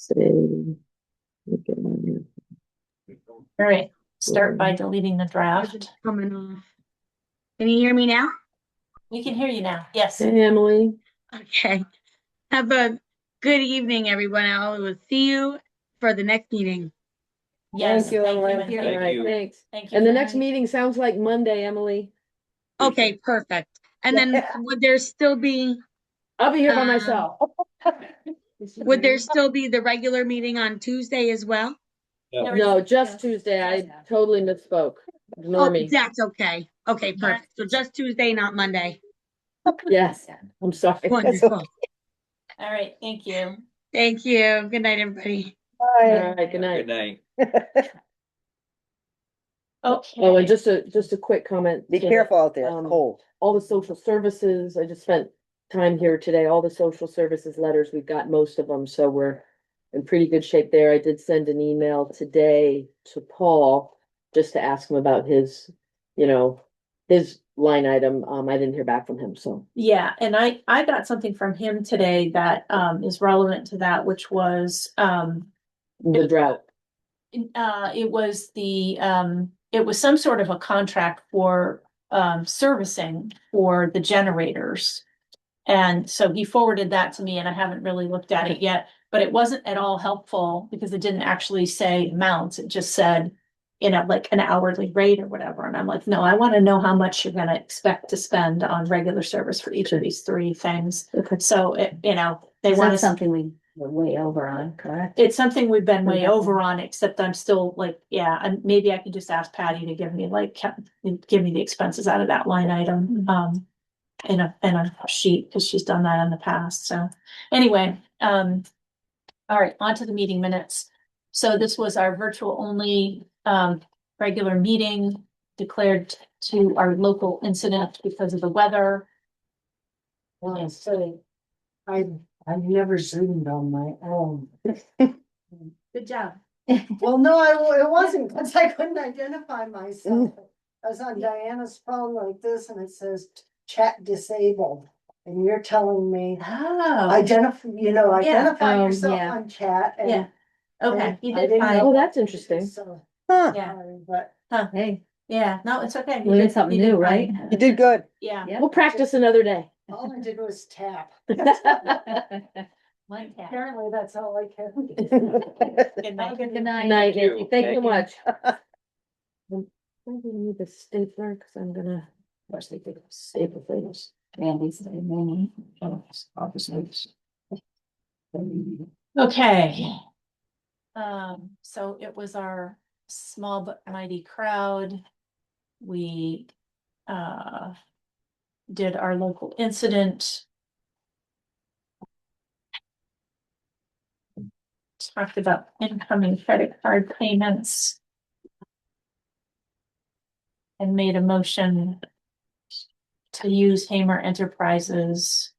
Today. Look at mine here. All right, start by deleting the draft. Coming off. Can you hear me now? We can hear you now. Yes. Hey, Emily. Okay. Have a good evening, everyone. I will see you for the next meeting. Yes. Thank you, Emily. and Thank All right, you. thanks. Thank you. And the for- next meeting sounds like Monday, Emily. Okay, perfect. And then Yeah. would there still be I'll be here by Um, myself. the regular meeting on Tuesday as well? No, just Tuesday. I totally misspoke. Ignore Oh, me. that's okay. Okay, perfect. So just Tuesday, not Monday. Yes, I'm sorry. Wonderful. All right, thank you. Thank you. Good night, everybody. All right, good Good night. night. Okay. Oh, and just a quick comment. Be to- careful out there, it's um, cold. all the social services, I just spent time here today, all the social services letters, we've got most of them, so we're in pretty good shape there. I did send an email today to Paul just to ask him about his, his line item. I didn't hear back from him, so. Yeah, and I got something from him today that is relevant to that, which was The drought. it was some sort of a contract for servicing for the generators. And so he forwarded that to me and I haven't really looked at it yet, but it wasn't at all helpful because it didn't actually say amounts. It just said, like an hourly rate or whatever. And I'm like, no, I want to know how much you're gonna expect to spend on regular service for each of these three things. Okay. So they Is want that to. something we were way over on, correct? It's something we've been way Okay. over on, except I'm still like, yeah, and maybe I could just ask Patty to give me the expenses out of that line item. in a sheet, because she's done that in the past, so, anyway, all right, on to the meeting minutes. So this was our virtual only, regular meeting declared to our local incident because of the weather. Well, I say, I've never zoomed on my own. Good job. Well, no, it wasn't, because I couldn't identify myself. I was on Diana's phone like this and it says chat disabled. And you're telling me, Oh, identify Oh, yourself yeah. on chat and. yeah, okay, you I did didn't fine. know Oh, that's what to do, interesting. So, Huh, Yeah. sorry, but Hey, Yeah, no, it's okay. You learn did- something you did new, right? fine. you did good. Yeah. Yeah. We'll practice another day. all I did was tap. One tap. Apparently, that's all I can. Good night. Good Good night. night, you. Nancy. Thank you Thank you. much. Maybe need the stapler, because I'm gonna. Staple things. Randy's. Okay. So it was our small but mighty crowd. We did our local incident. Talked about incoming credit card payments. And made a motion to use Hamer Enterprises.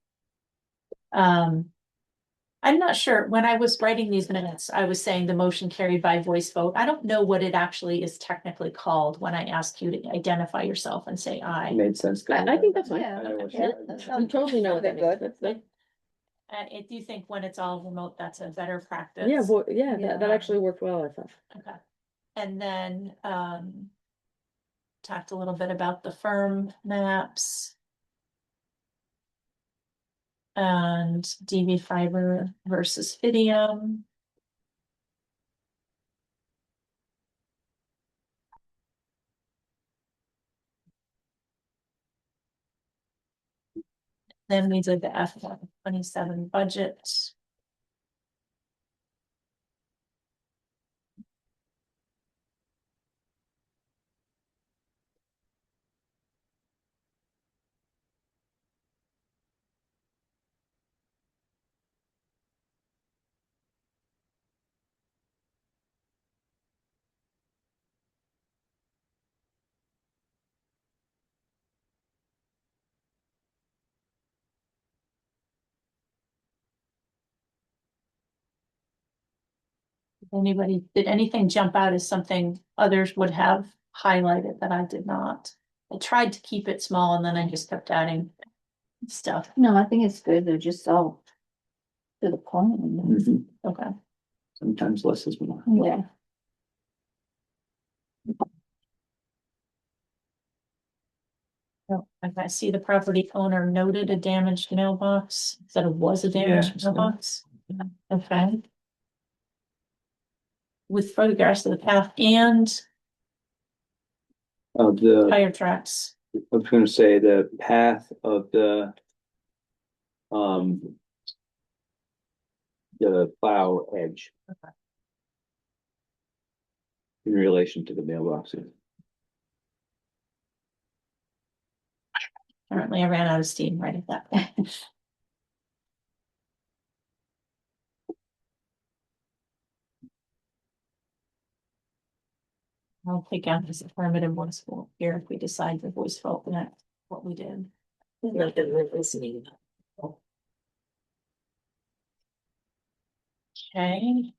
I'm not sure, when I was writing these minutes, I was saying the motion carried by voice vote. I don't know what it actually is technically called when I ask you to identify yourself and say aye. Made sense. I think that's fine. Yeah. I know what Yeah, you're- that You sounds totally know what that means. good. That's. And do you think when it's all remote, that's a better practice? Yeah, yeah, Yeah. that actually worked well, I thought. Okay. And then, talked a little bit about the firm maps. And DV fiber versus Fidium. Then we did the F-27 budget. Anybody, did anything jump out as something others would have highlighted that I did not? I tried to keep it small and then I just kept adding stuff. No, I think it's good. They're just all to the point. Mhm. Okay. Sometimes less is more. Yeah. Oh, if I see the property owner noted a damaged mailbox, that it was a Yeah, damaged so- mailbox. Okay. With photographs of the path and Of the, tire tracks. I was gonna say the path of um. The plow edge. Okay. In relation to the mailboxes. Apparently I ran out of steam right at that point. I'll take out this affirmative voice vote here if we decide to voice vote that what we did. Not that we're listening. Okay.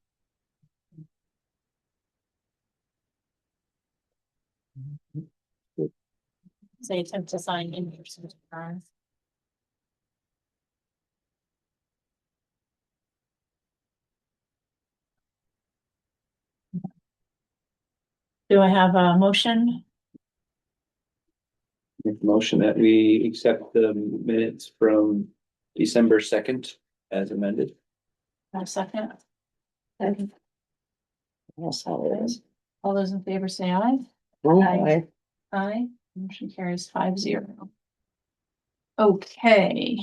Say attempt to sign in person. Do I have a motion? Make a motion that we accept the minutes from December 2nd as amended. A second. That's how it is. All those in favor say aye. Aye. Aye. Motion carries 5-0. Okay.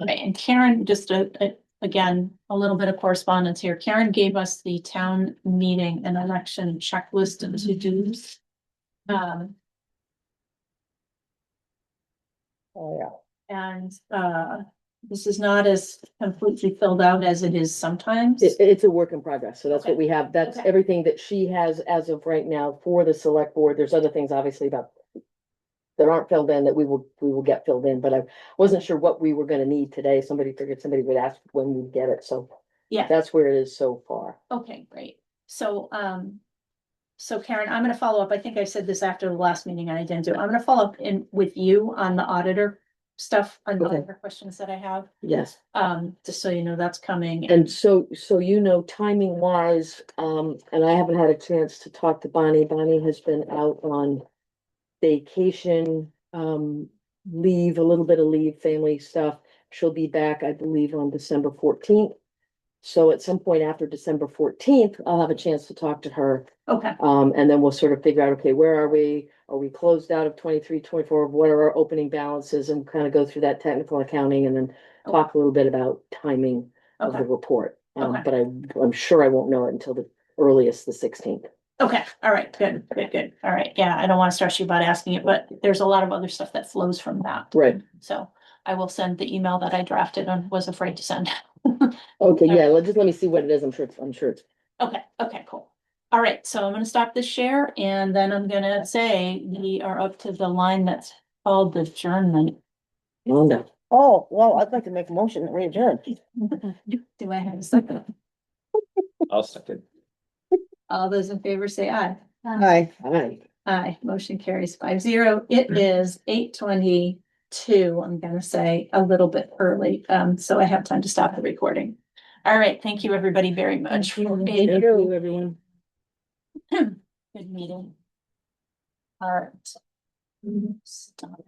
Okay, and Karen, just again, a little bit of correspondence here. Karen gave us the town meeting and election checklist of to-dos. Oh, yeah. And this is not as completely filled out as it is sometimes. It's a work in progress, so that's what Okay. we have, that's Okay. everything that she has as of right now for the select board, there's other things obviously about. That aren't filled in that we will get filled in, but I wasn't sure what we were gonna need today, somebody figured somebody would ask when we'd get it, so. Yeah. That's where it is so far. Okay, great. So, so Karen, I'm gonna follow up. I think I said this after the last meeting and I didn't do it. I'm gonna follow up in with you on the auditor stuff, on the Okay. other questions that I have. Yes. Just so you know, that's coming. And so you know, timing wise, and I haven't had a chance to talk to Bonnie. Bonnie has been out on vacation, leave, a little bit of leave, family stuff. She'll be back, I believe, on December 14th. So at some point after December 14th, I'll have a chance to talk to her. Okay, And then we'll sort of figure out, okay, where are we? Are we closed out of 23, 24? What are our opening balances, and kind of go through that technical accounting and then talk a little bit about timing of okay, the report. Okay. But I'm sure I won't know it until the earliest, the 16th. okay, all right, good, good, good. All right, yeah, I don't want to stress you about asking it, but there's a lot of other stuff that flows from that. Right. So I will send the email that I drafted and was afraid to send. Okay, yeah, let me see what it is. I'm sure it's. Okay, okay, cool. All right, so I'm gonna stop this share and then I'm gonna say we are up to the line that's called the adjournment. Oh, no. Oh, well, I'd like to make a motion that we adjourn. Do I have a second? I'll second. All those in favor say aye. Aye. Hi. Aye, motion carries 5-0. It is 8:22. I'm gonna say a little bit early, so I have time to stop the recording. All right, thank you, everybody, very much for Thank being you, everyone. good meeting. All right. Stop.